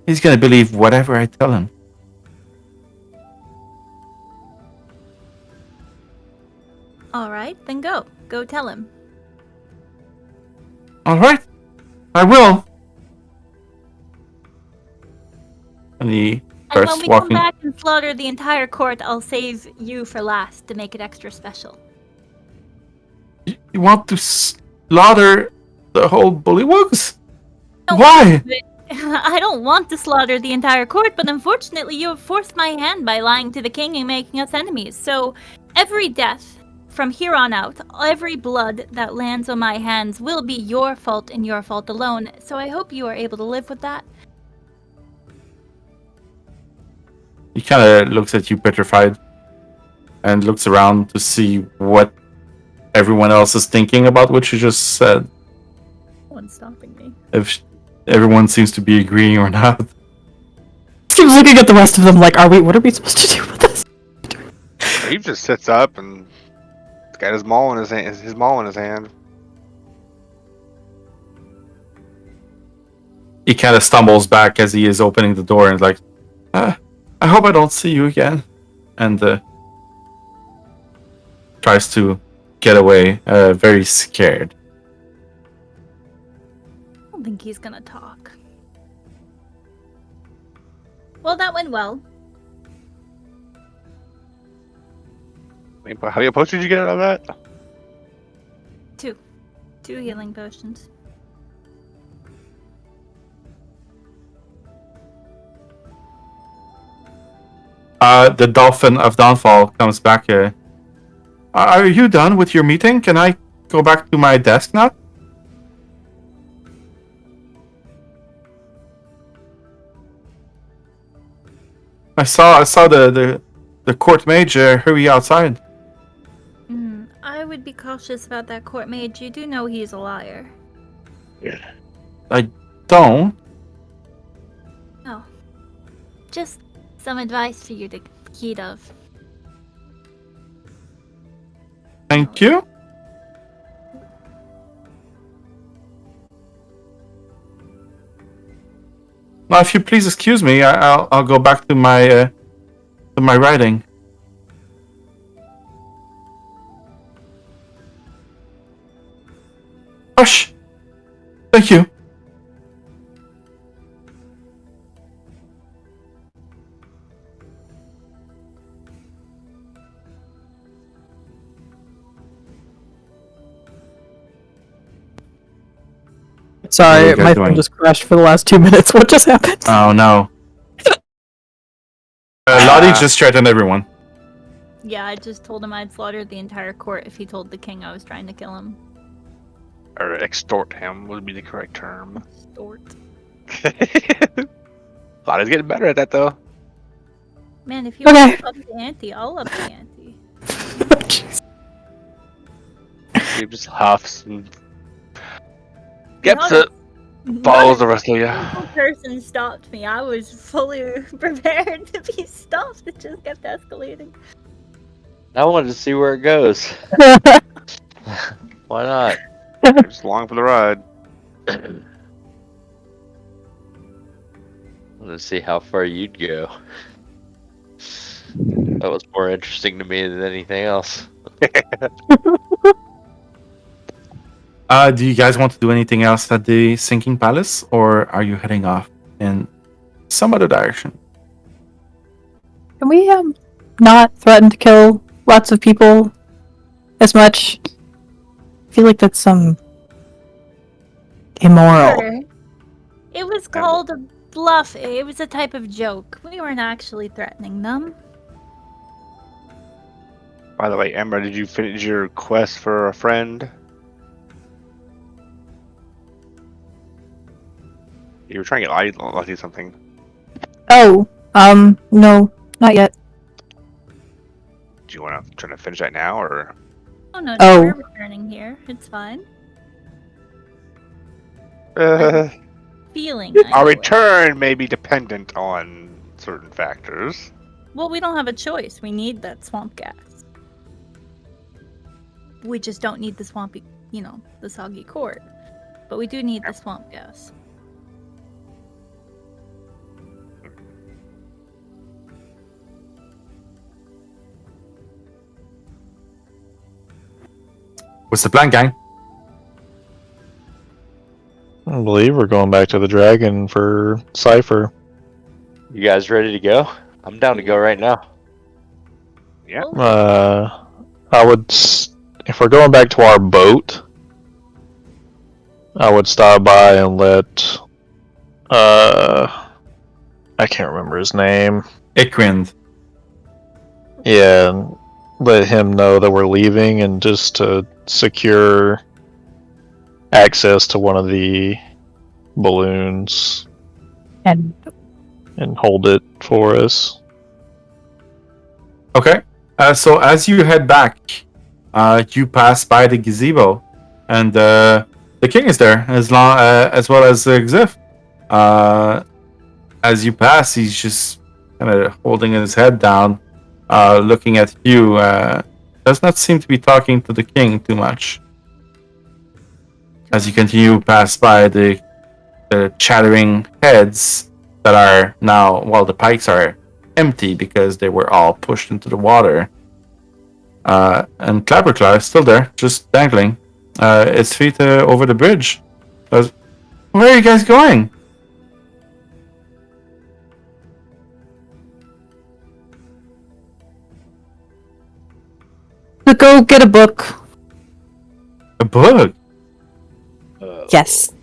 He's gonna believe whatever I tell him. Alright, then go. Go tell him. Alright, I will. And he And starts when we walking. come back and slaughter the entire court, I'll save you for last to make it extra special. You want to slaughter the whole bullywugs? No, Why? I don't want to slaughter the entire court, but unfortunately you have forced my hand by lying to the king and making us enemies. So every death from here on out, every blood that lands on my hands will be your fault and your fault alone. So I hope you are able to live with that. He kind of looks at you petrified and looks around to see what everyone else is thinking about what you just said. No one's stopping me. If everyone seems to be agreeing or not. She was looking at the rest of them like, what are we supposed to do with this? He just sits up and he's got his maul in his hand. He kind of stumbles back as he is opening the door and is like, I hope I don't see you again. And tries to get away, very scared. I don't think he's gonna talk. Well, that went well. How many potions did you get out of that? 2 healing potions. The Dolphin of Downfall comes back here. Are you done with your meeting? Can I go back to my desk now? I saw the court mage hurry outside. I would be cautious about that court mage. You do know he's a liar. Yeah. I don't. Oh. Just some advice for you to heed of. Thank you. Now, if you please excuse me, I'll go back to my writing. Hush! Thank you. Sorry, guys my doing? phone just crashed for the last 2 minutes. What just happened? Oh no. Lotte just threatened everyone. Yeah, I just told him I'd slaughter the entire court if he told the king I was trying to kill him. Or extort him would be the correct term. Extort. Lotte's getting better at that though. Man, if you Okay. want to up the ante, I'll up the ante. He just huffs and gets it. Follows the rest of you. One person stopped me. I was fully prepared to be stopped. It just kept escalating. I wanted to see where it goes. Why not? Just along for the ride. I wanted to see how far you'd go. That was more interesting to me than anything else. Do you guys want to do anything else at the Sinking Palace, or are you heading off in some other direction? Can we not threaten to kill lots of people as much? I feel like that's immoral. Sure. It was called a bluff. It was a type of joke. We weren't actually threatening them. By the way, Ember, did you finish your quest for a friend? You were trying to get Lotte something. Oh, no, not yet. Do you want to try to finish that now, or? Oh no, Oh. we're returning here. It's fine. Feeling. I Our know it. return may be dependent on certain factors. Well, we don't have a choice. We need that swamp gas. We just don't need the swampy, the soggy court. But we do need the swamp gas. What's the plan, gang? I believe we're going back to the dragon for Cypher. You guys ready to go? I'm down to go right now. Yeah. I would, if we're going back to our boat, I would stop by and let I can't remember his name. Ikrind. Yeah, and let him know that we're leaving, and just to secure access to one of the balloons And and hold it for us. Okay. So as you head back, you pass by the gazebo, and the king is there, as well as Xif. As you pass, he's just kind of holding his head down, looking at you. Does not seem to be talking to the king too much. As you continue past by the chattering heads that are now, well, the pikes are empty because they were all pushed into the water. And Clapperclaw is still there, just dangling its feet over the bridge. Where are you guys going? to go get a book. A book? Yes.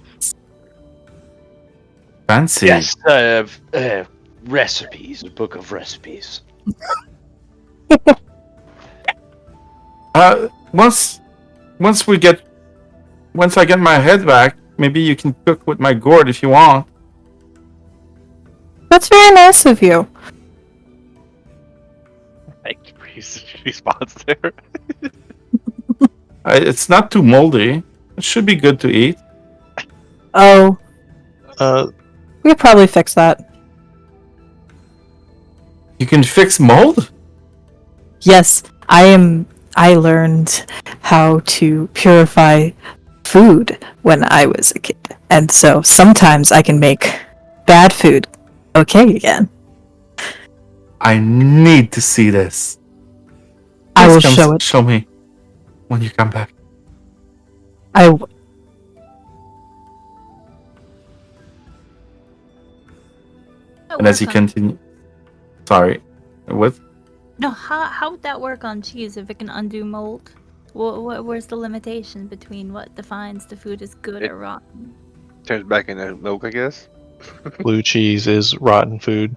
Fancy. Yes, recipes. A book of recipes. Once I get my head back, maybe you can cook with my gourd if you want. That's very nice of you. Thank you for your response there. It's not too moldy. It should be good to eat. Oh, Uh, we could probably fix that. You can fix mold? Yes, I learned how to purify food when I was a kid. And so sometimes I can make bad food okay again. I need to see this. I will Please come show it. Show me when you come back. And as you continue... Sorry. What? No, how would that work on cheese if it can undo mold? Where's the limitation between what defines the food as good or rotten? Turns back into milk, I guess. blue cheese is rotten food.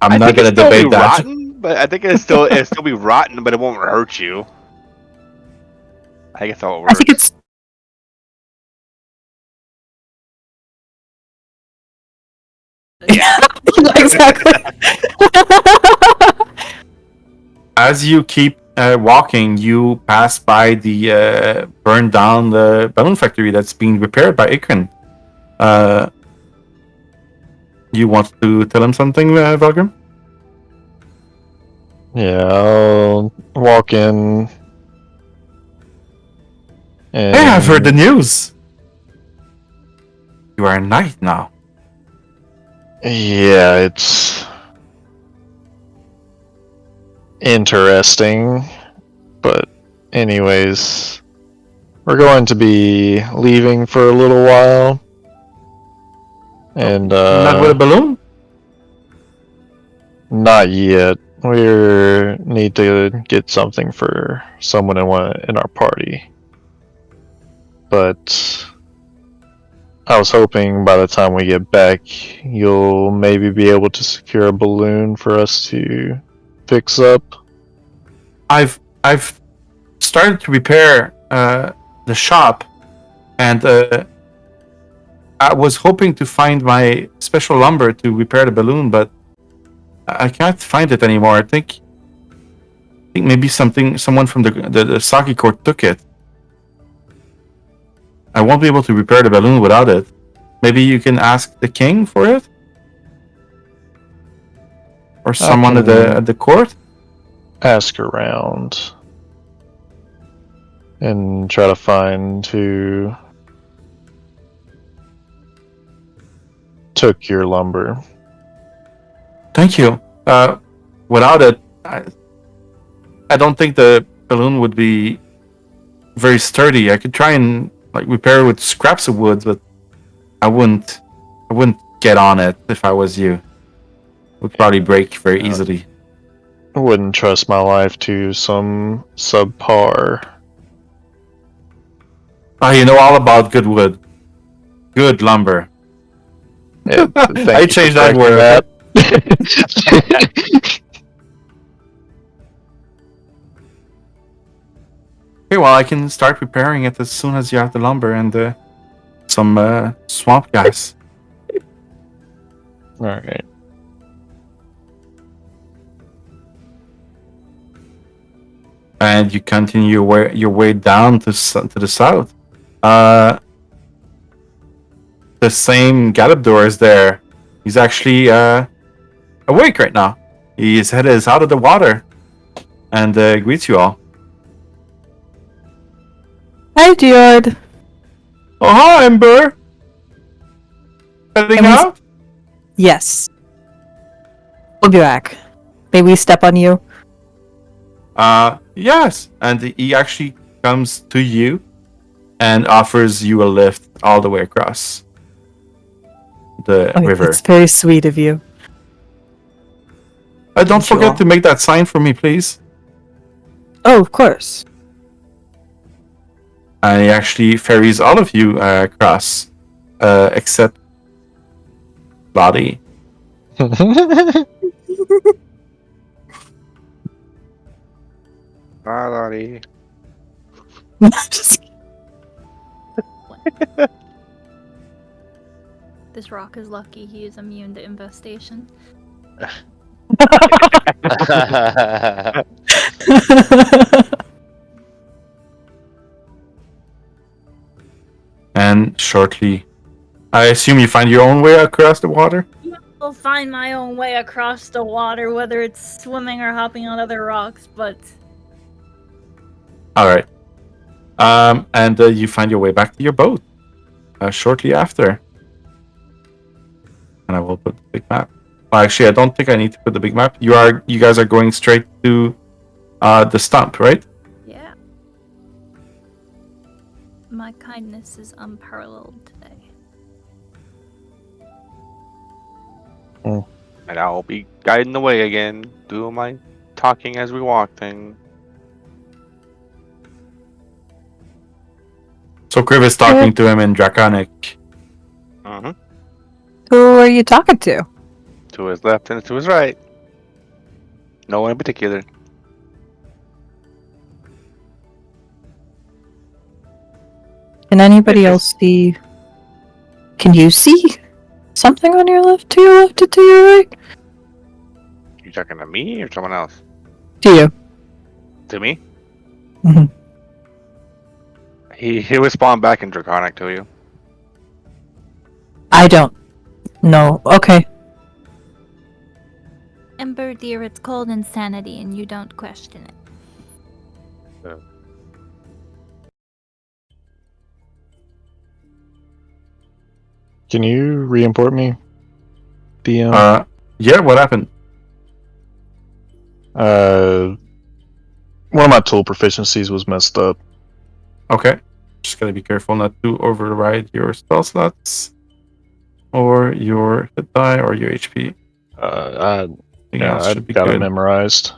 I'm not going to debate that. Rotten, but I think it'll still be rotten, but it won't hurt you. I think that's how it works. I think it's Yeah. exactly. As you keep walking, you pass by the burned down the balloon factory that's being repaired by Ikrin. You want to tell him something, Valgrim? Yeah, I'll walk in. And Hey, I've heard the news. You are a knight now. Yeah, it's interesting. But anyways, we're going to be leaving for a little while. And Not with a balloon? not yet. We need to get something for someone in our party. But I was hoping by the time we get back, you'll maybe be able to secure a balloon for us to fix up. I've started to repair the shop, and I was hoping to find my special lumber to repair the balloon, but I can't find it anymore. I think maybe someone from the Saki court took it. I won't be able to repair the balloon without it. Maybe you can ask the king for it, or someone at the court. Ask around and try to find who took your lumber. Thank you. Without it, I don't think the balloon would be very sturdy. I could try and repair it with scraps of wood, but I wouldn't get on it if I was you. It would probably break very easily. I wouldn't trust my life to some subpar. You know all about good wood. good lumber. Yeah, I changed that word. Okay, well, I can start preparing it as soon as you have the lumber and some swamp gas. All right. And you continue your way down to the south. The same Galabdor is there. He's actually awake right now. His head is out of the water and greets you all. Hi, Geord. Oh, hi, Ember. Heading out? Yes. We'll be back. May we step on you? Yes. And he actually comes to you and offers you a lift all the way across the river. It's very sweet of you. Don't forget to make that sign for me, please. Oh, of course. And he actually ferries all of you across, except Lotte. Bye, Lotte. Just This rock is lucky he is immune to infestation. And shortly, I assume you find your own way across the water? I'll find my own way across the water, whether it's swimming or hopping on other rocks, but... Alright. And you find your way back to your boat shortly after. And I will put the big map. Well, actually, I don't think I need to put the big map. You guys are going straight to the stump, right? Yeah. My kindness is unparalleled today. And I'll be guiding the way again, doing my talking as we walk thing. So Kriv is talking to him in Draconic. Mm-hmm. who are you talking to? To his left and to his right. No one in particular. Can anybody else see? Can you see something on your left, to your left, and to your right? You talking to me or someone else? To you. To me? Mhm. He will spawn back in Draconic to you. I don't know. Okay. Ember, dear, it's called insanity, and you don't question it. Can you re-import me? DM? Yeah, what happened? One of my tool proficiencies was messed up. Okay. Just gotta be careful not to override your spell slots. Or your hit die or your HP. I should be got it good. memorized.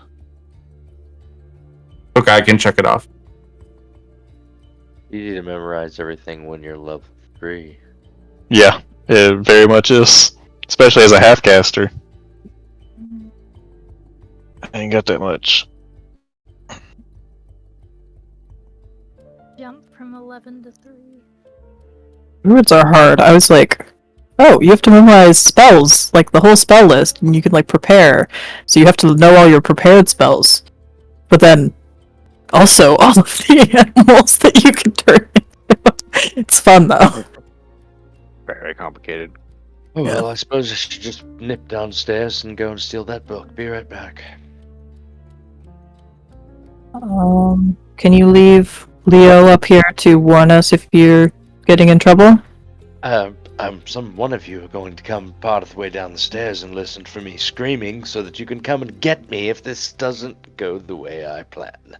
Okay, I can check it off. You need to memorize everything when you're level 3. Yeah, it very much is. Especially as a half-caster. I ain't got that much. Jump from 11 to 3. Druids are hard. I was like, oh, you have to memorize spells, like the whole spell list, and you can like prepare. So you have to know all your prepared spells. But then also all of the animals that you can turn into. It's fun though. Very complicated. Oh, well, I suppose I should just nip downstairs and go and steal that book. Be right back. Can you leave Leo up here to warn us if you're getting in trouble? One of you are going to come part of the way down the stairs and listen for me screaming so that you can come and get me if this doesn't go the way I plan.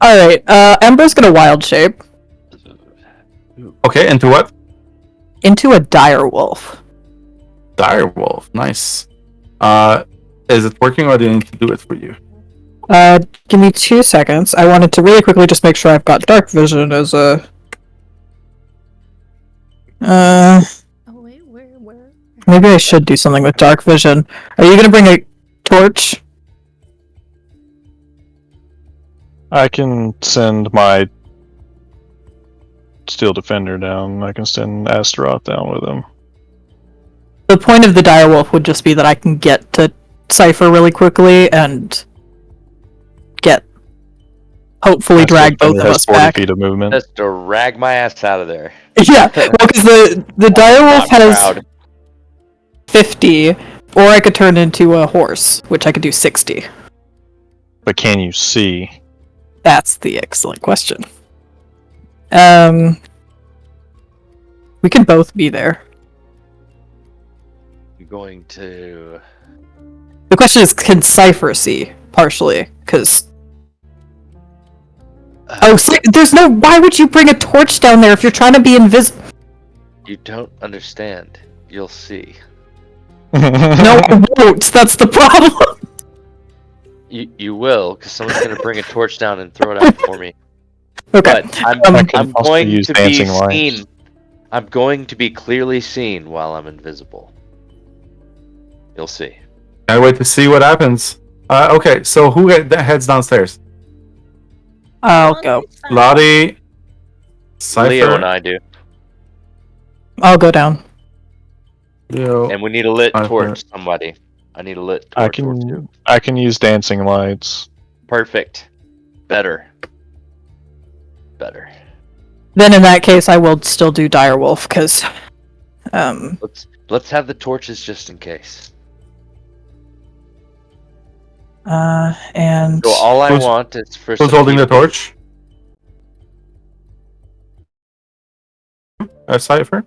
Alright, Ember's gonna wild shape. Okay, into what? Into a dire wolf. Direwolf, nice. Is it working or do I need to do it for you? Give me 2 seconds. I wanted to really quickly just make sure I've got dark vision as a... Oh wait, where? Maybe I should do something with dark vision. Are you gonna bring a torch? I can send my Steel Defender down. I can send Astaroth down with him. The point of the direwolf would just be that I can get to Cypher really quickly and hopefully drag both of us 40 back. feet of movement. Just drag my ass out of there. Yeah, well, because the direwolf Not has proud. 50, or I could turn into a horse, which I could do 60. But can you see? That's the excellent question. We can both be there. You're going to. The question is, can Cypher see partially? Because there's no. Why would you bring a torch down there if you're trying to be invisible? You don't understand. You'll see. No, I won't. That's the problem. You will, because someone's going to bring a torch down and throw it out for me. Okay. But I'm I can also going use to be dancing lights. seen. I'm going to be clearly seen while I'm invisible. You'll see. Can't wait to see what happens. Okay, so who heads downstairs? I'll go. Lotte, Cypher, Leo and I do. I'll go down. Leo. And we need a lit Cypher. torch, somebody. I need a lit torch. I can use dancing lights. Perfect. Better. Then in that case, I will still do direwolf because, Let's have the torches just in case. and So all I Who's- want is for Who's some holding the people- torch? Cypher?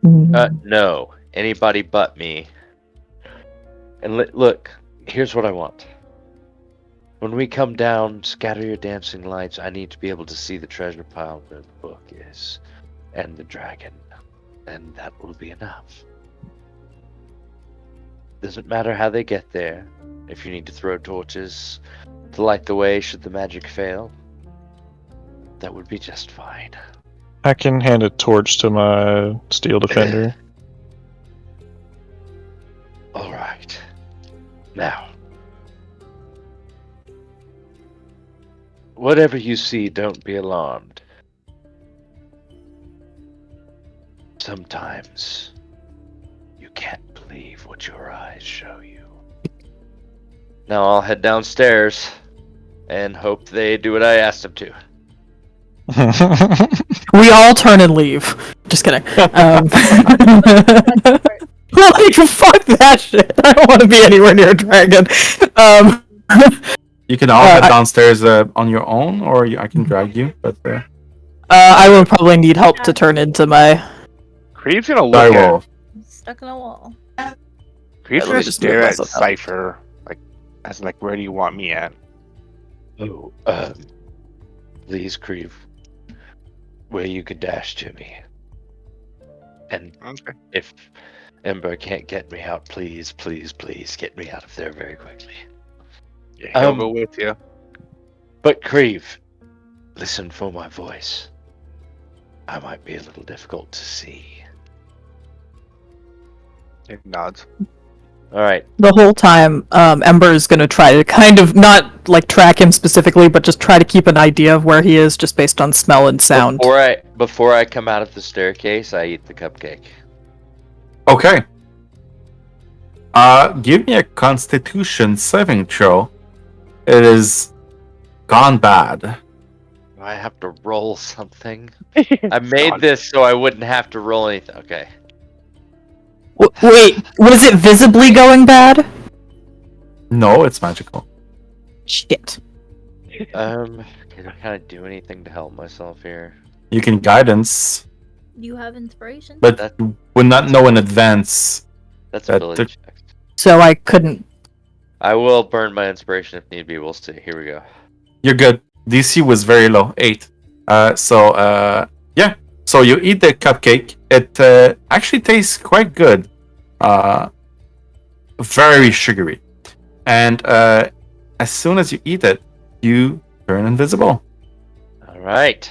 No, anybody but me. And look, here's what I want. When we come down, scatter your dancing lights. I need to be able to see the treasure pile where the book is, and the dragon, and that will be enough. Doesn't matter how they get there. If you need to throw torches to light the way should the magic fail, that would be just fine. I can hand a torch to my Steel Defender. All right. Now, whatever you see, don't be alarmed. Sometimes you can't believe what your eyes show you. Now I'll head downstairs and hope they do what I asked them to. we all turn and leave. Just kidding. Like, fuck that shit. I don't want to be anywhere near a dragon. You can all head downstairs on your own, or I can drag you. But I will probably need help to turn into my. Kriv's gonna look at. direwolf. Stuck in a wall. Kriv's Let me gonna just stare move at myself out. Cypher, as where do you want me at? Oh, please, Kriv, where you could dash to me. And Okay. if Ember can't get me out, please, please, please get me out of there very quickly. Yeah, he'll go with you. But Kriv, listen for my voice. I might be a little difficult to see. It nods. All right. The whole time, Ember is gonna try to kind of not like track him specifically, but just try to keep an idea of where he is, just based on smell and sound. Before I come out of the staircase, I eat the cupcake. Okay. Give me a Constitution saving throw. It is gone bad. Do I have to roll something? I made this so I wouldn't have to roll anything. Okay. Wait, was it visibly going bad? No, it's magical. Shit. Can I kind of do anything to help myself here? You can guidance, You have inspiration? but That- you would not know in advance. That's That ability took- check. So I couldn't. I will burn my inspiration if need be. We'll see. Here we go. You're good. DC was very low, 8. Yeah. So you eat the cupcake. It actually tastes quite good. Very sugary. And as soon as you eat it, you turn invisible. All right.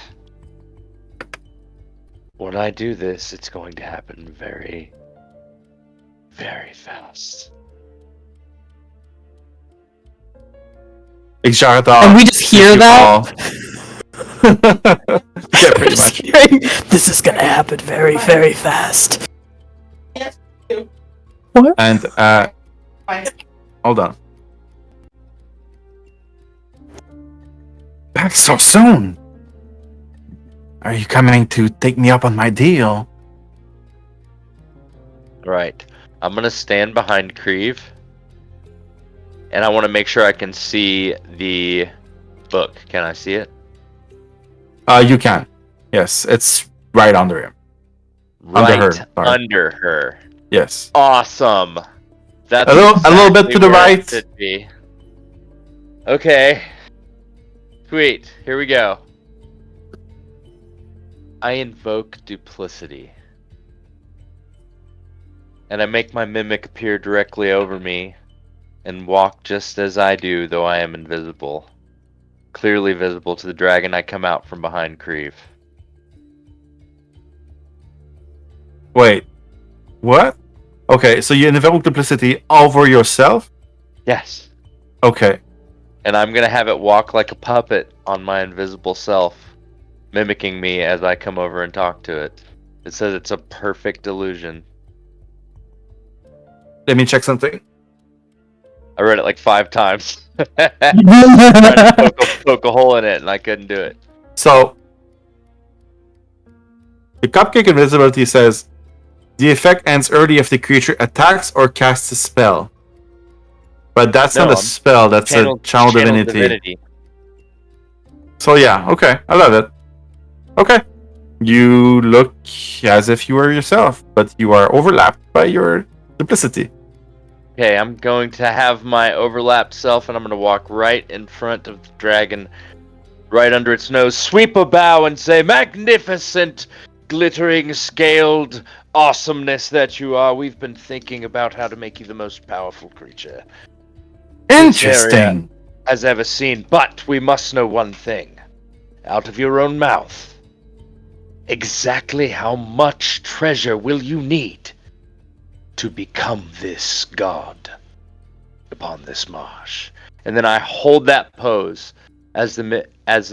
When I do this, it's going to happen very, very fast. Ik zag het al. And we just hear that. Yeah, pretty Just much. hearing, this is gonna happen very, very fast. What? And hold on. Back so soon. Are you coming to take me up on my deal? Right. I'm gonna stand behind Kriv, and I want to make sure I can see the book. Can I see it? You can. Yes, it's right under him. Right Under her, sorry. under her. Yes. Awesome. That's A little bit to the where it right. should be. Okay. Sweet. Here we go. I invoke duplicity. And I make my mimic appear directly over me and walk just as I do, though I am invisible. Clearly visible to the dragon, I come out from behind Kriv. Wait. What? Okay, so you invoke duplicity over yourself? Yes. Okay. And I'm gonna have it walk like a puppet on my invisible self, mimicking me as I come over and talk to it. It says it's a perfect illusion. Let me check something. I read it like 5 times. Tried to poke a hole in it and I couldn't do it. So, the cupcake invisibility says, the effect ends early if the creature attacks or casts a spell. But that's No, not a spell, that's a channel divinity. So yeah, okay, I love it. Okay. You look as if you were yourself, but you are overlapped by your duplicity. Okay, I'm going to have my overlapped self and I'm going to walk right in front of the dragon, right under its nose, sweep a bow and say, magnificent, glittering, scaled awesomeness that you are. We've been thinking about how to make you the most powerful creature Interesting. has ever seen, but we must know one thing. Out of your own mouth, exactly how much treasure will you need to become this god upon this marsh? And then I hold that pose as the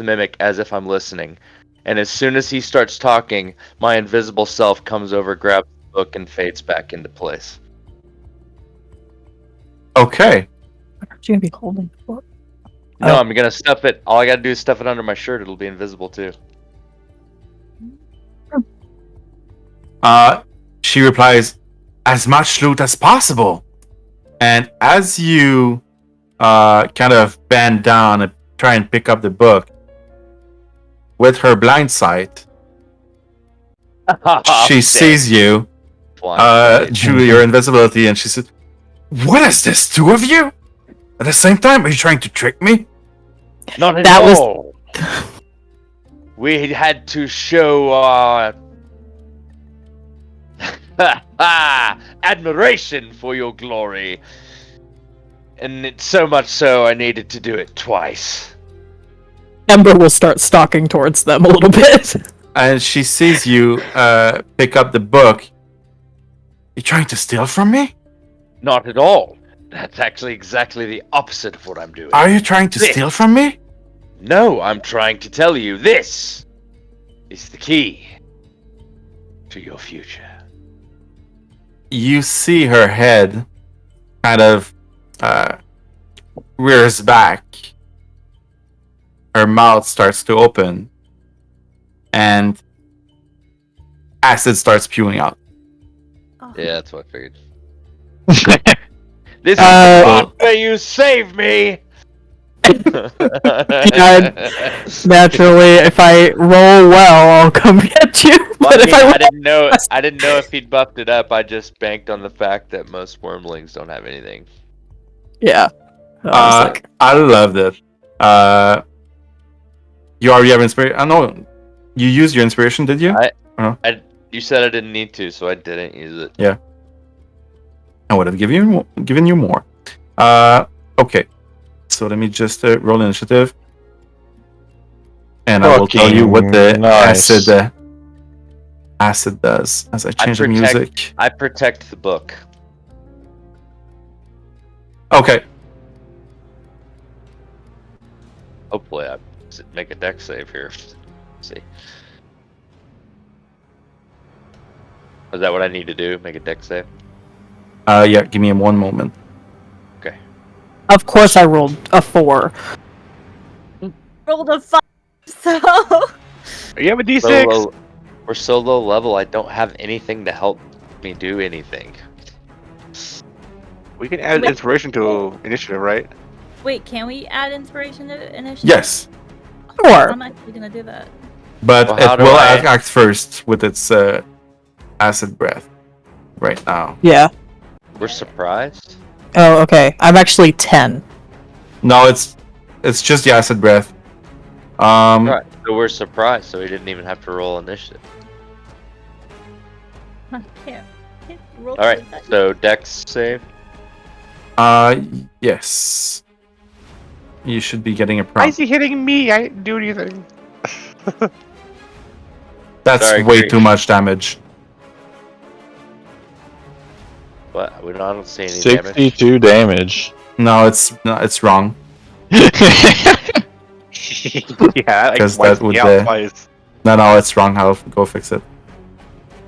mimic, as if I'm listening. And as soon as he starts talking, my invisible self comes over, grabs the book, and fades back into place. Okay. Aren't you gonna be holding the book? No, Oh. I'm gonna stuff it. All I gotta do is stuff it under my shirt. It'll be invisible too. She replies, as much loot as possible. And as you kind of bend down and try and pick up the book, with her blind sight, she sees you through your invisibility, and she says, what is this, 2 of you? At the same time, are you trying to trick me? Not at That was- all. We had to show our admiration for your glory. And it's so much so I needed to do it twice. Ember will start stalking towards them a little bit. And she sees you pick up the book. You trying to steal from me? Not at all. That's actually exactly the opposite of what I'm doing. Are you trying to steal from me? No, I'm trying to tell you this is the key to your future. You see her head kind of rears back. Her mouth starts to open. And acid starts spewing out. Oh. Yeah, that's what I figured. This is the part where you save me! Naturally, if I roll well, I'll come get you. But if I didn't know if he'd buffed it up. I just banked on the fact that most wormlings don't have anything. yeah, I loved it. You already have inspiration. I know you used your inspiration, did you? You said I didn't need to, so I didn't use it. Yeah. I would have given you more. Okay. So let me just roll initiative. And I will tell you what the Nice. acid acid does as I change the music. I protect the book. Okay. Hopefully, I make a deck save here. Let's see. Is that what I need to do? Make a deck save? Yeah, give me one moment. Okay. Of course I rolled a 4. Rolled a 5, so... You have a D6? We're so low level, I don't have anything to help me do anything. We can add inspiration to initiative, right? Wait, can we add inspiration to initiative? Yes, Sure. I'm actually gonna do that. but Well, how it do will I- act first with its acid breath right now. Yeah. We're surprised? Oh, okay. I'm actually 10. No, it's just the acid breath. Right. So we're surprised, so we didn't even have to roll initiative. Huh, can't roll Alright, like that. so dex save. Yes. You should be getting a Why prompt. is he hitting me? I didn't do anything. That's Sorry, way Kriv. too much damage. But I don't see any damage. 62 damage. No, it's wrong. Yeah, like Because wipes that would, me out twice. No, it's wrong. I'll go fix it.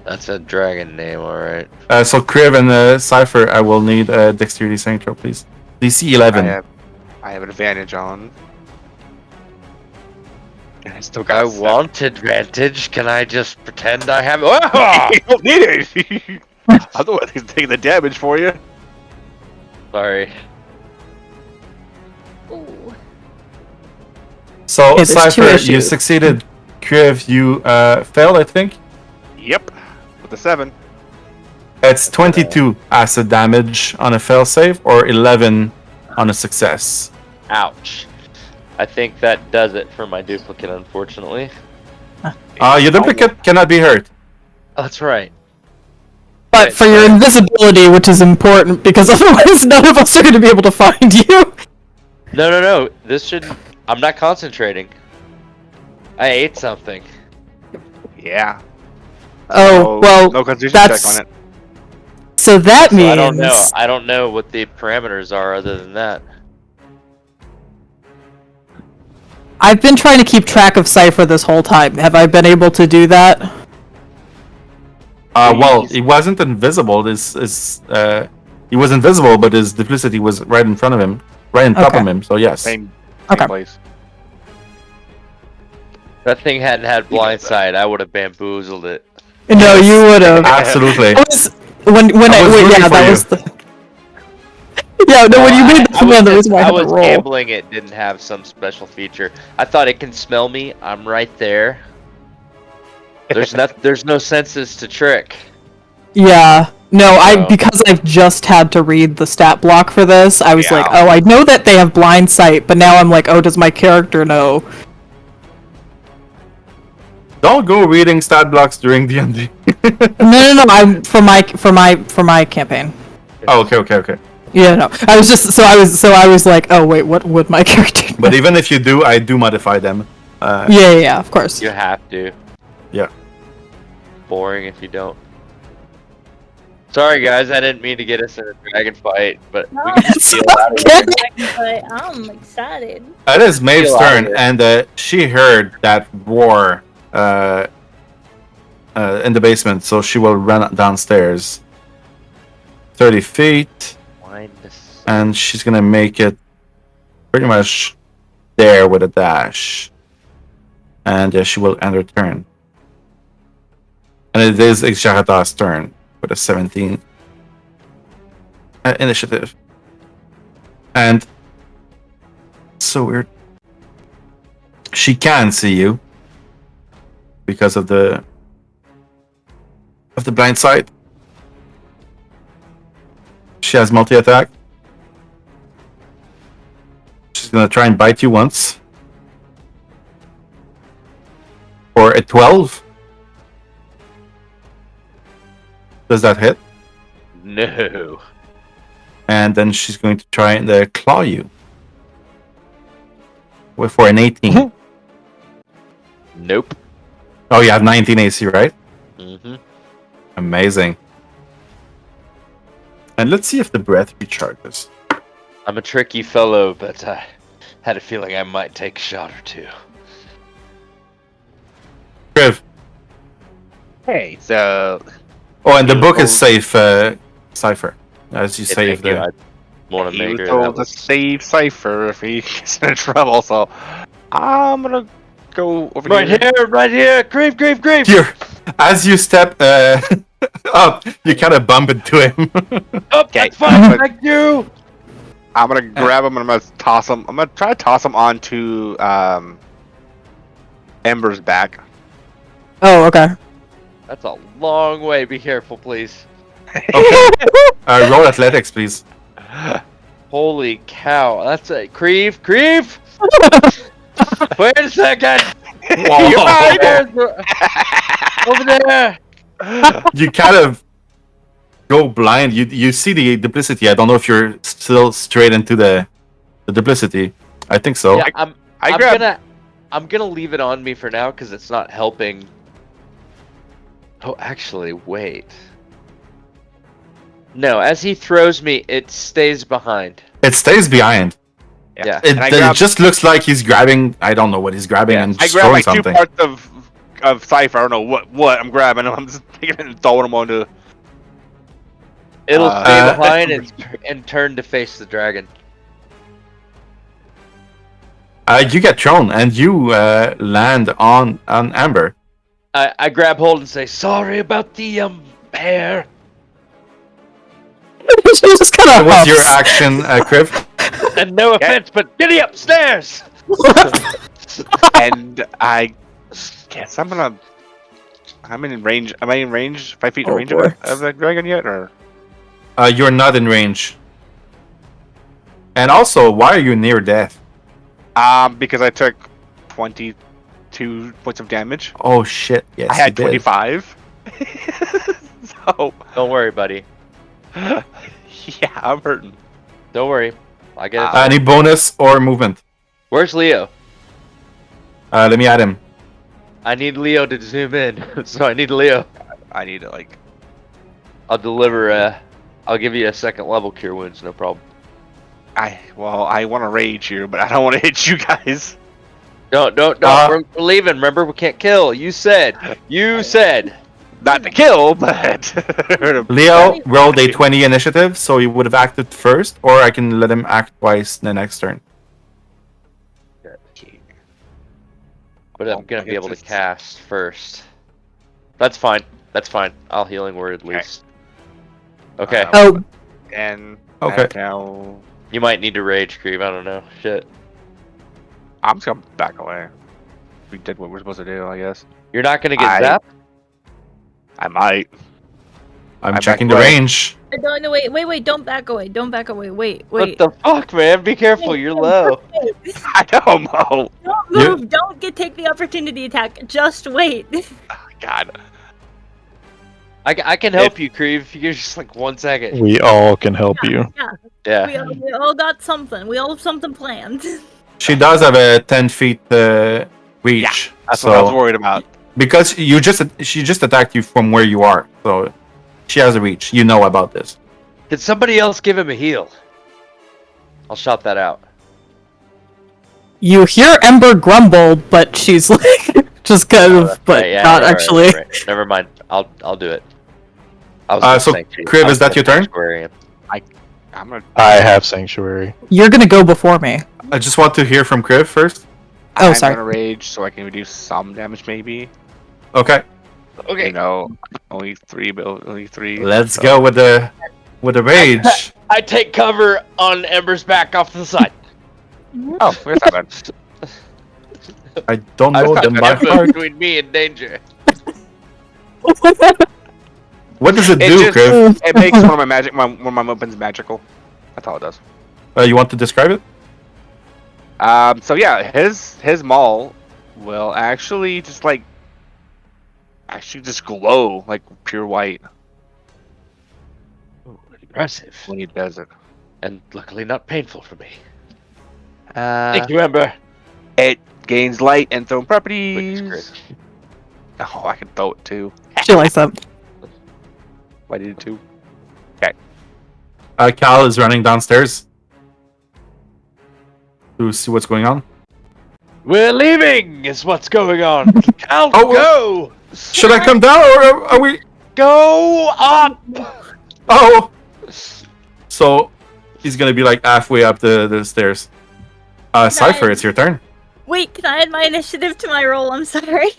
That's a dragon name, alright. So Kriv and Cypher, I will need a dexterity saving throw, please. DC 11. I have an advantage on. And I still I got a want advantage. Can I just pretend I have it? You don't need it. I'm the one who's taking the damage for you. Sorry. Ooh. So Okay, there's two Cypher, you issues. succeeded. Kriv, you failed, I think. Yep, with the 7. It's 22 acid damage on a fail save, or 11 on a success. Ouch. I think that does it for my duplicate, unfortunately. Your duplicate cannot be hurt. Oh, that's right. But for your invisibility, which is important, because otherwise none of us are going to be able to find you. No. This shouldn't. I'm not concentrating. I ate something. Yeah. Oh, well, no constitution that's... check on it. So that So means... I don't know. I don't know what the parameters are other than that. I've been trying to keep track of Cypher this whole time. Have I been able to do that? Well, he wasn't invisible. He was invisible, but his duplicity was right in front of him, right on top of him. So yes. Same Okay. place. That thing hadn't had blind sight. I would have bamboozled it. No, you would have. Absolutely. That was when I was rooting yeah, for that you. was the. Yeah, no, when you made the command, the reason why I I had to was roll. gambling it didn't have some special feature. I thought it can smell me. I'm right there. There's no senses to trick. Yeah. No, So- because I've just had to read the stat block for this, I was Yeah. like, oh, I know that they have blind sight, but now I'm like, oh, does my character know? Don't go reading stat blocks during D&D. No, I'm for my campaign. Oh, okay. Yeah, no. I was like, oh wait, what would my character know? But even if you do, I do modify them. Yeah, of course. You have to. Yeah. Boring if you don't. Sorry guys, I didn't mean to get us in a dragon fight, but we can just deal out of here. But I'm excited. It is Maeve's Feel out of turn, it. and she heard that roar in the basement, so she will run downstairs 30 feet, Wind this- and she's gonna make it pretty much there with a dash. And she will end her turn. And it is Ixchahata's turn with a 17 initiative. And so weird. She can see you because of the blind sight. She has multi-attack. She's gonna try and bite you once. For a 12. Does that hit? No. And then she's going to try and claw you. For an 18. Nope. Oh, you have 19 AC, right? Mm-hmm. Amazing. And let's see if the breath recharges. I'm a tricky fellow, but I had a feeling I might take a shot or two. Kriv. Hey, so Oh, and the You book told- is safe, Cypher. As you Yeah, saved thank you. the. I want to he make was sure that told to was... save Cypher if he gets in trouble. So I'm gonna go over Right here, right here! Kriv! Here, as you step up, you kind of bump into him. Oh, Okay. that's fine, thank you! I'm gonna grab him and I'm gonna toss him. I'm gonna try to toss him onto Ember's back. Oh, okay. That's a long way, be careful, please. Okay. Roll athletics, please. Holy cow, that's a... Kriv! Wait a second! Whoa. You're right there! Over there! You kind of go blind. You see the duplicity. I don't know if you're still straight into the duplicity. I think so. Yeah, I I'm gonna leave it on me for now because it's not helping. Oh, actually, wait. No, as he throws me, it stays behind. It stays behind. Yeah. And I It grab- just looks like he's grabbing. I don't know what he's grabbing and I just grab throwing like something. 2 parts of Cypher. I don't know what I'm grabbing. I'm just taking it and throwing them onto. It'll stay Uh, behind and turn to face the dragon. You get thrown and you land on Amber. I grab hold and say, "Sorry about the hair." She just kind of What's your action, Kriv? And no offense, but get me upstairs. And I guess I'm in range. Am I in range? 5 feet in Oh, range boy. of that dragon yet, or? You're not in range. And also, why are you near death? Because I took 22 points of damage. Oh shit! Yes, I had you did. 25. So Don't worry, buddy. yeah, I'm hurting. Don't worry. I get it. Any bonus or movement? Where's Leo? Let me add him. I need Leo to zoom in, so I need Leo. I need to like. I'll deliver. I'll give you a second level cure wounds, no problem. I want to rage here, but I don't want to hit you guys. Don't. We're leaving. Remember, we can't kill. You said. Not to kill, but Leo rolled a 20 initiative, so he would have acted first, or I can let him act twice the next turn. But I'm gonna be able to cast first. That's fine. I'll healing word at least. Okay. Oh, And Okay. now You might need to rage creep. I don't know. Shit. I'm just gonna back away. We did what we're supposed to do, I guess. You're not gonna get I- zapped. I might. I'm I'm checking back the away. range. No, wait, don't back away. Wait. What the fuck, man? Be careful. You're low. I don't know. Don't You- move. Don't take the opportunity attack. Just wait. God. I can help you, Kriv, if you give just like 1 second. We all can help you. Yeah. We all got something. We all have something planned. She does have a 10 feet reach. That's so what I was worried about. because she just attacked you from where you are, so she has a reach. You know about this. Did somebody else give him a heal? I'll shout that out. you hear Ember grumble, but she's like just kind of, but Right, yeah, not right, actually. right. Never mind. I'll do it. I was So, gonna say- Kriv, I was is that gonna your turn? Sanctuary. I'm gonna. I have Sanctuary. You're gonna go before me. I just want to hear from Kriv first. Oh, I'm sorry. gonna rage so I can reduce some damage, maybe. Okay, Okay. You know, only three, but only three. let's so- go with the rage. I take cover on Ember's back off to the side. Oh, that's not bad. I don't I know put the back Ember part. between me and danger. What does it It do, just- Kriv? It makes one of my magic, one of my weapons magical. That's all it does. You want to describe it? So yeah, his maul will actually just just glow like pure white Impressive. when he does it. And luckily not painful for me. Uh, Thank you, Ember. it gains light and throwing Quick properties. script. Oh, I can throw it too. She likes that. I did too. Cal is running downstairs to see what's going on. We're leaving. Is what's going on. Cal, Oh, go. Should I come down or are we? Go up. Oh. So he's gonna be like halfway up the stairs. Cypher, it's your turn. Wait, can I add my initiative to my roll? I'm sorry.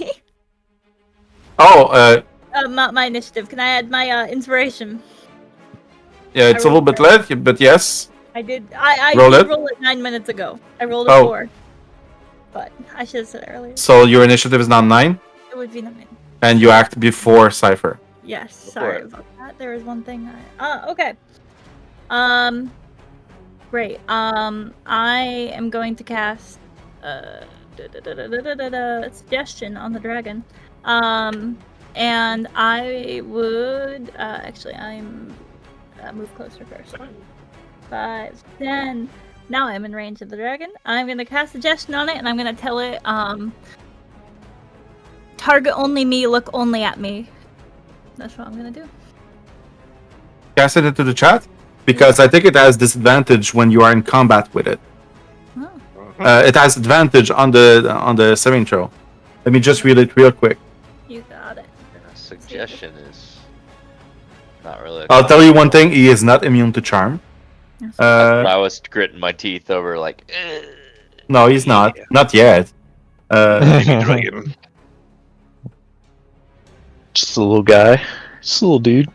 Oh, Not my initiative. Can I add my inspiration? yeah, it's a little bit late, but yes. I did. I Roll did it. roll it 9 minutes ago. I rolled a Oh. 4. But I should have said it earlier. So your initiative is now 9, It would be 9. and you act before Cypher. Yes. Go for Sorry it. about that. There was one thing. Okay. Great. I am going to cast suggestion on the dragon. And I would actually I'm move closer first. 5, 10. Now I'm in range of the dragon. I'm gonna cast suggestion on it, and I'm gonna tell it target only me, look only at me. That's what I'm gonna do. Cast it into the chat because I think it has disadvantage when you are in combat with it. Oh, It has advantage on the saving throw. Let me just read it real quick. you got it. A suggestion is not really. I'll tell you one thing: he is not immune to charm. I was gritting my teeth over like. No, he's not. Not yet. Dragon. Just a little guy. Just a little dude.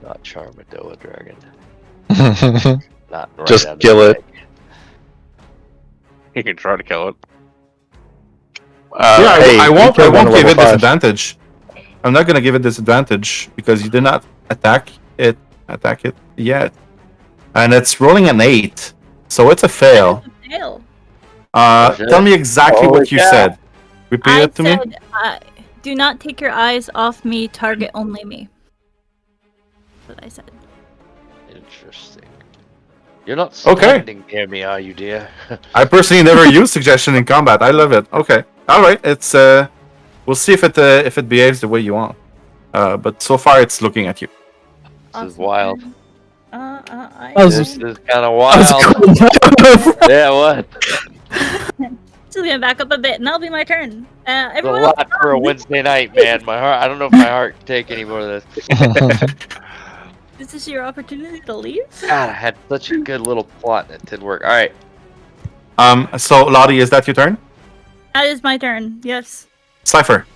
Not Charmadoa dragon. Just Not right out of kill the it. bag. You can try to kill it. Yeah, Hey, I we won't killed one give level it 5. disadvantage. I'm not gonna give it disadvantage because you did not attack it yet, and it's rolling an 8, so it's a fail. Fail. Tell me exactly Holy what you cow. said. Repeat I it to me. said, do not take your eyes off me, target only me. That's what I said. Interesting. You're not Okay. standing near me, are you, dear? I personally never use suggestion in combat. I love it. Okay, all right. It's we'll see if it behaves the way you want. But so far it's looking at you. This is wild. was- This is kind of That was wild. cool. Yeah, what? Just gonna back up a bit, and that'll be my turn. It's a Everyone lot for a Wednesday night, man. My heart. I don't know if my heart can take any more of this. This is your opportunity to leave. God, I had such a good little plot and it did work. All right. So Lotte, is that your turn? That is my turn. Yes. Cypher,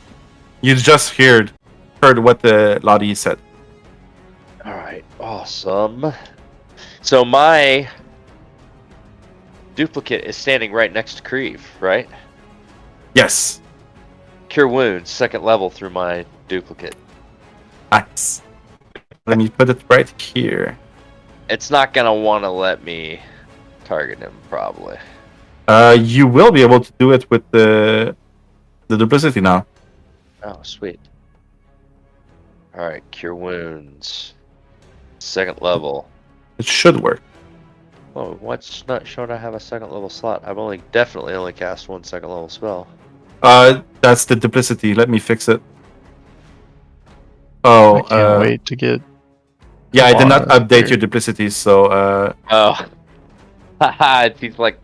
you just heard what the Lotte said. All right. Awesome. So my duplicate is standing right next to Kriv, right? Yes. Cure wounds, 2nd level through my duplicate. Nice. Let me put it right here. It's not gonna want to let me target him, probably. You will be able to do it with the duplicity now. Oh, sweet. All right, cure wounds, 2nd level. It should work. Oh, what's not showing? I have a 2nd level slot. I've definitely only cast 1 2nd level spell. That's the duplicity. Let me fix it. Oh, I can't wait to get. yeah, I did not Wow, update weird. your duplicity, so Oh, haha! He's like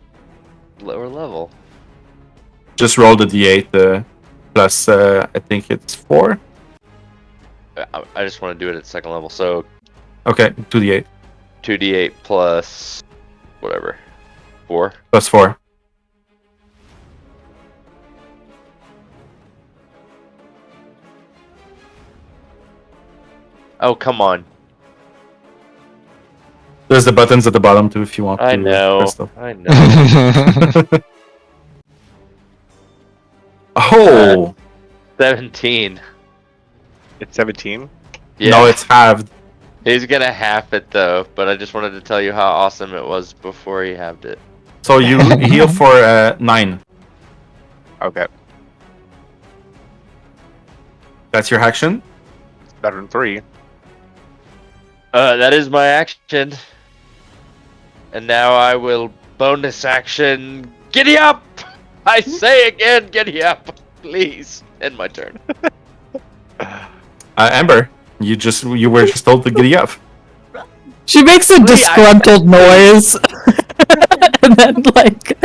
lower level. just roll the d8 plus. I think it's 4. I just want to do it at 2nd level, so Okay, 2d8 2d8 plus whatever, 4. plus 4. Oh, come on! There's the buttons at the bottom too if you want I to know. press them. I know. Oh 17. It's 17. Yeah. no, it's halved. He's gonna half it though, but I just wanted to tell you how awesome it was before he halved it. So you heal for 9. Okay. That's your action. It's better than 3. That is my action. And now I will bonus action. Giddy up! I say again, giddy up, please. End my turn. Ember, you were just told to giddy up. She makes a disgruntled noise, and then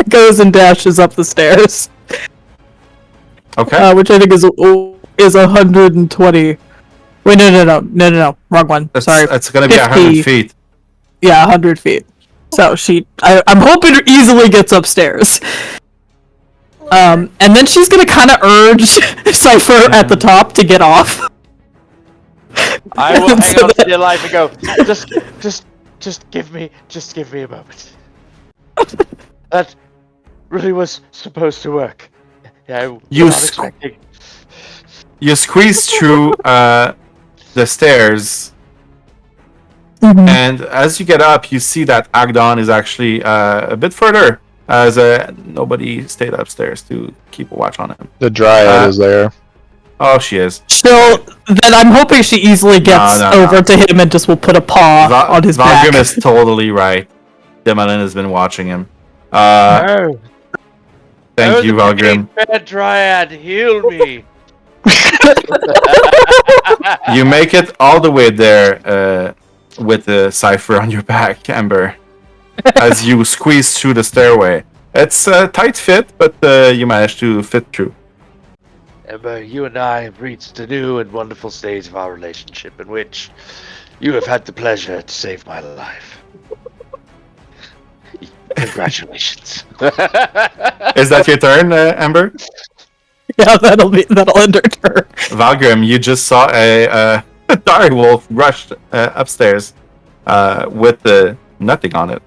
goes and dashes up the stairs. Okay. Which I think is 120. Wait, no, wrong one. Sorry. It's gonna be 100 feet. Yeah, 100 feet. So I'm hoping it easily gets upstairs. And then she's gonna kind of urge Cypher at the top to get off. I will hang on to your life and go, just give me a moment. That really was supposed to work. Yeah, You squeeze through the stairs, and as you get up, you see that Agdon is actually a bit further, as nobody stayed upstairs to keep a watch on him. The Dryad is there. Oh, she is. Then I'm hoping she easily gets over to him and just will put a paw on his back. Valgrim is totally right. Demalin has been watching him. No. Thank you, Valgrim. Bad Dryad, heal me. You make it all the way there with the Cypher on your back, Ember, as you squeeze through the stairway. It's a tight fit, but you manage to fit through. Ember, you and I have reached a new and wonderful stage of our relationship in which you have had the pleasure to save my life. Congratulations. Is that your turn, Ember? Yeah, that'll end her turn. Valgrim, you just saw a direwolf rush upstairs with nothing on it.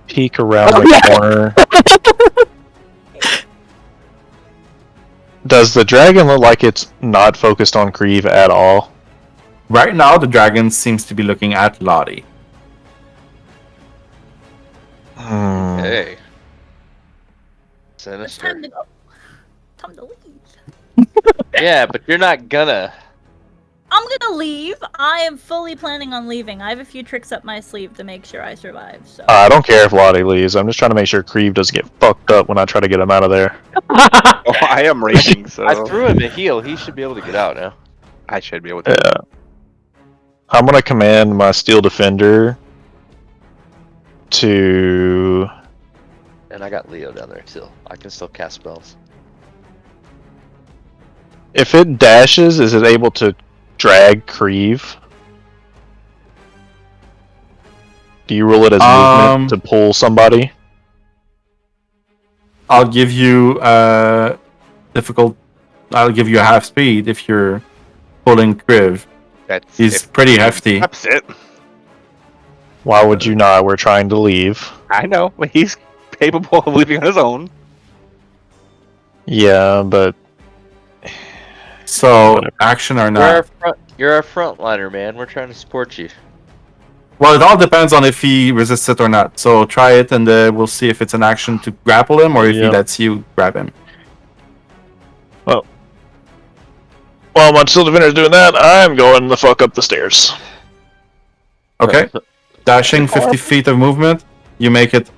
Peek around the corner. Does the dragon look like it's not focused on Kriv at all? Right now, the dragon seems to be looking at Lotte. Hey. It's Sinister. time to go. Time to leave. Yeah, but you're not gonna. I'm gonna leave. I am fully planning on leaving. I have a few tricks up my sleeve to make sure I survive. So I don't care if Lotte leaves. I'm just trying to make sure Kriv doesn't get fucked up when I try to get him out of there. Oh, I am raging, so I threw him a heal. He should be able to get out now. I should be able to. Yeah. I'm gonna command my Steel Defender to... And I got Leo down there still. I can still cast spells. If it dashes, is it able to drag Kriv? Do you rule it as movement to pull somebody? I'll give you difficult. I'll give you a half speed if you're pulling Kriv. He's pretty hefty. That's it. Why would you not? We're trying to leave. I know, but he's capable of leaving on his own. Yeah, but... So, action or not? You're our frontliner, man. We're trying to support you. Well, it all depends on if he resists it or not. So try it, and we'll see if it's an action to grapple him or if he lets you grab him. Well, while my Steel Defender's doing that, I'm going the fuck up the stairs. Okay. Dashing 50 feet of movement. You make it...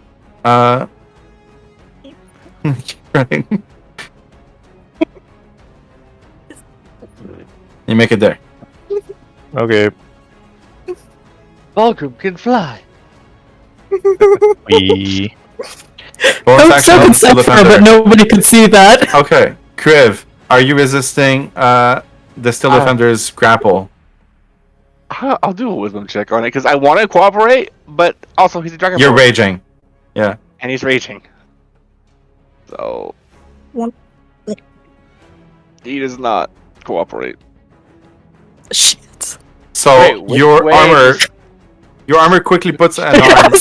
You make it there. Okay. Valgrim can fly. We... Bonus So action could on Steel Cypher, but Defender. nobody could see that. Okay. Kriv, are you resisting the Steel Defender's grapple? I'll do a wisdom check on it because I want to cooperate, but also he's a dragon. You're raging. Yeah. And he's raging. So he does not cooperate. Shit. So Wait, which your way? armor quickly puts an arm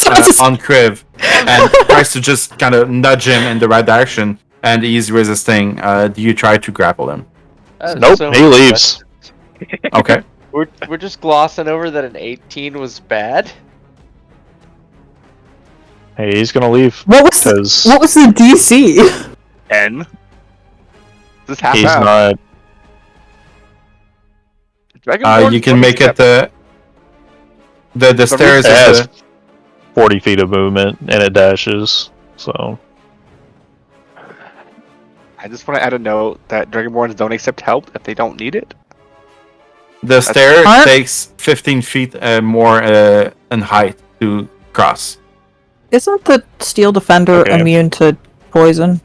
on Kriv and tries to just kind of nudge him in the right direction, and he's resisting. Do you try to grapple him? Nope, he leaves. Okay. We're just glossing over that an 18 was bad. Hey, he's gonna leave. What was the DC? 10. This half He's half. not... You can make it the stairs It has is 40 feet of movement, and it dashes, so... I just want to add a note that Dragonborns don't accept help if they don't need it. The stair takes 15 feet more in height to cross. Isn't the Steel Defender immune to poison?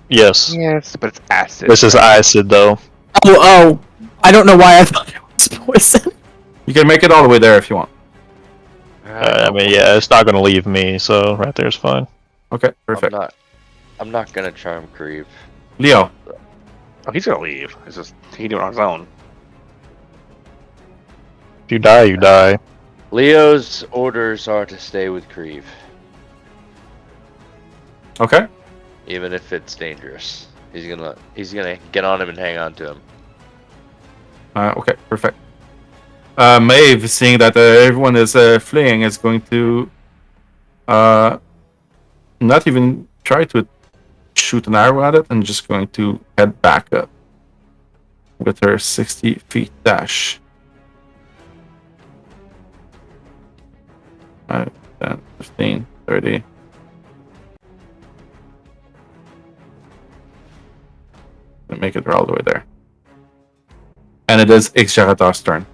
Yes. Yes, but it's acid. This is acid, though. Oh, I don't know why I thought it was poison. You can make it all the way there if you want. I mean, yeah, it's not gonna leave me, so right there's fine. Okay, perfect. I'm not gonna charm Kriv. Leo. Oh, he's gonna leave. It's just he can do it on his own. If you die, you die. Leo's orders are to stay with Kriv, Okay. even if it's dangerous. He's gonna get on him and hang on to him. Okay, perfect. Maeve, seeing that everyone is fleeing, is going to not even try to shoot an arrow at it, and just going to head back up with her 60 feet dash. 5, 10, 15, 30. And make it all the way there. And it is Ixcharatar's turn.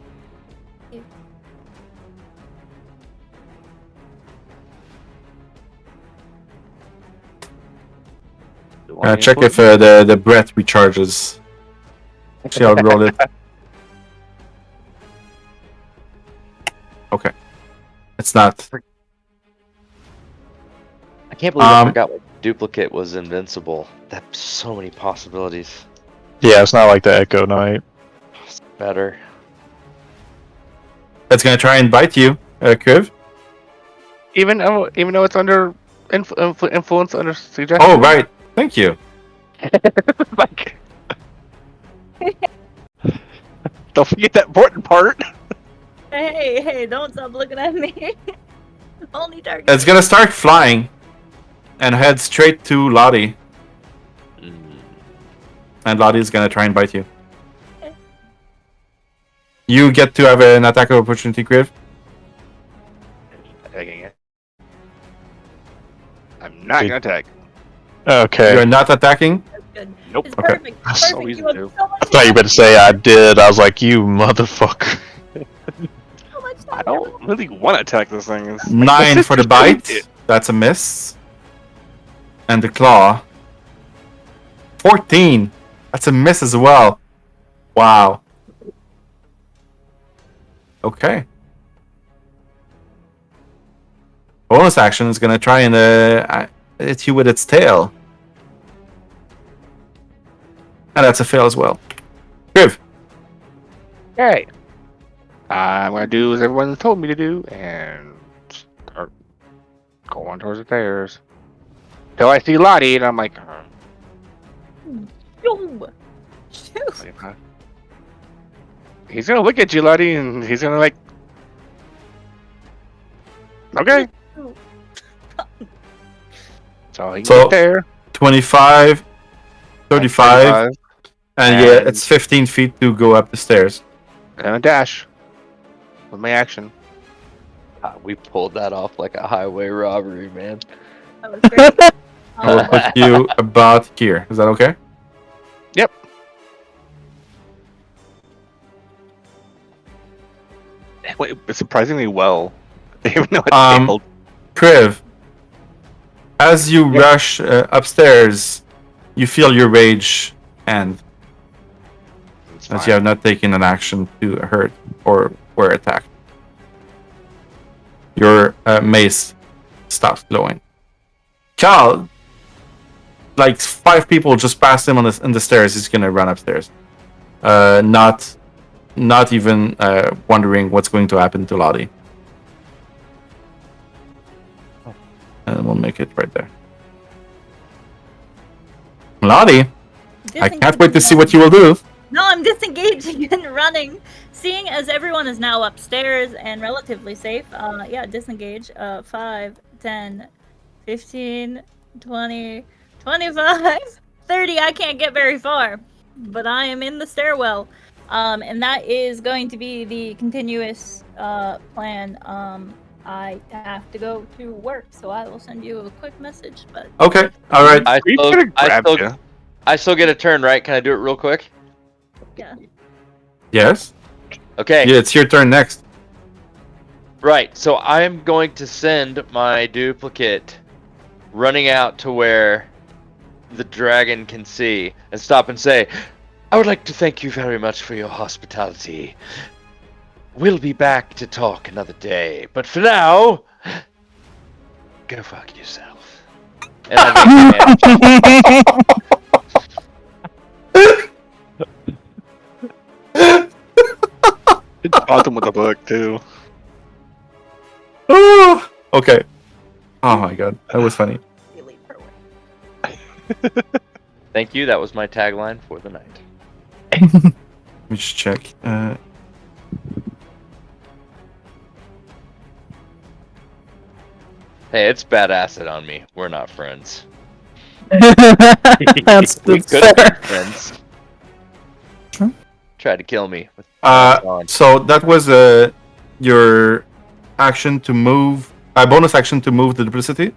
Check if the breath recharges. Actually, I'll roll it. Okay. It's not. I can't believe I forgot what duplicate was invincible. That's so many possibilities. Yeah, it's not like the Echo Knight. It's better. It's gonna try and bite you, Kriv. Even though it's under influence, under suggestion. Oh, right. Thank you. Like, don't forget that important part. Hey, don't stop looking at me. Only target. It's gonna start flying and head straight to Lotte. And Lotte is gonna try and bite you. You get to have an attack of opportunity, Kriv. Attacking it. I'm not gonna attack. Okay. You're not attacking? Good. Nope. It's Okay. perfect. So Perfect. easy You have to do. so much I thought you were about to say I did. I was like, you motherfucker. so much I don't really want to attack this thing. It's like, 9 for the just bite. it. That's a miss. And the claw. 14. That's a miss as well. Wow. Okay. Bonus action is gonna try and hit you with its tail. And that's a fail as well. Kriv. Okay. I'm gonna do as everyone told me to do and start going towards the stairs. Till I see Lotte, and I'm like, Yo! Shoot! he's gonna look at you, Lotte, and he's gonna like, okay. So he can get there. 25, 35, and yeah, and- it's 15 feet to go up the stairs. And a dash with my action. We pulled that off like a highway robbery, man. That was great. I will put you about here. Is that okay? Yep. Wait, surprisingly well, even though it failed. Kriv, as you rush upstairs, you feel your rage end. It's As fine. you have not taken an action to hurt or were attacked. Your mace stops glowing. Cal, like 5 people just passed him on the stairs. He's gonna run upstairs. Not even wondering what's going to happen to Lotte. And we'll make it right there. Lotte, I can't wait to see what you will do. No, I'm disengaging and running. Seeing as everyone is now upstairs and relatively safe, yeah, disengage. 5, 10, 15, 20, 25, 30. I can't get very far, but I am in the stairwell. And that is going to be the continuous plan. I have to go to work, so I will send you a quick message. But Okay, all right. I We're still, gonna grab you. I still get a turn, right? Can I do it real quick? yeah, Yes. Okay. Yeah, it's your turn next. Right. So I'm going to send my duplicate running out to where the dragon can see and stop and say, I would like to thank you very much for your hospitality. We'll be back to talk another day, but for now, go fuck yourself. And I It caught him with a book too. Oh, okay. Oh my god, that was funny. really per way. thank you. That was my tagline for the night. Let me just check. Hey, it's bad acid on me. We're not friends. That's We that's could have fair. been friends. Tried to kill me. With So that was your action to move. Bonus action to move the duplicity.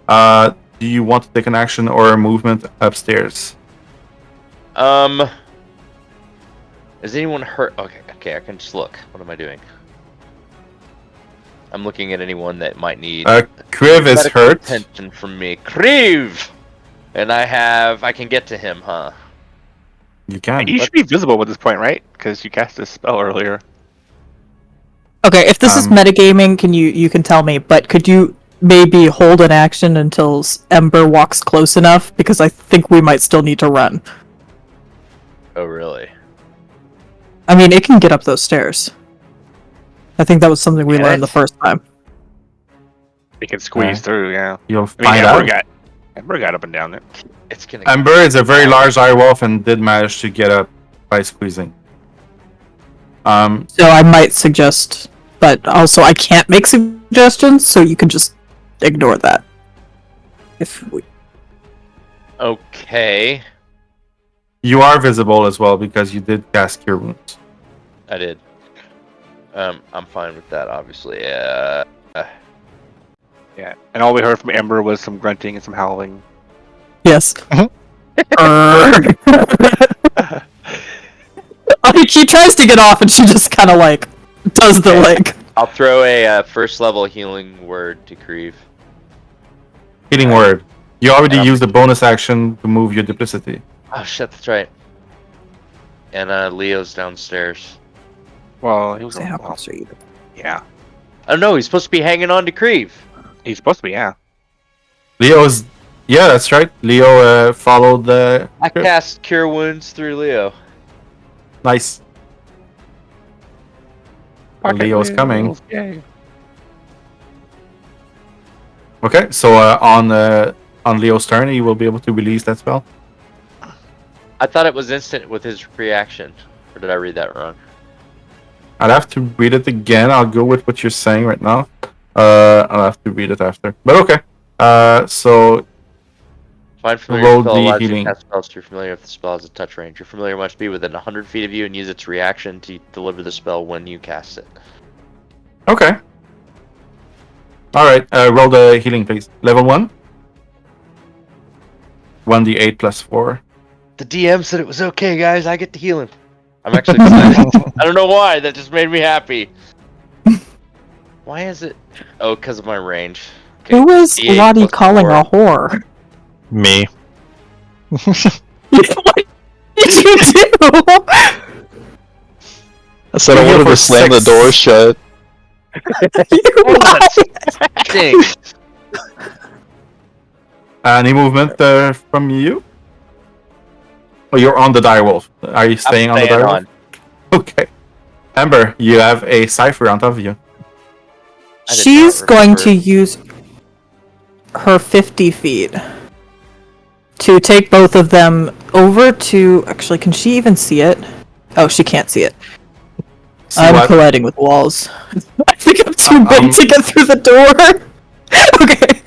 Do you want to take an action or a movement upstairs? Is anyone hurt? Okay, I can just look. What am I doing? I'm looking at anyone that might need Kriv is medical hurt. attention from me. Kriv! And I can get to him, huh? You can. You should be visible at this point, right? Because you cast this spell earlier. Okay, if this is metagaming, you can tell me, but could you maybe hold an action until Ember walks close enough? Because I think we might still need to run. Oh, really? I mean, it can get up those stairs. I think that was something we learned the first time. It can squeeze through, yeah. You'll I mean, find out. Ember got up and down there. It's gonna. Ember is a very large direwolf and did manage to get up by squeezing. So I might suggest, but also I can't make suggestions, so you can just ignore that. If we... Okay. You are visible as well because you did cast Cure Wounds. I did. I'm fine with that, obviously. Yeah, and all we heard from Ember was some grunting and some howling. Yes. She tries to get off, and she just kind of like does the like. I'll throw a first level healing word to Kriv. Healing word. You already used a bonus action to move your duplicity. Oh shit, that's right. And Leo's downstairs. Well, he was. How close are you? Yeah, I don't know. He's supposed to be hanging on to Kriv. he's supposed to be. Yeah. Leo's. Yeah, that's right. Leo followed the. I cast Cure Wounds through Leo. Nice. Leo's coming. Yay. Okay, so on Leo's turn, he will be able to release that spell. I thought it was instant with his reaction. Or did I read that wrong? I'll have to read it again. I'll go with what you're saying right now. I'll have to read it after. But okay. So Find familiar roll spell the allows you to healing. cast spells to familiar if the spell has a touch range. Your familiar must be within 100 feet of you and use its reaction to deliver the spell when you cast it. Okay. All right. Roll the healing, please. Level 1. 1d8 plus 4. The DM said it was okay, guys. I get to heal him. I'm actually excited. I don't know why. That just made me happy. Why is it? Oh, because of my range. Okay, Who is D8 Lotte plus calling 4. a whore? Me. What did you do? I said I You're wanted for to slam the 6. door shut. Stinks. Any movement from you? Oh, you're on the direwolf. Are you staying on the staying direwolf? on. Okay. Ember, you have a Cypher on top of you. I did She's not going remember. to use her 50 feet to take both of them over to... Actually, can she even see it? Oh, she can't see it. See I'm what? colliding with walls. I think I'm too big to get through the door. Okay.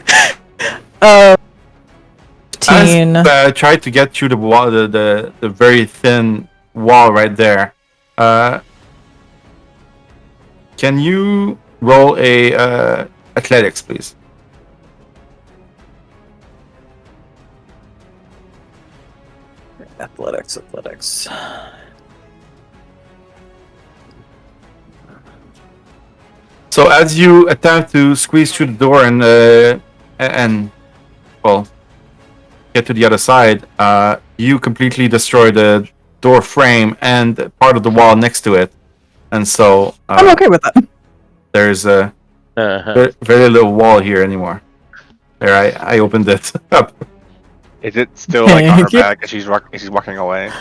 15. As tried to get through the wall, the very thin wall right there. Can you roll a athletics, please. Athletics. So as you attempt to squeeze through the door and well, get to the other side, you completely destroy the door frame and part of the wall next to it, and so I'm okay with that. there's a very little wall here anymore. There, I opened it up. Is it still like on her Thank you. back as she's walking away?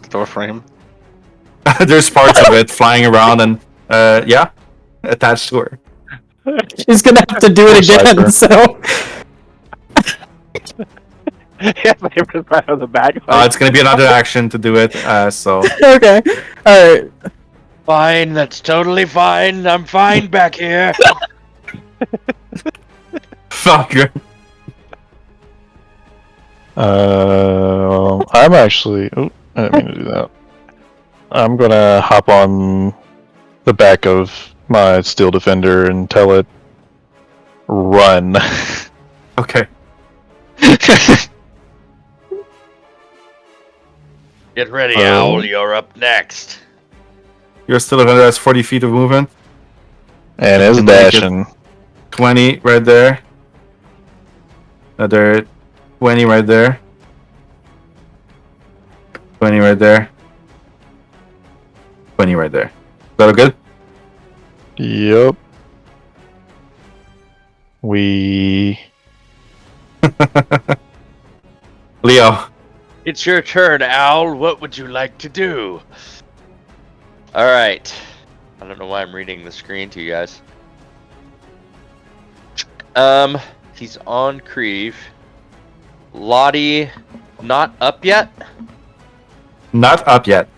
The door frame. There's parts of it flying around and yeah, attached to her. She's gonna have to do it Cypher. again. So Yeah, my favorite part of the back. It's gonna be another action to do it. So okay, all right. Fine, that's totally fine. I'm fine back here. fuck. I'm actually. Oh, I didn't mean to do that. I'm gonna hop on the back of my steel defender and tell it run. Okay. Get ready, Oh. Owl. You're up next. You're still under that's 40 feet of movement. And it's Make it dashing. 20 right there. Another 20 right there. 20 right there. 20 right there. Is that all good? Yep. We. Leo. It's your turn, Owl. What would you like to do? All right. I don't know why I'm reading the screen to you guys. He's on Kriv. Lotte, not up yet. Not up yet.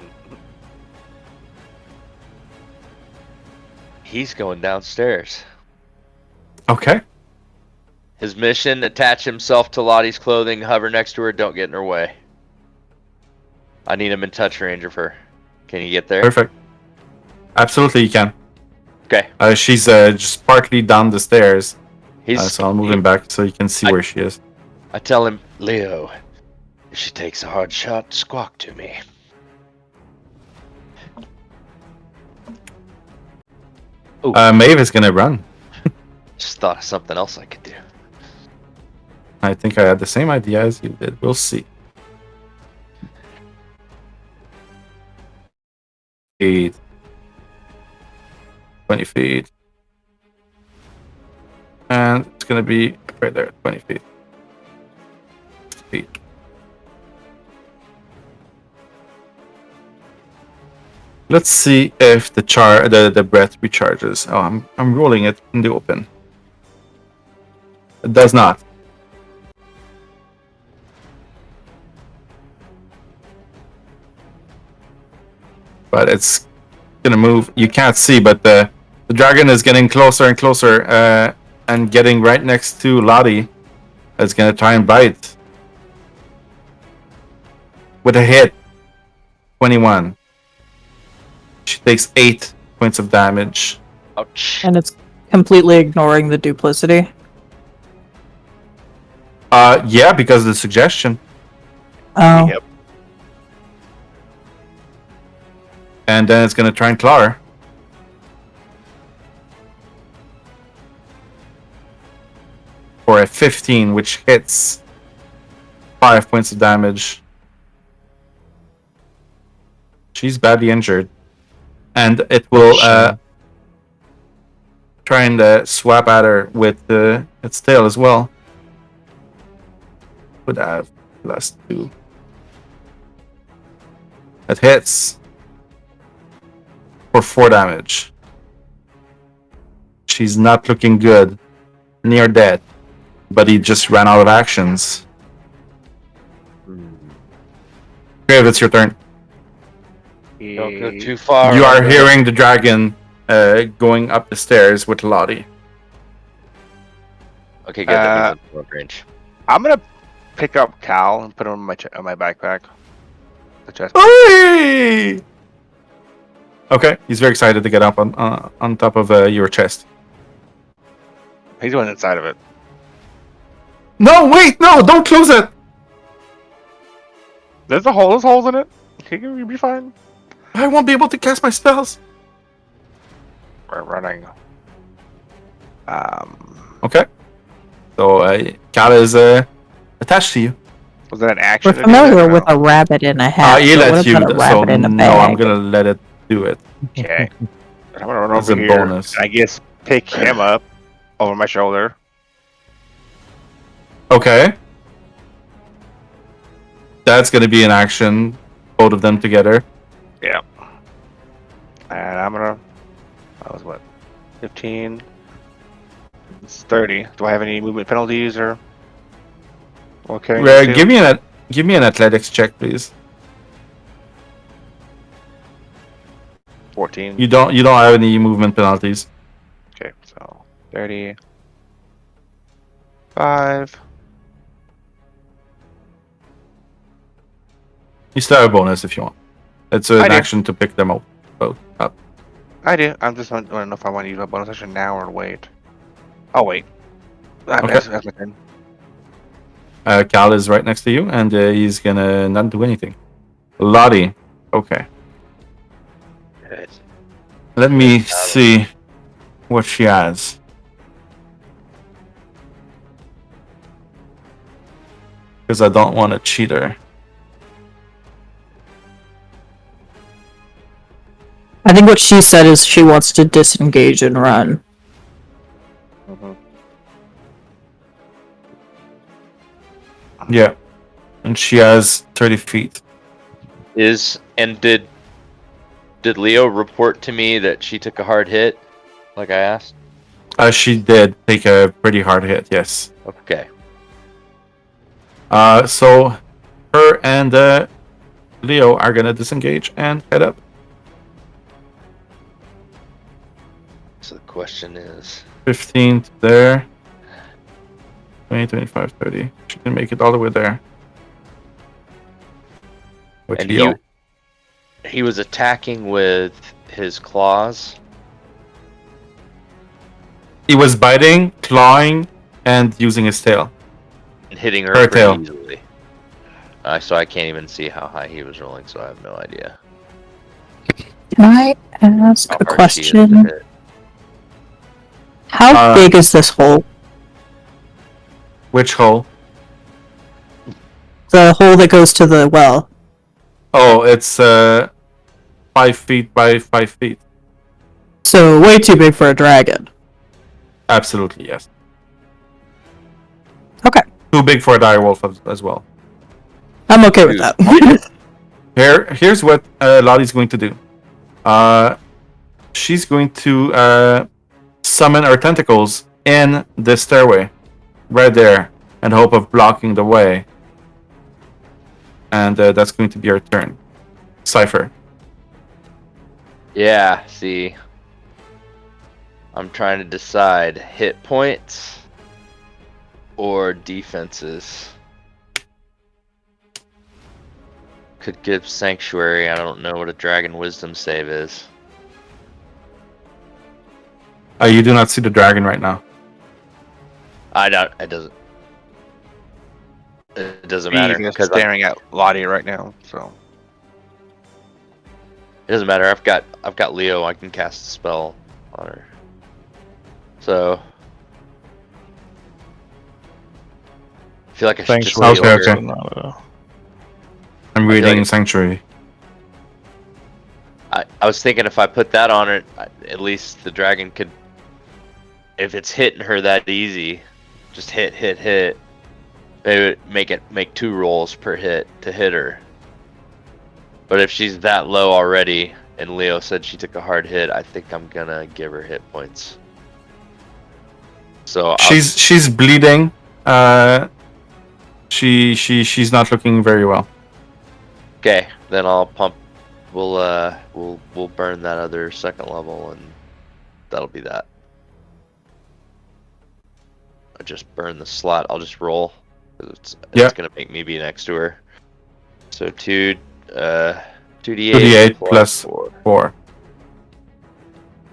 He's going downstairs. Okay. His mission: attach himself to Lottie's clothing, hover next to her, don't get in her way. I need him in touch range of her. Can you get there? Perfect. Absolutely, you can. Okay. She's just partly down the stairs. He's. So I'll move him back so you can see where she is. I tell him, Leo, if she takes a hard shot, squawk to me. Maeve is gonna run. Just thought of something else I could do. I think I had the same idea as you did. We'll see. 8. 20 feet. And it's gonna be right there, 20 feet. Let's see if the breath recharges. Oh, I'm rolling it in the open. It does not. But it's gonna move. You can't see, but the dragon is getting closer and closer, and getting right next to Lotte. It's gonna try and bite. With a hit. 21. She takes 8 points of damage. Ouch. And it's completely ignoring the duplicity. Yeah, because of the suggestion. Oh, Yep. And then it's gonna try and claw her. For a 15, which hits 5 points of damage. She's badly injured. And it will try and swap at her with its tail as well. Would have +2. It hits for 4 damage. She's not looking good. Near dead. But he just ran out of actions. Kriv, it's your turn. Don't go too far. You are hearing the dragon going up the stairs with Lotte. Okay, good. That means it's short range. I'm gonna pick up Cal and put him on my backpack. The chest. Hey! Okay, he's very excited to get up on top of your chest. He's going inside of it. No, wait, no, don't close it. There's a hole. There's holes in it. Okay, you'll be fine. I won't be able to cast my spells. We're running. Okay. So Kala is attached to you. Was that an action? We're familiar with a rabbit in a hat. He so let what you. about a So rabbit in a no, bag? I'm gonna let it do it. Okay. I'm gonna run As over a here. bonus. And I guess pick him up over my shoulder. Okay. That's gonna be an action. Both of them together. Yeah. And I'm gonna. That was what? 15. It's 30. Do I have any movement penalties or? Okay. Give me an athletics check, please. 14. You don't have any movement penalties. Okay, so 30. 5. You still have a bonus if you want. It's an action to pick them up. Both up. I do. I'm just want to know if I want to use my bonus action now or wait. Oh wait. Okay. That's my turn. Cal is right next to you, and he's gonna not do anything. Lotte. Okay. Let me see what she has. Because I don't want to cheat her. I think what she said is she wants to disengage and run. Mm-hmm. Yeah. And she has 30 feet. Did Leo report to me that she took a hard hit, like I asked? She did take a pretty hard hit, yes. Okay. So her and Leo are gonna disengage and head up. So the question is... 15 there. 20, 25, 30. She can make it all the way there. With And Leo. he was attacking with his claws. He was biting, clawing, and using his tail. And hitting her Her pretty tail. easily. So I can't even see how high he was rolling, so I have no idea. Can I ask how a hard she is to question? hit. How big is this hole? Which hole? The hole that goes to the well. Oh, it's 5 feet by 5 feet. So way too big for a dragon. Absolutely, yes. Okay. Too big for a direwolf as well. I'm okay with that. Here's what Lottie's going to do. She's going to summon her tentacles in the stairway, right there, in hope of blocking the way. And that's going to be her turn. Cypher. Yeah, see. I'm trying to decide hit points or defenses. Could give Sanctuary. I don't know what a Dragon Wisdom save is. You do not see the dragon right now. I don't. It doesn't. It doesn't matter He's because staring at Lotte right now. So it doesn't matter. I've got Leo. I can cast a spell on her. So I feel like I should just Sanctuary. heal her. Okay. I'm reading like- Sanctuary. I was thinking if I put that on her, at least the dragon could, if it's hitting her that easy, just hit. Maybe make 2 rolls per hit to hit her. But if she's that low already, and Leo said she took a hard hit, I think I'm gonna give her hit points. So She's bleeding. She's not looking very well. okay. Then I'll pump. We'll burn that other second level, and that'll be that. I just burn the slot. I'll just roll. It's gonna make me be next to her. So 2d8 2d8 plus 4.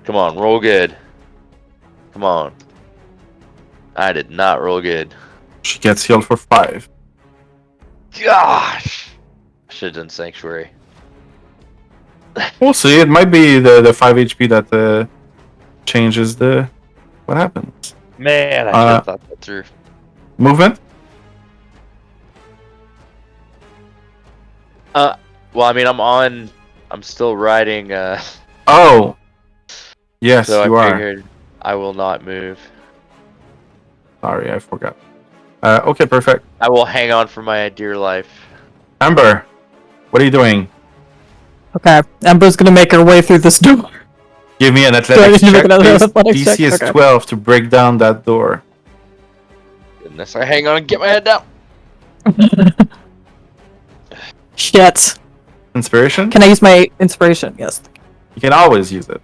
Come on, roll good. Come on. I did not roll good. She gets healed for 5. Gosh! I should have done Sanctuary. We'll see. It might be the 5 HP that changes the what happens. Man, I should have thought that through. Movement. Well, I mean, I'm still riding, Oh! Yes, so you I are. figured I will not move. Sorry, I forgot. Okay, perfect. I will hang on for my dear life. Ember, what are you doing? Okay, Ember's gonna make her way through this door. Give me an Do I athletics need to make check, another please. athletics DC check? is Okay. 12 to break down that door. Goodness, I hang on and get my head down. Shit. Inspiration? Can I use my inspiration? Yes. You can always use it.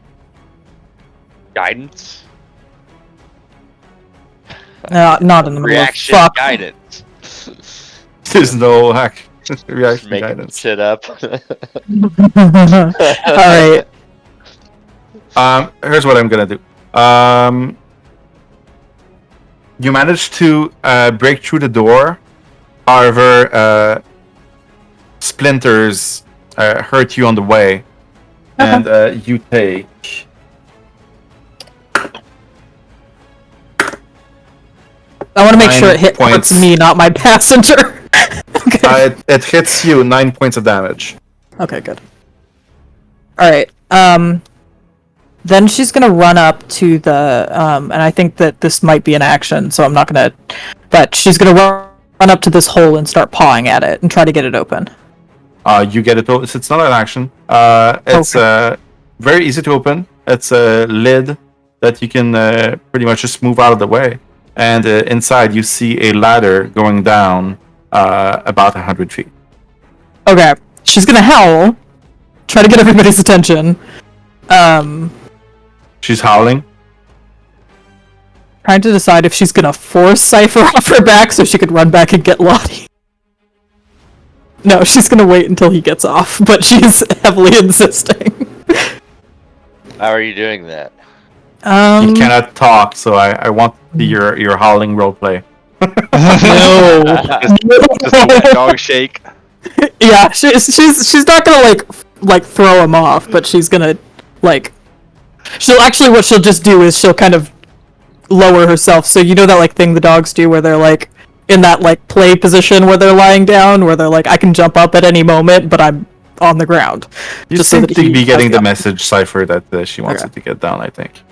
Guidance. No, not in the middle of Reaction fuck. guidance. There's no hack. Just Reaction making guidance. shit up. Alright. Here's what I'm gonna do. You managed to break through the door. However, splinters hurt you on the way, and you take. I want to make 9 sure it hits points. me, not my passenger. Okay. It hits you 9 points of damage. Okay, good. Alright, then she's gonna run up to the, and I think that this might be an action, so I'm not gonna, but she's gonna run up to this hole and start pawing at it and try to get it open. You get it. It's not an action. It's very easy to open. It's a lid that you can pretty much just move out of the way. And inside you see a ladder going down about 100 feet. Okay, she's gonna howl, try to get everybody's attention. She's howling. Trying to decide if she's gonna force Cypher off her back so she could run back and get Lotte. No, she's gonna wait until he gets off, but she's heavily insisting. How are you doing that? You cannot talk, so I want your howling roleplay. No. Just dog shake. Yeah, she's not gonna like throw him off, but she's gonna what she'll just do is she'll kind of lower herself. So you know that thing the dogs do where they're like in that play position where they're lying down, where they're like, I can jump up at any moment, but I'm on the ground. You Just seem so to that he be getting has the message, Cypher, that she wants Okay. it to get down, I think.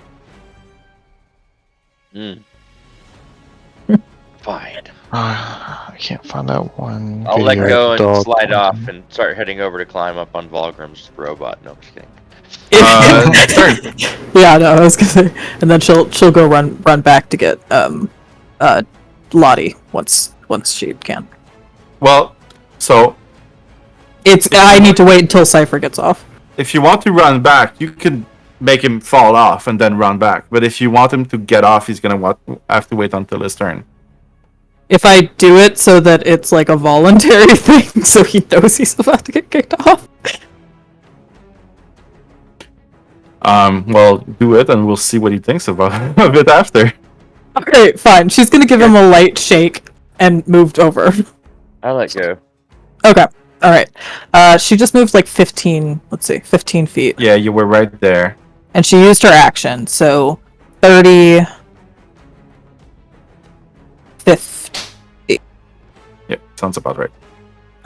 Fine. I can't find that one. I'll let video go of and dog slide off pointing. and start heading over to climb up on Valgrim's robot. No, I'm just kidding. Next turn. Yeah, no, I was gonna say, and then she'll go run back to get Lotte once she can. Well, so I need to wait until Cypher gets off. if you want to run back, you could make him fall off and then run back. But if you want him to get off, he's gonna have to wait until his turn. If I do it so that it's like a voluntary thing, so he knows he's about to get kicked off. Well, do it, and we'll see what he thinks of it after. Okay, fine. She's gonna give him a light shake and moved over. I let go. Okay, alright. She just moved 15 feet. Yeah, you were right there. And she used her action, so 30... 50. Yeah, sounds about right.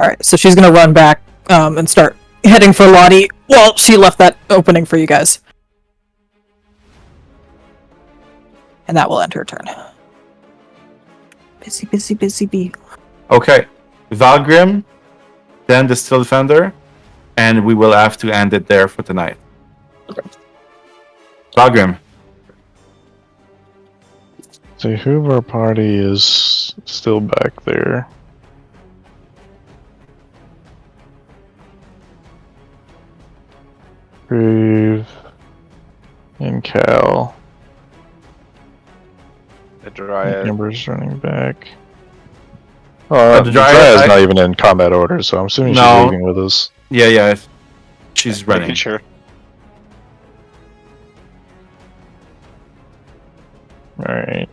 Alright, so she's gonna run back and start heading for Lotte. Well, she left that opening for you guys. And that will end her turn. Busy bee. Okay, Valgrim, then the Still Defender, and we will have to end it there for tonight. Okay. Valgrim. See, who of our party is still back there? Kriv and Cal. The Dryad. Ember's running back. The The Dryad- Dryad's not even in combat order, so I'm assuming No. she's leaving with us. Yeah, she's running. Making sure. Alright.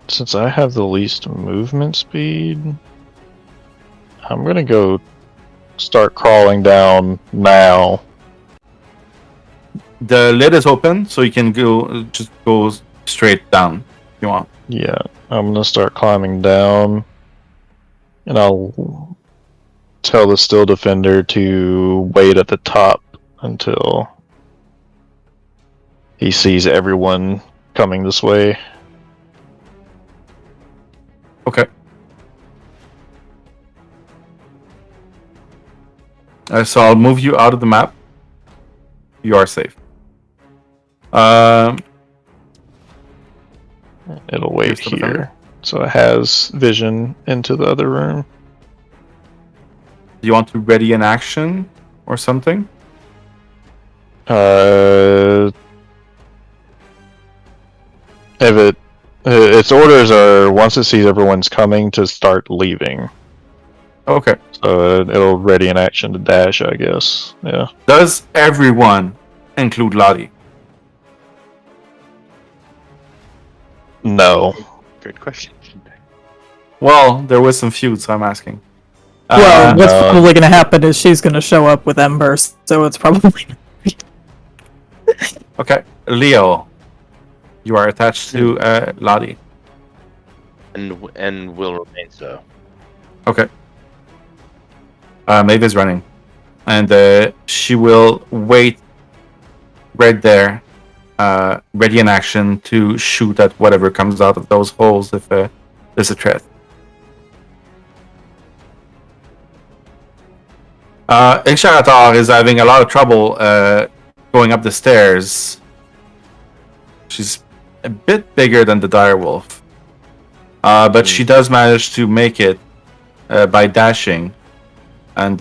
Since I have the least movement speed, I'm gonna go start crawling down now. The lid is open, so you can just go straight down if you want. Yeah, I'm gonna start climbing down, and I'll tell the Still Defender to wait at the top until he sees everyone coming this way. Okay. So I'll move you out of the map. You are safe. It'll wait Still Defender? here, so it has vision into the other room. Do you want to ready an action or something? If its orders are once it sees everyone's coming to start leaving. Okay. So it'll ready an action to dash, I guess. Yeah. Does everyone include Lotte? No. Good question. Well, there was some feud, so I'm asking. Well, what's probably going to happen is she's going to show up with Ember, so it's probably. Okay, Leo, you are attached to Lotte. And will remain so. Okay. Maeve is running, and she will wait right there, ready in action to shoot at whatever comes out of those holes if there's a threat. Insharatar is having a lot of trouble going up the stairs. She's a bit bigger than the direwolf, but she does manage to make it by dashing, and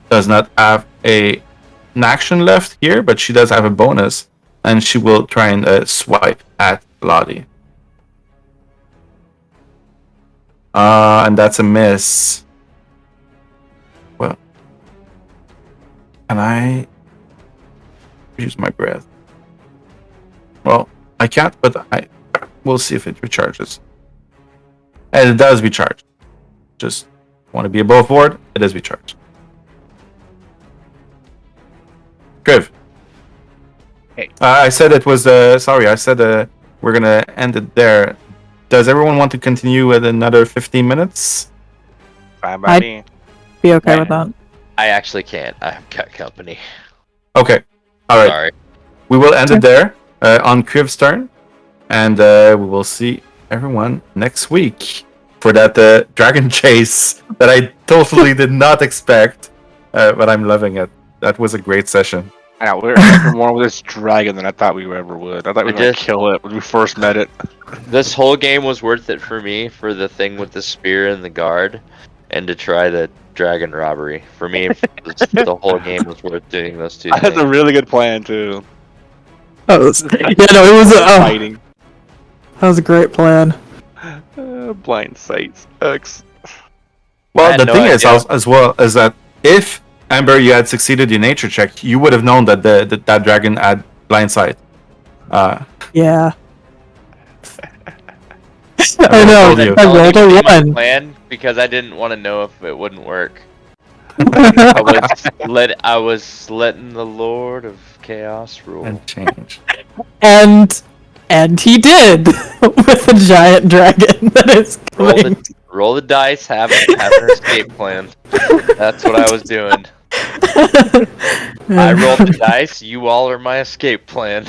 does not have an action left here, but she does have a bonus, and she will try and swipe at Lotte. And that's a miss. Well, can I use my breath? Well, I can't, but we'll see if it recharges. And it does recharge. Just want to be above board. It does recharge. Kriv. Hey. I said it was. Sorry, I said we're gonna end it there. Does everyone want to continue with another 15 minutes? Fine by me. Be okay with that. I actually can't. I've got company. Okay. All right. Sorry. We will end it there on Kriv's turn, and we will see everyone next week for that dragon chase that I totally did not expect, but I'm loving it. That was a great session. I know, we're having more with this dragon than I thought we ever would. I thought we were going to kill it when we first met it. This whole game was worth it for me for the thing with the spear and the guard, and to try the dragon robbery. For me, the whole game was worth doing those two I had things. a really good plan, too. It was Fighting. That was a great plan. Blind sight sucks. Well, had the no thing is, idea. as well, is that if Ember, you had succeeded your nature check, you would have known that that dragon had blind sight. Yeah. I I know. told you. I rolled a My 1. plan because I didn't want to know if it wouldn't work. I was letting the Lord of Chaos rule. And change. And he did with a giant dragon that is coming. Roll the dice, have an escape plan. That's what I was doing. I rolled the dice. You all are my escape plan.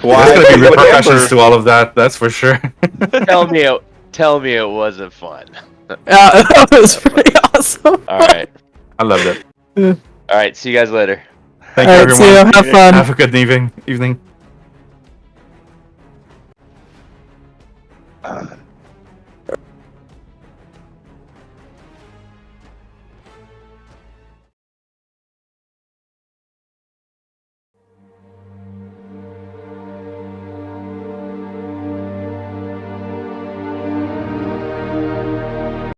Why? There's gonna be repercussions to all of that. That's for sure. Tell me it wasn't fun. That was pretty awesome. All right. I loved it. All right. See you guys later. Thank you, Alright, everyone. see you. Have fun. Have a good evening.